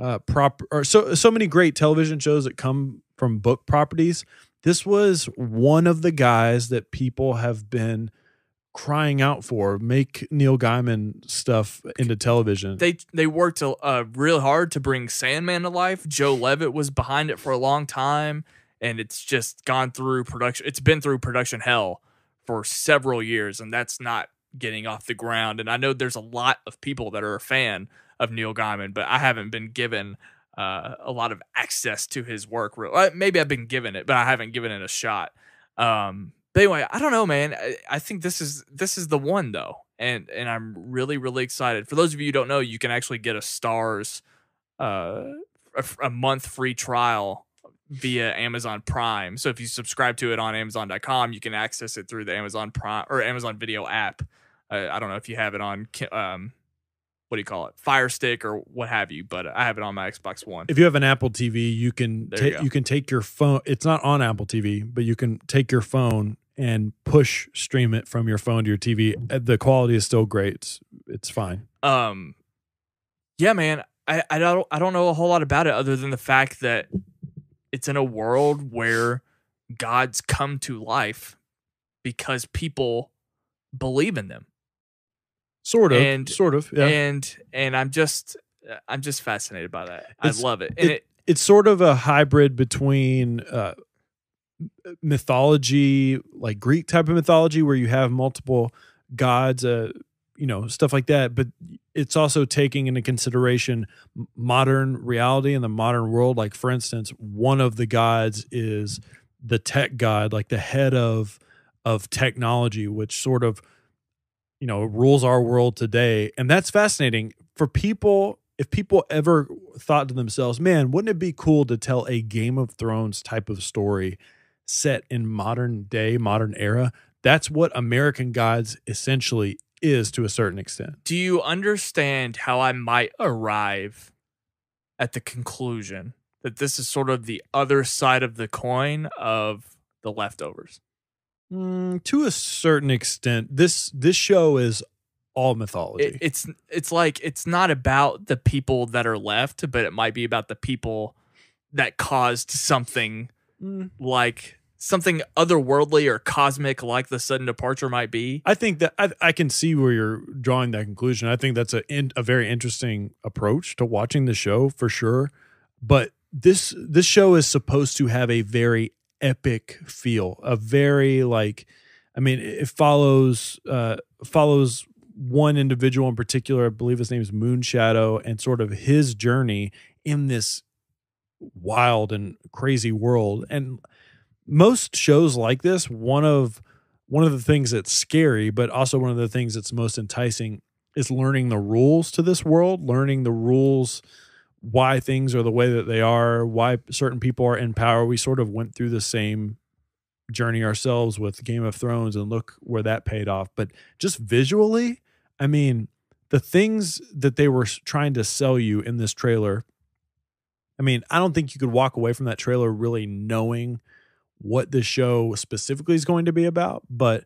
so many great television shows that come from book properties. This was one of the guys that people have been crying out for. Make Neil Gaiman stuff into television. They worked real hard to bring Sandman to life. Joe Levitt was behind it for a long time, and it's just gone through production. It's been through production hell for several years, and that's not getting off the ground. And I know there's a lot of people that are a fan of Neil Gaiman, but I haven't been given a lot of access to his work. Maybe I've been given it, but I haven't given it a shot. But anyway, I don't know, man. I think this is the one though, and I'm really, really excited. For those of you who don't know, you can actually get a Starz a month free trial via Amazon Prime. So if you subscribe to it on Amazon.com, you can access it through the Amazon Prime or Amazon Video app. I don't know if you have it on what do you call it, Fire Stick or what have you, but I have it on my Xbox One. If you have an Apple TV, you can take your phone. It's not on Apple TV, but you can take your phone and push stream it from your phone to your TV. The quality is still great. It's fine. Yeah, man. I don't know a whole lot about it other than the fact that it's in a world where gods come to life because people believe in them. Sort of, yeah. And I'm just fascinated by that. I love it. And it's sort of a hybrid between mythology, like Greek type of mythology, where you have multiple gods, stuff like that. But it's also taking into consideration modern reality and the modern world. Like, for instance, one of the gods is the tech god, like the head of technology, which sort of rules our world today. And that's fascinating for people. If people ever thought to themselves, man, wouldn't it be cool to tell a Game of Thrones type of story set in modern day, modern era? That's what American Gods essentially is to a certain extent. Do you understand how I might arrive at the conclusion that this is sort of the other side of the coin of The Leftovers? To a certain extent, this show is all mythology. It's like it's not about the people that are left, but it might be about the people that caused something like something otherworldly or cosmic, like the sudden departure might be. I think that I can see where you're drawing that conclusion. I think that's a very interesting approach to watching the show for sure. But this show is supposed to have a very epic feel, a very like, I mean, it follows one individual in particular. I believe his name is Moonshadow, and sort of his journey in this wild and crazy world. And most shows like this, one of the things that's scary, but also one of the things that's most enticing is learning the rules to this world, learning the rules, why things are the way that they are, why certain people are in power. We sort of went through the same journey ourselves with Game of Thrones, and look where that paid off. But just visually, I mean, the things that they were trying to sell you in this trailer, I mean, I don't think you could walk away from that trailer really knowing what the show specifically is going to be about, but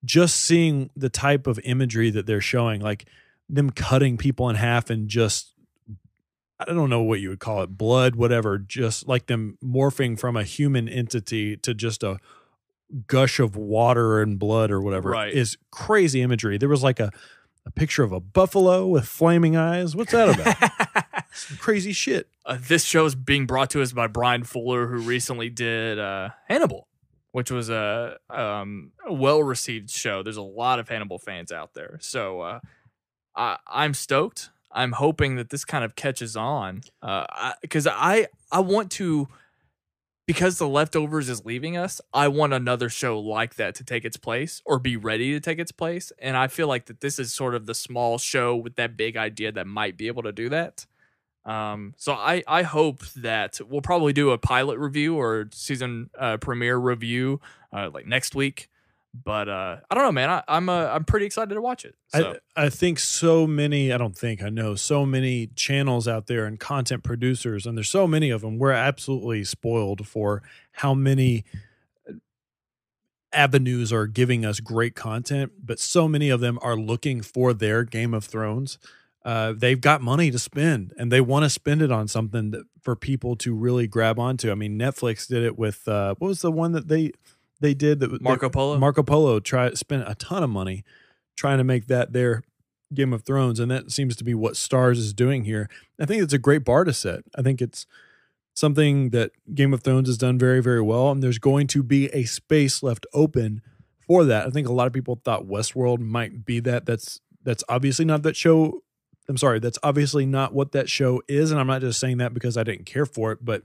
just seeing the type of imagery that they're showing, like them cutting people in half and just, I don't know what you would call it, blood, whatever, just like them morphing from a human entity to just a gush of water and blood or whatever, Right. is crazy imagery. There was like a picture of a buffalo with flaming eyes. What's that about? Some crazy shit. This show is being brought to us by Brian Fuller, who recently did Hannibal, which was a well-received show. There's a lot of Hannibal fans out there. So I'm stoked. I'm hoping that this kind of catches on, because I want to, because The Leftovers is leaving us, I want another show like that to take its place or be ready to take its place. And I feel like that this is sort of the small show with that big idea that might be able to do that. So I hope that we'll probably do a pilot review or season premiere review like next week. But I don't know, man. I'm pretty excited to watch it. So. I think I know so many channels out there and content producers, and there's so many of them. We're absolutely spoiled for how many avenues are giving us great content, but so many of them are looking for their Game of Thrones. They've got money to spend, and they want to spend it on something for people to really grab onto. I mean, Netflix did it with what was the one that they did that Marco Polo. Marco Polo spent a ton of money trying to make that their Game of Thrones, and that seems to be what Starz is doing here. I think it's a great bar to set. I think it's something that Game of Thrones has done very, very well, and there's going to be a space left open for that. I think a lot of people thought Westworld might be that. That's obviously not that show. I'm sorry, that's obviously not what that show is, and I'm not just saying that because I didn't care for it, but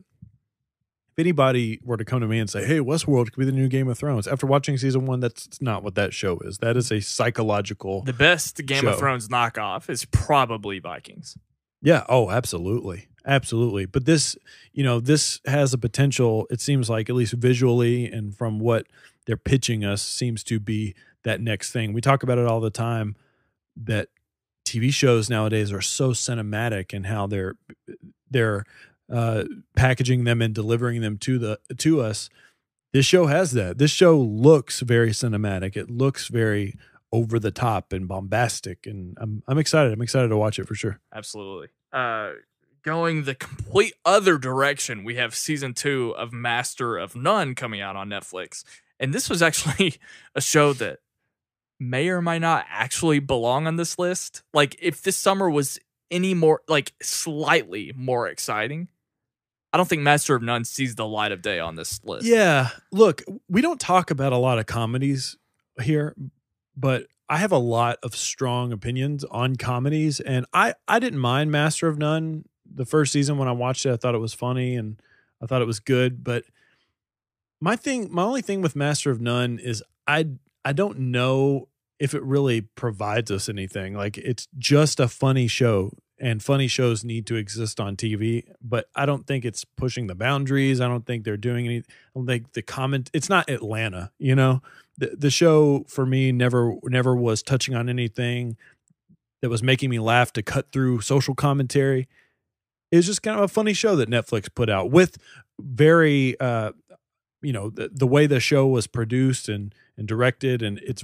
if anybody were to come to me and say, hey, Westworld could be the new Game of Thrones, after watching season 1, that's not what that show is. That is a psychological The best Game show. of Thrones knockoff is probably Vikings. Yeah. Oh, absolutely. Absolutely. But this has a potential, it seems like, at least visually and from what they're pitching us, seems to be that next thing. We talk about it all the time, that TV shows nowadays are so cinematic and how they're packaging them and delivering them to us. This show has that. This show looks very cinematic. It looks very over the top and bombastic, and I'm excited. I'm excited to watch it for sure. Absolutely. Going the complete other direction, we have season 2 of Master of None coming out on Netflix, and this was actually a show that may or might not actually belong on this list. Like, if this summer was any more, like, slightly more exciting, I don't think Master of None sees the light of day on this list. Yeah. Look, we don't talk about a lot of comedies here, but I have a lot of strong opinions on comedies, and I didn't mind Master of None the first season. When I watched it, I thought it was funny and I thought it was good, but my only thing with Master of None is I don't know if it really provides us anything. Like, it's just a funny show, and funny shows need to exist on TV, but I don't think it's pushing the boundaries. I don't think they're doing any, I don't think it's not Atlanta, you know? The show for me never was touching on anything that was making me laugh to cut through social commentary. It was just kind of a funny show that Netflix put out with very, the way the show was produced and directed, and it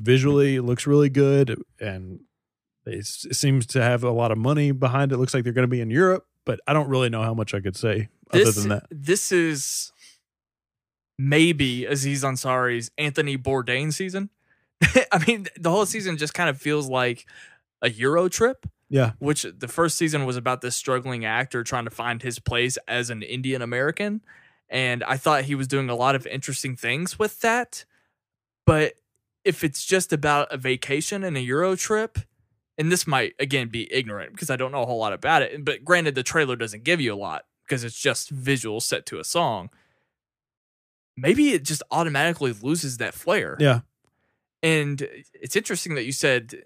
looks really good, and it seems to have a lot of money behind it. Looks like they're going to be in Europe, but I don't really know how much I could say other than that. This is maybe Aziz Ansari's Anthony Bourdain season. I mean, the whole season just kind of feels like a Euro trip. Yeah. Which the first season was about this struggling actor trying to find his place as an Indian American. And I thought he was doing a lot of interesting things with that. But if it's just about a vacation and a Euro trip, and this might, again, be ignorant because I don't know a whole lot about it. But granted, the trailer doesn't give you a lot because it's just visuals set to a song. Maybe it just automatically loses that flair. Yeah. And it's interesting that you said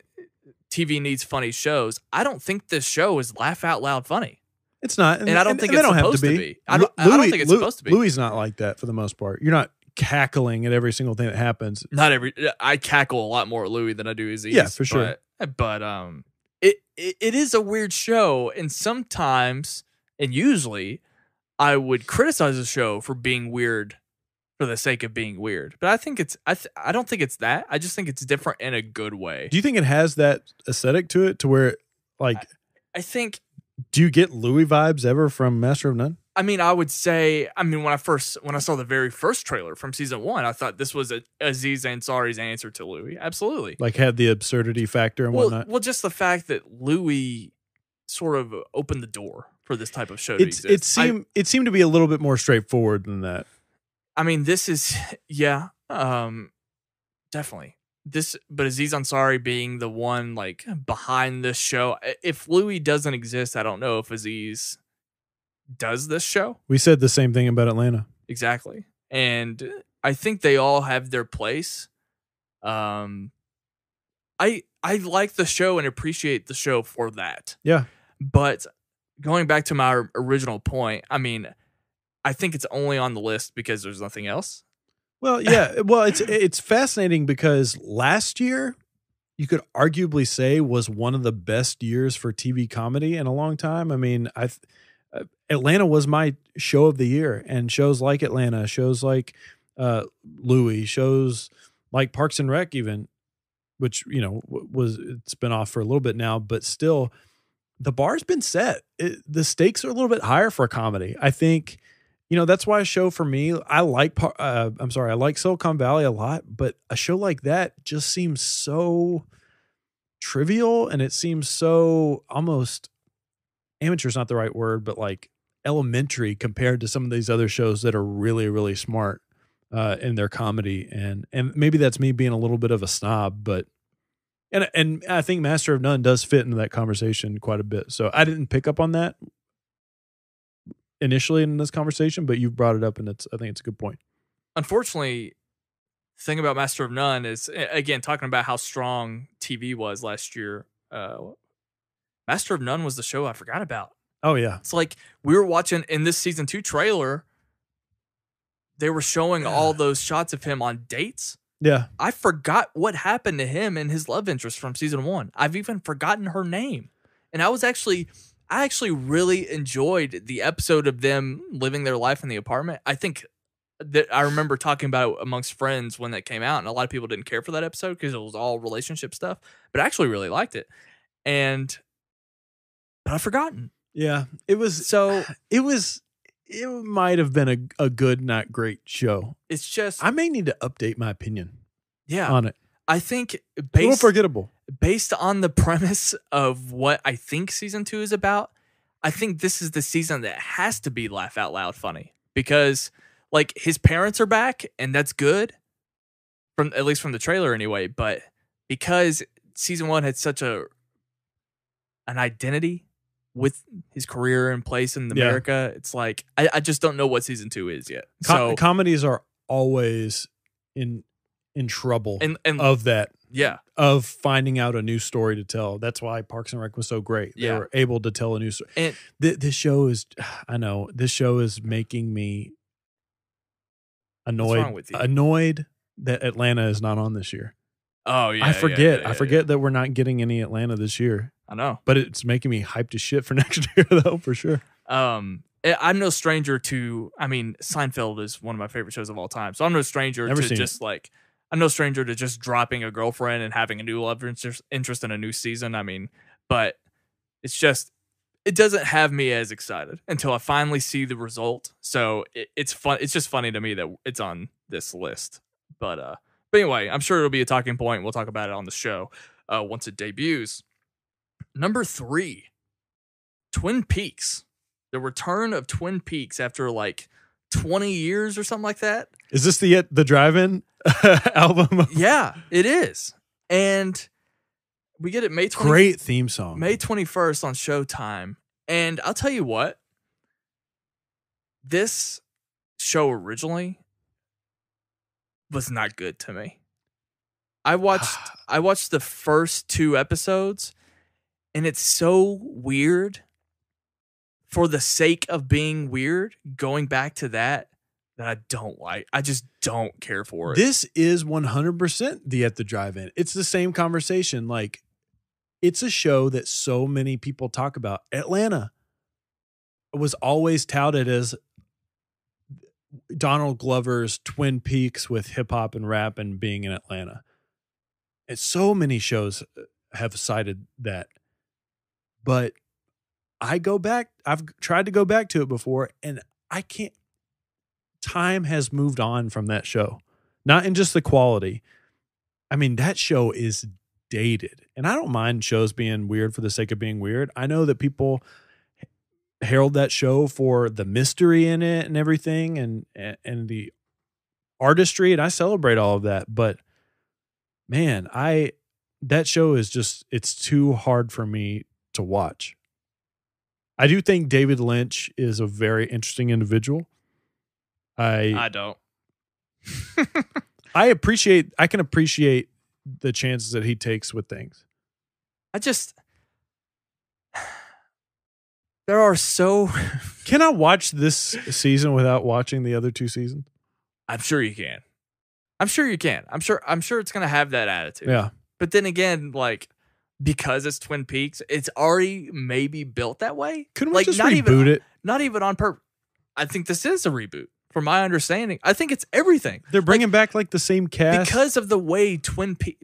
TV needs funny shows. I don't think this show is laugh out loud funny. It's not. And I don't think they it's don't have supposed to be. I don't think it's supposed to be. Louis not like that for the most part. You're not cackling at every single thing that happens. I cackle a lot more at Louis than I do Aziz. Yeah, for sure. But it is a weird show, and sometimes, and usually, I would criticize a show for being weird for the sake of being weird. But I think I don't think it's that. I just think it's different in a good way. Do you think it has that aesthetic to it, to where, like, I think. Do you get Louis vibes ever from Master of None? I mean, I would say, when I saw the very first trailer from season 1, I thought this was Aziz Ansari's answer to Louis. Absolutely. Like, had the absurdity factor and whatnot? Well, just the fact that Louis sort of opened the door for this type of show to exist. It seemed to be a little bit more straightforward than that. I mean, this is, definitely. But Aziz Ansari being the one, like, behind this show, if Louis doesn't exist, I don't know if Aziz does this show. We said the same thing about Atlanta. Exactly. And I think they all have their place. I like the show and appreciate the show for that. Yeah. But going back to my original point, I mean, I think it's only on the list because there's nothing else. Well, yeah. Well, it's fascinating because last year you could arguably say was one of the best years for TV comedy in a long time. I mean, Atlanta was my show of the year, and shows like Atlanta, shows like Louis, shows like Parks and Rec, even, which it's been off for a little bit now, but still, the bar's been set. The stakes are a little bit higher for a comedy. I think. That's why a show for me, I like Silicon Valley a lot, but a show like that just seems so trivial, and it seems so almost, amateur is not the right word, but like elementary compared to some of these other shows that are really, really smart in their comedy. And maybe that's me being a little bit of a snob, but and I think Master of None does fit into that conversation quite a bit. So I didn't pick up on that initially in this conversation, but you've brought it up, and I think it's a good point. Unfortunately, the thing about Master of None is, again, talking about how strong TV was last year, Master of None was the show I forgot about. Oh, yeah. It's like we were watching in this season 2 trailer, they were showing all those shots of him on dates. Yeah. I forgot what happened to him and his love interest from season 1. I've even forgotten her name. And I actually really enjoyed the episode of them living their life in the apartment. I think that I remember talking about it amongst friends when that came out, and a lot of people didn't care for that episode because it was all relationship stuff, but I actually really liked it. But I've forgotten. Yeah, it might have been a good, not great show. It's just, I may need to update my opinion on it. I think It's a little forgettable. Based on the premise of what I think season 2 is about, I think this is the season that has to be laugh out loud funny, because like his parents are back, and that's good at least from the trailer anyway. But because season 1 had such an identity with his career and place in America, it's like I just don't know what season 2 is yet. So comedies are always in trouble and of that. Yeah. Of finding out a new story to tell. That's why Parks and Rec was so great. They were able to tell a new story. And this show is making me annoyed that Atlanta is not on this year. Oh, yeah. I forget that we're not getting any Atlanta this year. I know. But it's making me hyped as shit for next year, though, for sure. I'm no stranger to, Seinfeld is one of my favorite shows of all time. So I'm no stranger I'm no stranger to just dropping a girlfriend and having a new love interest in a new season. But it's just, it doesn't have me as excited until I finally see the result. So it's fun. It's just funny to me that it's on this list. But anyway, I'm sure it'll be a talking point. We'll talk about it on the show once it debuts. Number 3, Twin Peaks. The return of Twin Peaks after like 20 years or something like that. Is this the drive-in album? Yeah, it is. And we get it May 20, Great theme song. May 21st on Showtime. And I'll tell you what, this show originally was not good to me. I watched the first 2 episodes, and it's so weird for the sake of being weird, going back to that I don't like. I just don't care for it. This is 100% the At the Drive-In. It's the same conversation. Like, it's a show that so many people talk about. Atlanta was always touted as Donald Glover's Twin Peaks with hip hop and rap and being in Atlanta. And so many shows have cited that. But I've tried to go back to it before, and I can't. Time has moved on from that show. Not in just the quality. I mean, that show is dated. And I don't mind shows being weird for the sake of being weird. I know that people herald that show for the mystery in it and everything and the artistry, and I celebrate all of that. But man, that show is just, it's too hard for me to watch. I do think David Lynch is a very interesting individual. I don't. I can appreciate the chances that he takes with things. There are so. Can I watch this season without watching the other 2 seasons? I'm sure you can. I'm sure it's gonna have that attitude. Yeah. But then again, like, because it's Twin Peaks, it's already maybe built that way. Couldn't we like, just reboot it? Not even on purpose. I think this is a reboot. From my understanding, I think it's everything. They're bringing back like the same cast because of the way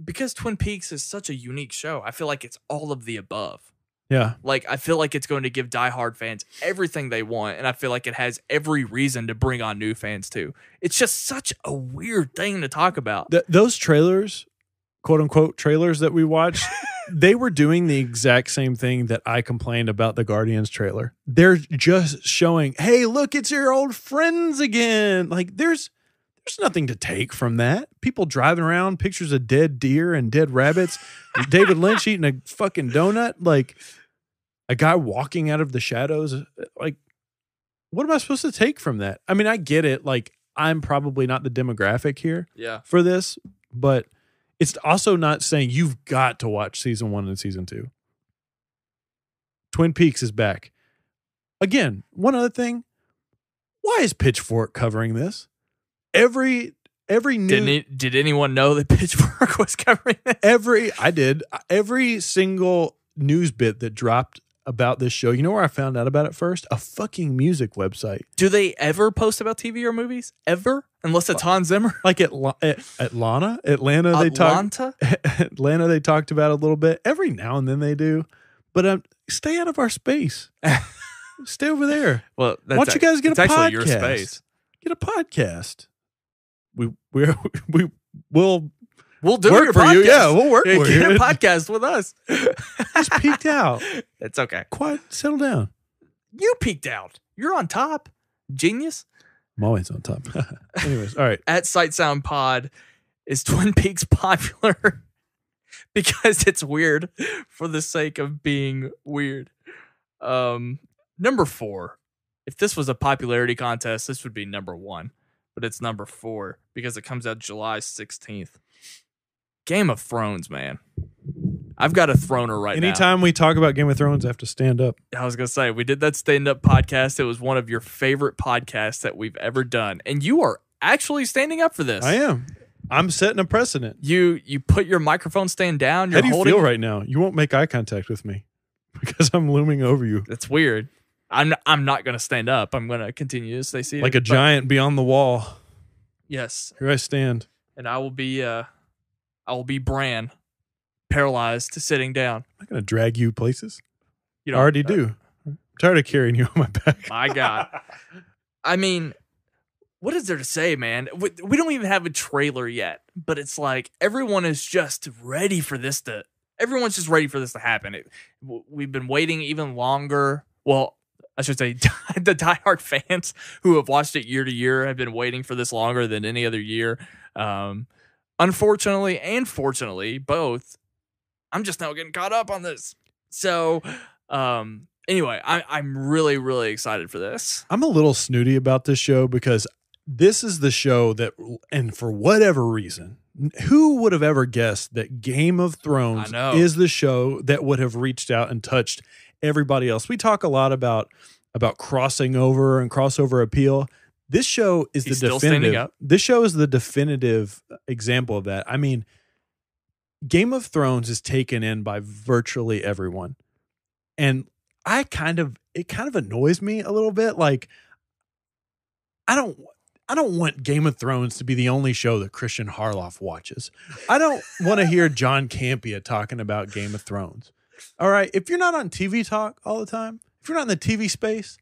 because Twin Peaks is such a unique show. I feel like it's all of the above. Yeah. Like, I feel like it's going to give diehard fans everything they want, and I feel like it has every reason to bring on new fans too. It's just such a weird thing to talk about. Those trailers, quote unquote trailers that we watched, they were doing the exact same thing that I complained about the Guardians trailer. They're just showing, hey, look, it's your old friends again. Like, there's nothing to take from that. People driving around, pictures of dead deer and dead rabbits, David Lynch eating a fucking donut, like a guy walking out of the shadows. Like, what am I supposed to take from that? I mean, I get it. Like, I'm probably not the demographic here for this, but it's also not saying you've got to watch season 1 and season 2. Twin Peaks is back. Again, one other thing. Why is Pitchfork covering this? Every news. Did anyone know that Pitchfork was covering this? I did. Every single news bit that dropped about this show. You know where I found out about it first? A fucking music website. Do they ever post about TV or movies? Ever? Unless it's Hans Zimmer? Like Atlanta, they talked about a little bit. Every now and then they do. But stay out of our space. Stay over there. Well, why don't you guys get a podcast? Actually your space. Get a podcast. We'll do work your for podcast. you. Yeah, we'll work for you. Get a podcast with us. Just peeked out. It's okay. Quiet. Settle down. You peeked out. You're on top. Genius. I'm always on top. Anyways, all right. At Sight Sound Pod, is Twin Peaks popular because it's weird for the sake of being weird? Number 4. If this was a popularity contest, this would be number 1. But it's number 4 because it comes out July 16th. Game of Thrones, man. I've got a throner right now. Anytime we talk about Game of Thrones, I have to stand up. I was going to say, we did that stand-up podcast. It was one of your favorite podcasts that we've ever done. And you are actually standing up for this. I am. I'm setting a precedent. You put your microphone stand down. How do you feel right now? You won't make eye contact with me because I'm looming over you. That's weird. I'm not going to stand up. I'm going to continue to stay seated. Like a giant beyond the wall. Yes. Here I stand. And I will be Bran, paralyzed, sitting down. I'm not going to drag you places. You I already do. I'm tired of carrying you on my back. My God. I mean, what is there to say, man? We don't even have a trailer yet, but it's like everyone is just ready for this everyone's just ready for this to happen. We've been waiting even longer. Well, I should say the diehard fans who have watched it year to year have been waiting for this longer than any other year. Unfortunately and fortunately, both, I'm just now getting caught up on this. So, anyway, I'm really, really excited for this. I'm a little snooty about this show because this is the show that, and for whatever reason, who would have ever guessed that Game of Thrones is the show that would have reached out and touched everybody else? We talk a lot about crossing over and crossover appeal. This show is the definitive. This show is the definitive example of that. I mean, Game of Thrones is taken in by virtually everyone, and it kind of annoys me a little bit. Like, I don't want Game of Thrones to be the only show that Christian Harloff watches. I don't want to hear John Campea talking about Game of Thrones. All right, if you're not on TV talk all the time, if you're not in the TV space,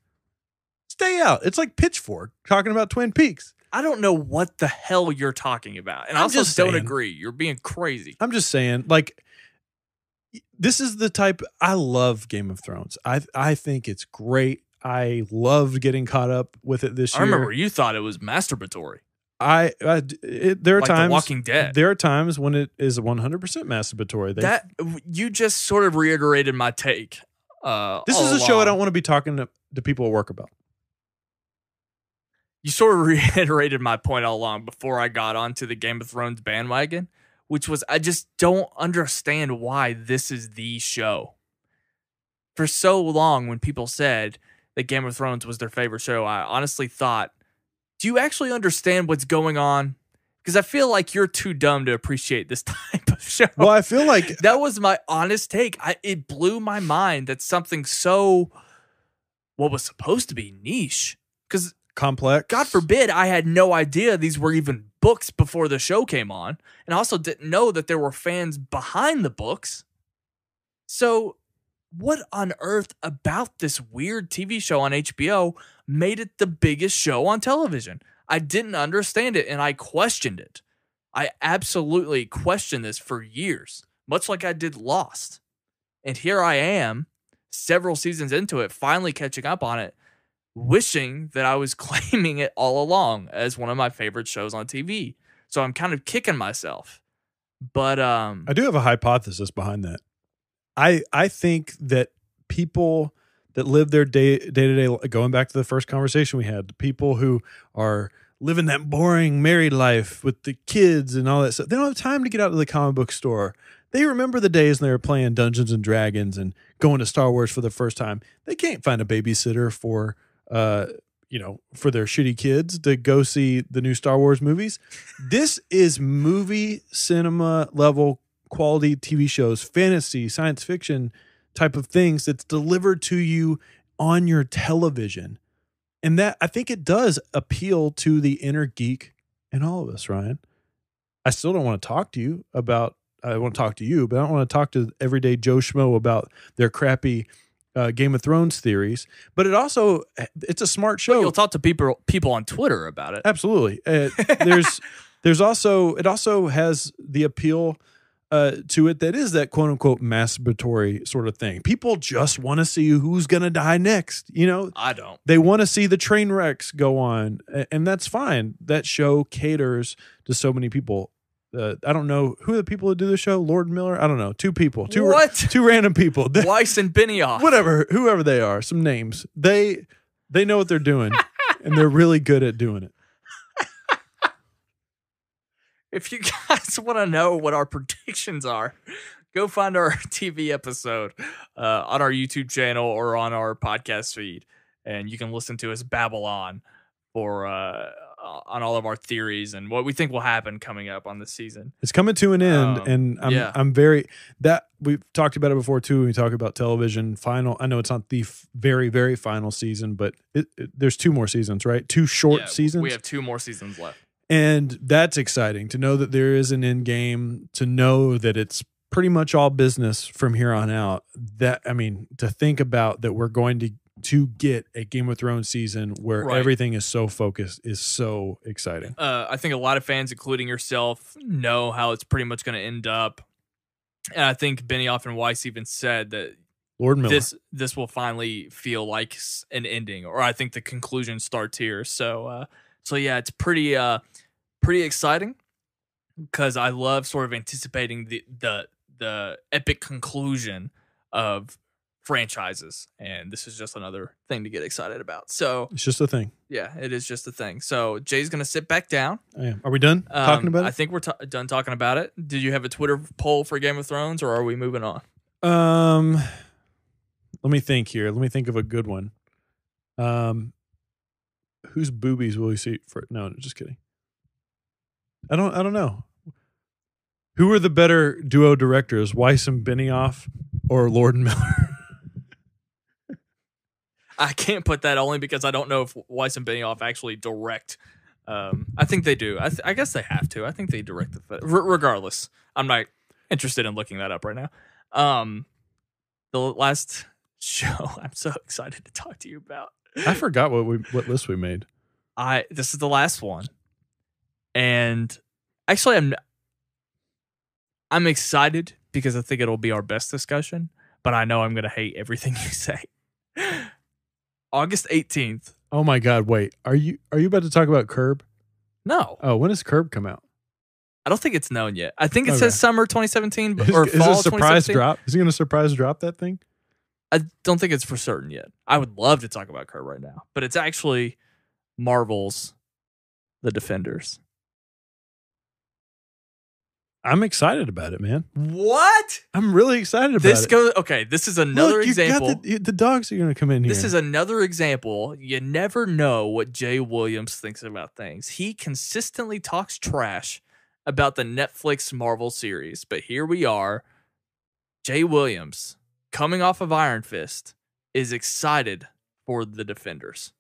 stay out. It's like Pitchfork talking about Twin Peaks. I don't know what the hell you're talking about. And I also don't agree. You're being crazy. I'm just saying, like, this is the type. I love Game of Thrones. I think it's great. I loved getting caught up with it this year. I remember you thought it was masturbatory. There are like times, The Walking Dead. There are times when it is 100% masturbatory. That you just sort of reiterated my take. This is a show I don't want to be talking to people at work about. You sort of reiterated my point all along before I got onto the Game of Thrones bandwagon, which was I just don't understand why this is the show. For so long, when people said that Game of Thrones was their favorite show, I honestly thought, do you actually understand what's going on? Because I feel like you're too dumb to appreciate this type of show. Well, I feel like that was my honest take. It blew my mind that something so, what was supposed to be niche, because complex. God forbid I had no idea these were even books before the show came on. And I also didn't know that there were fans behind the books. So what on earth about this weird TV show on HBO made it the biggest show on television? I didn't understand it, and I questioned it. I absolutely questioned this for years, much like I did Lost. And here I am, several seasons into it, finally catching up on it, wishing that I was claiming it all along as one of my favorite shows on TV. So I'm kind of kicking myself. But I do have a hypothesis behind that. I think that people that live their day-to-day, going back to the first conversation we had, the people who are living that boring married life with the kids and all that stuff, they don't have time to get out to the comic book store. They remember the days when they were playing Dungeons and Dragons and going to Star Wars for the first time. They can't find a babysitter for for their shitty kids to go see the new Star Wars movies. This is movie cinema level quality TV shows, fantasy, science fiction type of things that's delivered to you on your television. And that, I think it does appeal to the inner geek in all of us, Ryan. I still don't want to talk to you about, I want to talk to you, but I don't want to talk to everyday Joe Schmo about their crappy Game of Thrones theories. But it's a smart show. But you'll talk to people on Twitter about it. Absolutely. It also has the appeal to it that is that quote unquote masturbatory sort of thing. People just want to see who's going to die next. I don't. They want to see the train wrecks go on, and that's fine. That show caters to so many people. I don't know who are the people who do the show. Lord Miller. I don't know. Two people. Two random people. Weiss and Benioff. Whoever they are. Some names. They know what they're doing, and they're really good at doing it. If you guys want to know what our predictions are, go find our TV episode on our YouTube channel or on our podcast feed, and you can listen to us babble on on all of our theories and what we think will happen coming up on this season. It's coming to an end, and I'm very that we've talked about it before too. When we talk about television final, I know it's not the very very final season, but there's 2 more seasons, right? 2 short seasons. We have 2 more seasons left. And that's exciting to know that there is an end game, to know that it's pretty much all business from here on out. To think about that we're going to get a Game of Thrones season where everything is so focused is so exciting. I think a lot of fans, including yourself, know how it's pretty much going to end up. And I think Benioff and Weiss even said that Lord Miller. this will finally feel like an ending, or I think the conclusion starts here. So yeah, it's pretty exciting because I love sort of anticipating the epic conclusion of franchises, and this is just another thing to get excited about. So It's just a thing. yeah, it is just a thing. So Jay's gonna sit back down. I am. Are we done talking about I it? think we're done talking about it. Did you have a Twitter poll for Game of Thrones, or are we moving on? Let me think here. Let me think of a good one. Whose boobies will we see for? No, just kidding. I don't know. Who are the better duo directors, Weiss and Benioff or Lord and Miller? I can't put that only because I don't know if Weiss and Benioff actually direct. I think they do. I guess they have to. I think they direct regardless. I'm not interested in looking that up right now. The last show I'm so excited to talk to you about. I forgot what list we made. This is the last one, and actually I'm excited because I think it'll be our best discussion. But I know I'm gonna hate everything you say. August 18th. Oh my God! Wait, are you about to talk about Curb? No. Oh, when does Curb come out? I don't think it's known yet. I think it says summer 2017 or Is fall it a surprise 2017. drop? Is he going to surprise drop that thing? I don't think it's for certain yet. I would love to talk about Curb right now, but it's actually Marvel's The Defenders. I'm excited about it, man. What? I'm really excited about This it. goes okay. This is another Look, you example. got the dogs are going to come in here. This is another example. You never know what Jaye Williams thinks about things. He consistently talks trash about the Netflix Marvel series, but here we are. Jaye Williams, coming off of Iron Fist, is excited for The Defenders.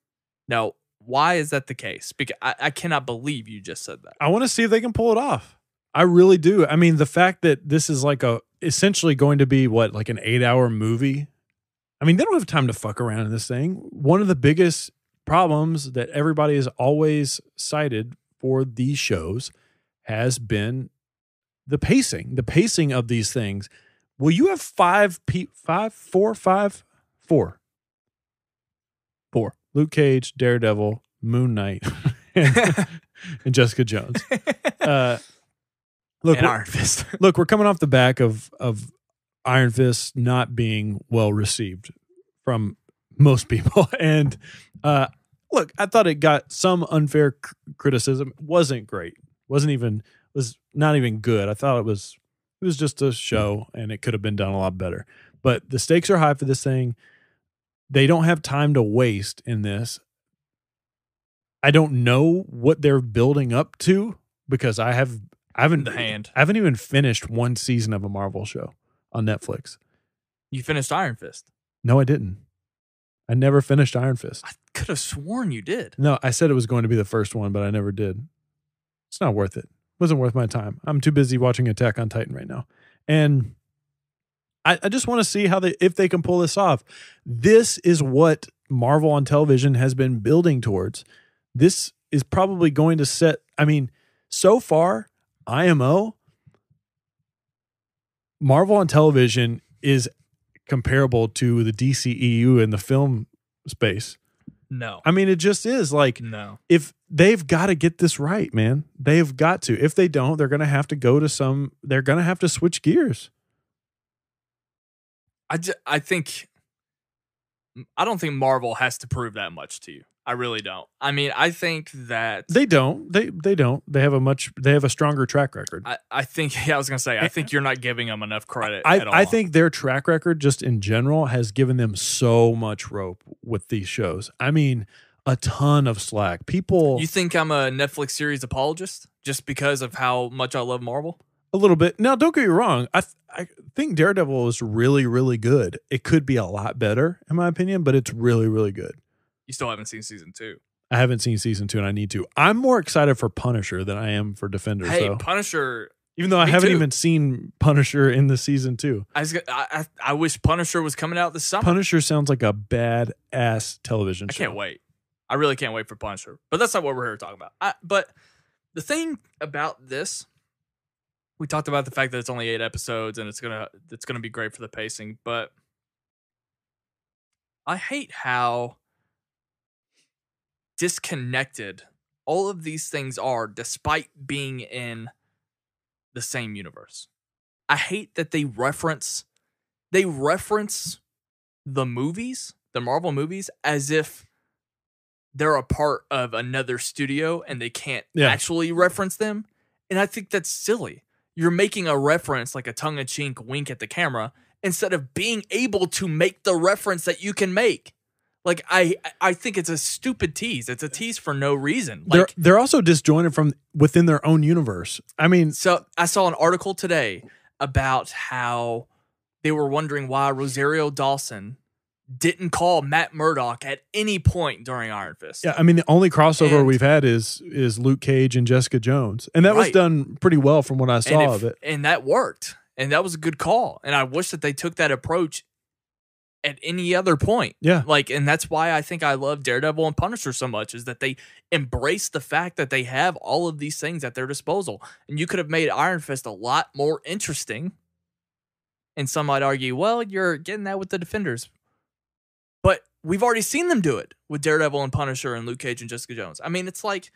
Now, why is that the case? Because I cannot believe you just said that. I want to see if they can pull it off. I really do. I mean, the fact that this is like essentially going to be like an 8-hour movie. I mean, they don't have time to fuck around in this thing. One of the biggest problems that everybody has always cited for these shows has been the pacing of these things. Well, you have four. Luke Cage, Daredevil, Moon Knight, and Jessica Jones. Look, and Iron Fist. Look, we're coming off the back of Iron Fist not being well received from most people, and look, I thought it got some unfair criticism. It wasn't great. Was not even good. I thought it was just a show, and it could have been done a lot better. But the stakes are high for this thing. They don't have time to waste in this. I don't know what they're building up to because I haven't even finished one season of a Marvel show on Netflix. You finished Iron Fist. No, I didn't. I never finished Iron Fist. I could have sworn you did. No, I said it was going to be the first one, but I never did. It's not worth it. It wasn't worth my time. I'm too busy watching Attack on Titan right now. And I just want to see if they can pull this off. This is what Marvel on television has been building towards. This is probably going to set, I mean, so far, IMO, Marvel on television is comparable to the DCEU in the film space. No. I mean, it just is like, no. If they've got to get this right, man, they've got to. If they don't, they're going to have to they're going to have to switch gears. I don't think Marvel has to prove that much to you. I really don't. I mean, I think that they don't. They don't. They have a stronger track record. I think. Yeah, I was gonna say. I think you're not giving them enough credit. at all. I think their track record, just in general, has given them so much rope with these shows. I mean, a ton of slack. People. You think I'm a Netflix series apologist just because of how much I love Marvel? A little bit. Now, don't get me wrong. I think Daredevil is really, really good. It could be a lot better, in my opinion, but it's really, really good. You still haven't seen season 2. I haven't seen season 2, and I need to. I'm more excited for Punisher than I am for Defenders. Hey, though. Punisher. Even though I haven't even seen Punisher in the season 2. I wish Punisher was coming out this summer. Punisher sounds like a badass television show. I can't wait. I really can't wait for Punisher. But that's not what we're here to talk about. But the thing about this, we talked about the fact that it's only 8 episodes and it's gonna be great for the pacing. But I hate how disconnected all of these things are despite being in the same universe. I hate that they reference the movies, the Marvel movies, as if they're a part of another studio and they can't actually reference them. And I think that's silly. You're making a reference, like a tongue-in-cheek wink at the camera, instead of being able to make the reference that you can make. Like, I think it's a stupid tease. It's a tease for no reason. Like, they're also disjointed from within their own universe. I mean, so I saw an article today about how they were wondering why Rosario Dawson didn't call Matt Murdock at any point during Iron Fist. Yeah, I mean, the only crossover we've had is Luke Cage and Jessica Jones. And that was done pretty well from what I saw of it. And that worked. And that was a good call. And I wish that they took that approach at any other point. Yeah. Like, and that's why I think I love Daredevil and Punisher so much, is that they embrace the fact that they have all of these things at their disposal. And you could have made Iron Fist a lot more interesting. And some might argue, well, you're getting that with the Defenders. But we've already seen them do it with Daredevil and Punisher and Luke Cage and Jessica Jones. I mean, it's like,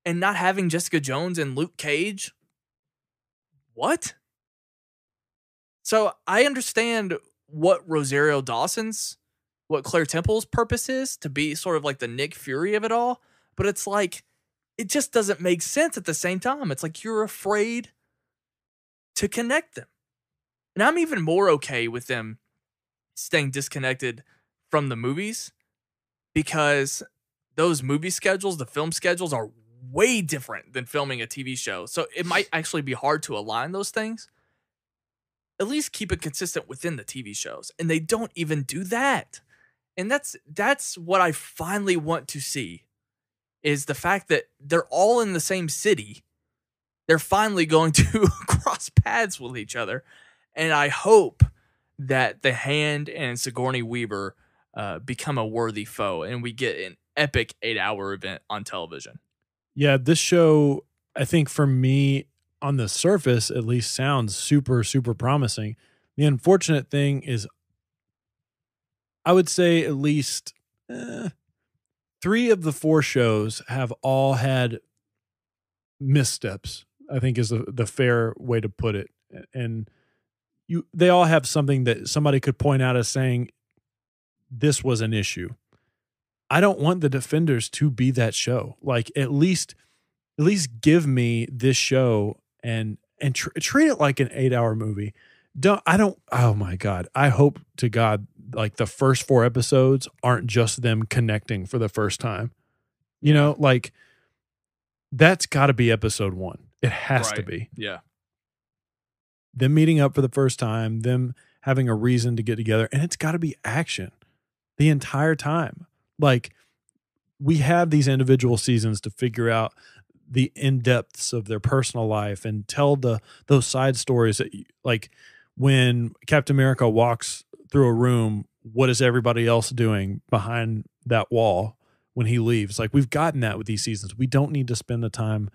and not having Jessica Jones and Luke Cage. What? So I understand what Rosario Dawson's, what Claire Temple's purpose is, to be sort of like the Nick Fury of it all. But it's like, it just doesn't make sense at the same time. It's like you're afraid to connect them. And I'm even more okay with them staying disconnected from the movies, because those movie schedules, the film schedules, are way different than filming a TV show. So it might actually be hard to align those things. At least keep it consistent within the TV shows. And they don't even do that. And that's what I finally want to see, is the fact that they're all in the same city. They're finally going to cross paths with each other. And I hope that the Hand and Sigourney Weaver become a worthy foe, and we get an epic 8-hour event on television. Yeah, this show, I think for me, on the surface at least, sounds super, super promising. The unfortunate thing is, I would say at least 3 of the 4 shows have all had missteps, I think is the fair way to put it. And they all have something that somebody could point out as saying, this was an issue. I don't want the Defenders to be that show. Like, at least give me this show and treat it like an 8-hour movie. Oh my God. I hope to God, like, the first 4 episodes aren't just them connecting for the first time. You know, like, that's got to be episode 1. It has to be. Yeah. Them meeting up for the first time, them having a reason to get together, and it's got to be action the entire time. Like, we have these individual seasons to figure out the in-depths of their personal life and tell those side stories that, like, when Captain America walks through a room, what is everybody else doing behind that wall when he leaves? Like, we've gotten that with these seasons. We don't need to spend the time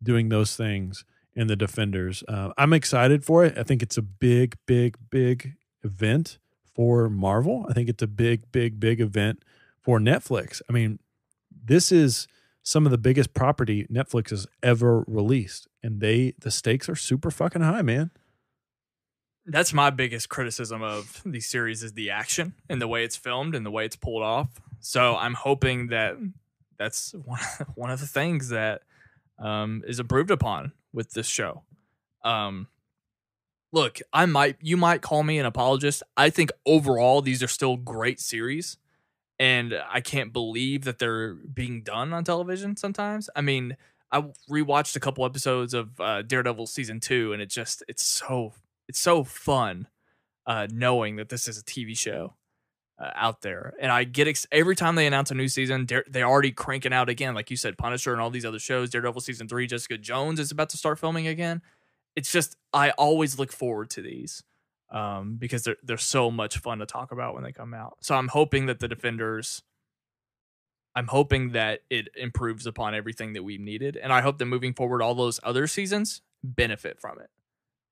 doing those things in the Defenders. I'm excited for it. I think it's a big, big, big event for Marvel. I think it's a big, big, big event for Netflix. I mean, this is some of the biggest property Netflix has ever released, and the stakes are super fucking high, man. That's my biggest criticism of these series, is the action and the way it's filmed and the way it's pulled off. So I'm hoping that that's one of the things that is improved upon with this show. Look, you might call me an apologist. I think overall these are still great series, and I can't believe that they're being done on television sometimes. I mean, I rewatched a couple episodes of Daredevil season 2, and it's so fun knowing that this is a TV show out there. And I get every time they announce a new season, they're already cranking out again. Like you said, Punisher and all these other shows, Daredevil season 3, Jessica Jones is about to start filming again. It's just, I always look forward to these because they're so much fun to talk about when they come out. So I'm hoping that the Defenders, I'm hoping that it improves upon everything that we've needed. And I hope that moving forward, all those other seasons benefit from it.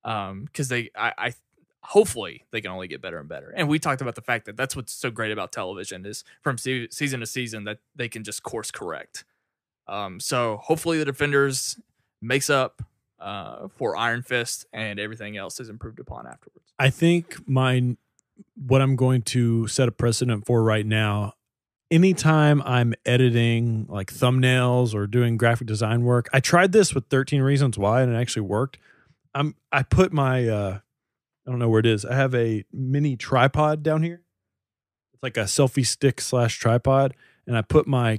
Because I hopefully they can only get better and better. And we talked about the fact that that's what's so great about television is from season to season that they can just course correct. So hopefully the Defenders makes up for Iron Fist and everything else is improved upon afterwards. I think what I'm going to set a precedent for right now, anytime I'm editing like thumbnails or doing graphic design work, I tried this with 13 Reasons Why and it actually worked. I put my I don't know where it is. I have a mini tripod down here. It's like a selfie stick / tripod, and I put my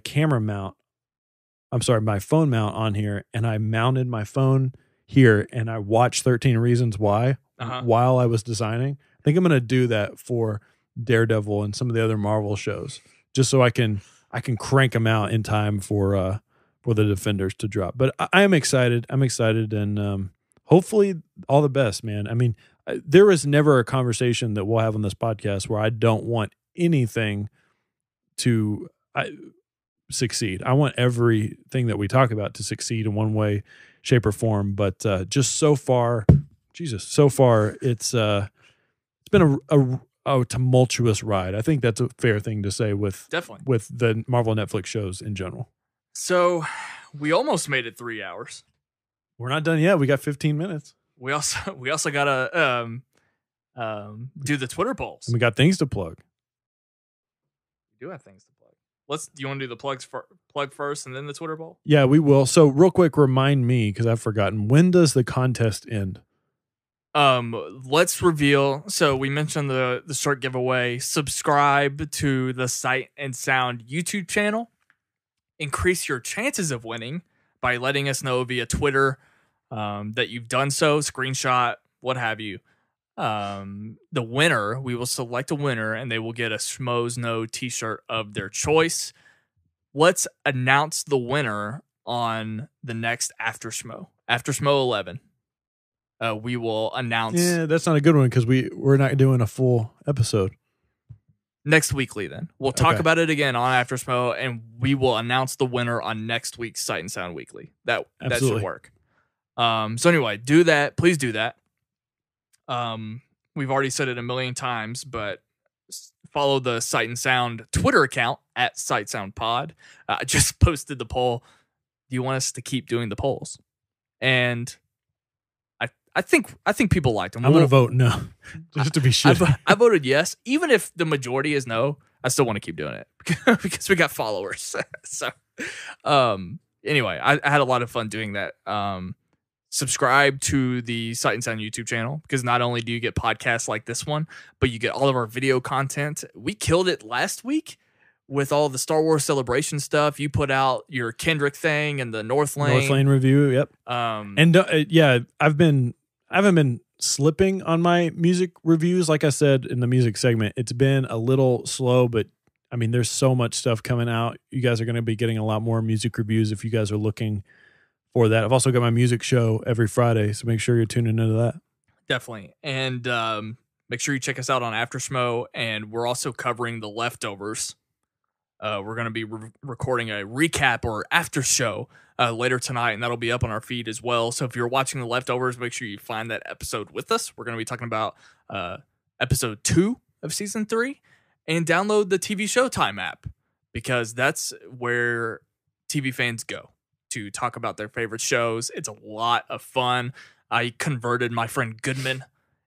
my phone mount on here, and I mounted my phone here, and I watched 13 Reasons Why while I was designing. I think I'm going to do that for Daredevil and some of the other Marvel shows, just so I can crank them out in time for the Defenders to drop. But I am excited. I'm excited, and hopefully all the best, man. I mean, there is never a conversation that we'll have on this podcast where I don't want anything to succeed. I want everything that we talk about to succeed in one way, shape, or form. But just so far, it's been a tumultuous ride. I think that's a fair thing to say with the Marvel Netflix shows in general. So we almost made it 3 hours. We're not done yet. We got 15 minutes. We also gotta do the Twitter polls. And we got things to plug. We do have things to plug. Do you want to do the plug first and then the Twitter poll? Yeah, we will. So real quick, remind me, because I've forgotten, when does the contest end? Let's reveal. So we mentioned the short giveaway. Subscribe to the Sight and Sound YouTube channel. Increase your chances of winning by letting us know via Twitter that you've done so, screenshot, what have you. The winner, we will select a winner, and they will get a Schmoes Know t-shirt of their choice. Let's announce the winner on the next After Schmo 11. We will announce. Yeah, that's not a good one because we're not doing a full episode. Next weekly, then. We'll talk about it again on After Schmo, and we will announce the winner on next week's Sight and Sound Weekly. That should work. So anyway, do that. Please do that. We've already said it a million times, but follow the Sight and Sound Twitter account at Sight Sound Pod. I just posted the poll. Do you want us to keep doing the polls? And I think people liked them. I'm going to vote no, just to be sure. I voted yes. Even if the majority is no, I still want to keep doing it because we got followers. So, anyway, I had a lot of fun doing that. Subscribe to the Sight and Sound YouTube channel because not only do you get podcasts like this one, but you get all of our video content. We killed it last week with all the Star Wars Celebration stuff. You put out your Kendrick thing and the North Lane review. Yep. Yeah, I haven't been slipping on my music reviews. Like I said in the music segment, it's been a little slow, but I mean, there's so much stuff coming out. You guys are going to be getting a lot more music reviews if you guys are looking for that. I've also got my music show every Friday, so make sure you're tuning into that. Definitely. And make sure you check us out on After Schmo, and we're also covering The Leftovers. We're going to be recording a recap or after show later tonight, and that'll be up on our feed as well. So if you're watching The Leftovers, make sure you find that episode with us. We're going to be talking about episode 2 of season 3, and download the TV Showtime app because that's where TV fans go to talk about their favorite shows. It's a lot of fun. I converted my friend Goodman.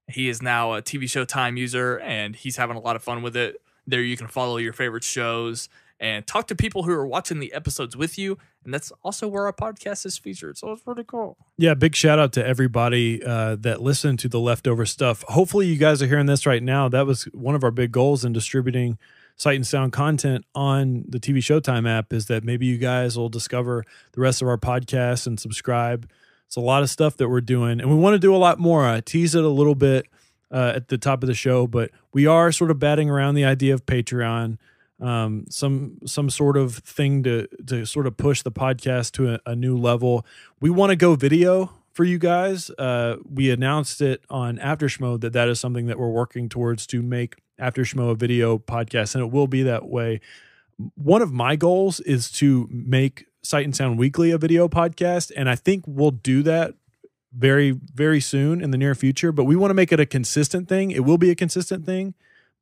He is now a TV Showtime user, and he's having a lot of fun with it. There you can follow your favorite shows and talk to people who are watching the episodes with you. And that's also where our podcast is featured. So it's pretty cool. Yeah, big shout out to everybody that listened to the Leftover stuff. Hopefully you guys are hearing this right now. That was one of our big goals in distributing Sight and Sound content on the TV Showtime app, is that maybe you guys will discover the rest of our podcasts and subscribe. It's a lot of stuff that we're doing, and we want to do a lot more. I tease it a little bit at the top of the show, but we are sort of batting around the idea of Patreon, some sort of thing to sort of push the podcast to a new level. We want to go video for you guys. We announced it on After Schmo that is something that we're working towards, to make After Schmo a video podcast, and it will be that way. One of my goals is to make Sight and Sound Weekly a video podcast, and I think we'll do that very, very soon in the near future, but we want to make it a consistent thing. It will be a consistent thing,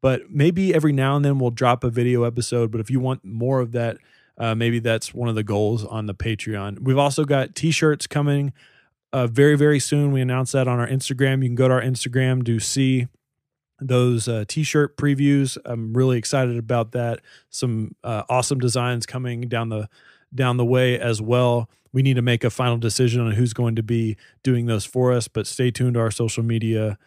but maybe every now and then we'll drop a video episode. But if you want more of that, maybe that's one of the goals on the Patreon. We've also got t-shirts coming very, very soon. We announced that on our Instagram. You can go to our Instagram to see those t-shirt previews. I'm really excited about that. Some awesome designs coming down the way as well. We need to make a final decision on who's going to be doing those for us, but stay tuned to our social media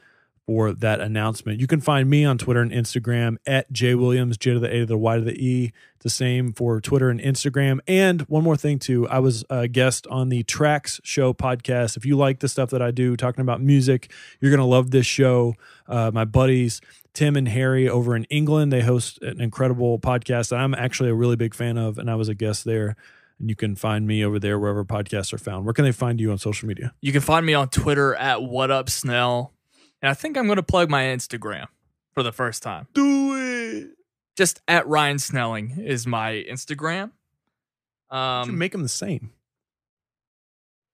for that announcement. You can find me on Twitter and Instagram at Jaye Williams, J to the A to the Y to the E. The same for Twitter and Instagram. And one more thing too, I was a guest on the Tracks Show podcast. If you like the stuff that I do, talking about music, you're going to love this show. My buddies, Tim and Harry over in England, they host an incredible podcast that I'm actually a really big fan of, and I was a guest there. And you can find me over there wherever podcasts are found. Where can they find you on social media? You can find me on Twitter at WhatUpSnell. And I think I'm going to plug my Instagram for the first time. Do it. Just at Ryan Snelling is my Instagram. You should make them the same.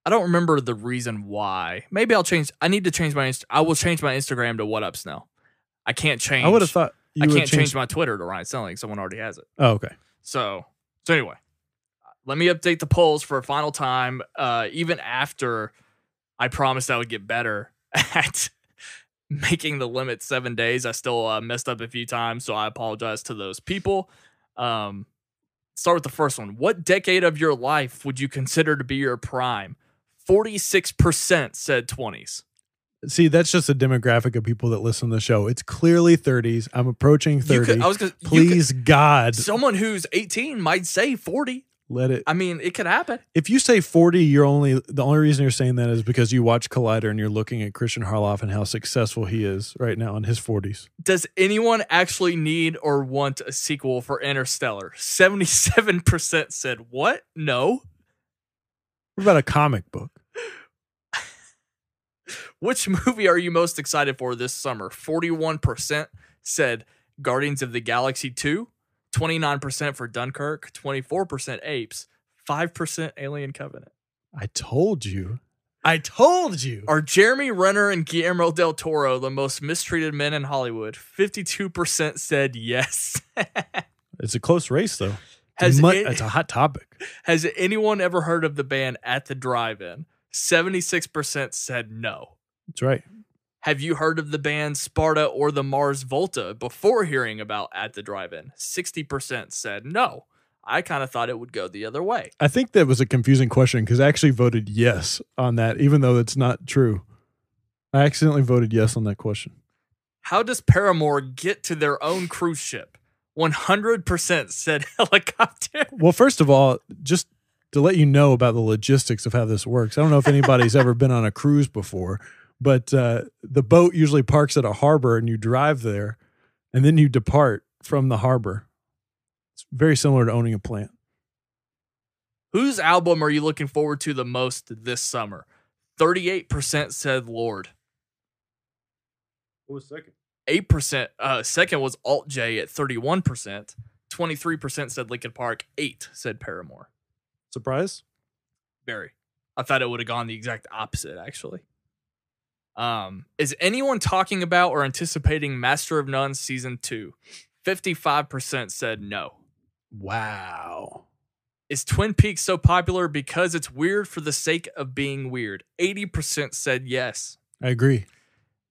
I don't remember the reason why. Maybe I'll change. I need to change my. I will change my Instagram to WhatUpSnell. I can't change. I would have thought I can't change my Twitter to Ryan Snelling. Someone already has it. Oh, okay. So anyway, let me update the polls for a final time. Even after I promised I would get better at making the limit 7 days, I still messed up a few times, so I apologize to those people. Start with the first one. What decade of your life would you consider to be your prime? 46% said 20s. See, that's just a demographic of people that listen to the show. It's clearly 30s. I'm approaching 30. Please, God. Someone who's 18 might say 40. Let it. I mean, it could happen. If you say 40, the only reason you're saying that is because you watch Collider and you're looking at Christian Harloff and how successful he is right now in his 40s. Does anyone actually need or want a sequel for Interstellar? 77% said what? No. What about a comic book? Which movie are you most excited for this summer? 41% said Guardians of the Galaxy 2. 29% for Dunkirk, 24% Apes, 5% Alien Covenant. I told you. Are Jeremy Renner and Guillermo del Toro the most mistreated men in Hollywood? 52% said yes. It's a close race, though. It's a hot topic. Has anyone ever heard of the band At the Drive-In? 76% said no. That's right. Have you heard of the band Sparta or the Mars Volta before hearing about At the Drive-In? 60% said no. I kind of thought it would go the other way. I think that was a confusing question because I actually voted yes on that, even though it's not true. I accidentally voted yes on that question. How does Paramore get to their own cruise ship? 100% said helicopter. Well, first of all, just to let you know about the logistics of how this works, I don't know if anybody's ever been on a cruise before. But the boat usually parks at a harbor and you drive there and then you depart from the harbor. It's very similar to owning a plant. Whose album are you looking forward to the most this summer? 38% said Lord. What was second? 8%. Second was Alt J at 31%. 23% said Linkin Park. 8% said Paramore. Surprise? Very. I thought it would have gone the exact opposite, actually. Is anyone talking about or anticipating Master of None Season 2? 55% said no. Wow. Is Twin Peaks so popular because it's weird for the sake of being weird? 80% said yes. I agree.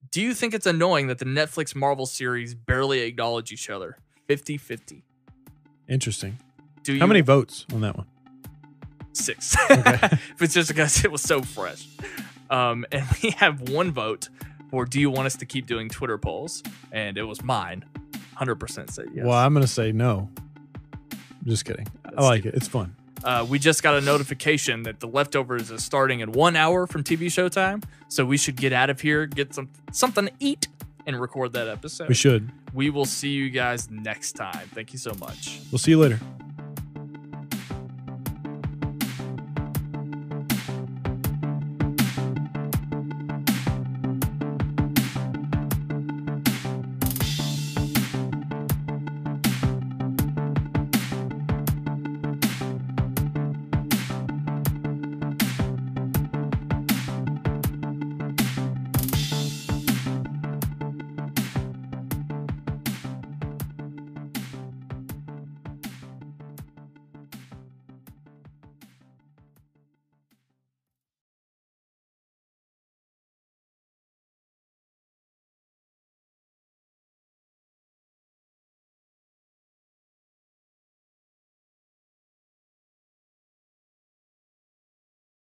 Do you think it's annoying that the Netflix Marvel series barely acknowledge each other? 50-50. Interesting. How many votes on that one? 6. Okay. If it's just because it was so fresh. And we have one vote for do you want us to keep doing Twitter polls? And it was mine. 100% said yes. Well, I'm going to say no. Just kidding. I like it. It's fun. We just got a notification that The Leftovers is starting in 1 hour from TV Showtime. So we should get out of here, get something to eat, and record that episode. We should. We will see you guys next time. Thank you so much. We'll see you later.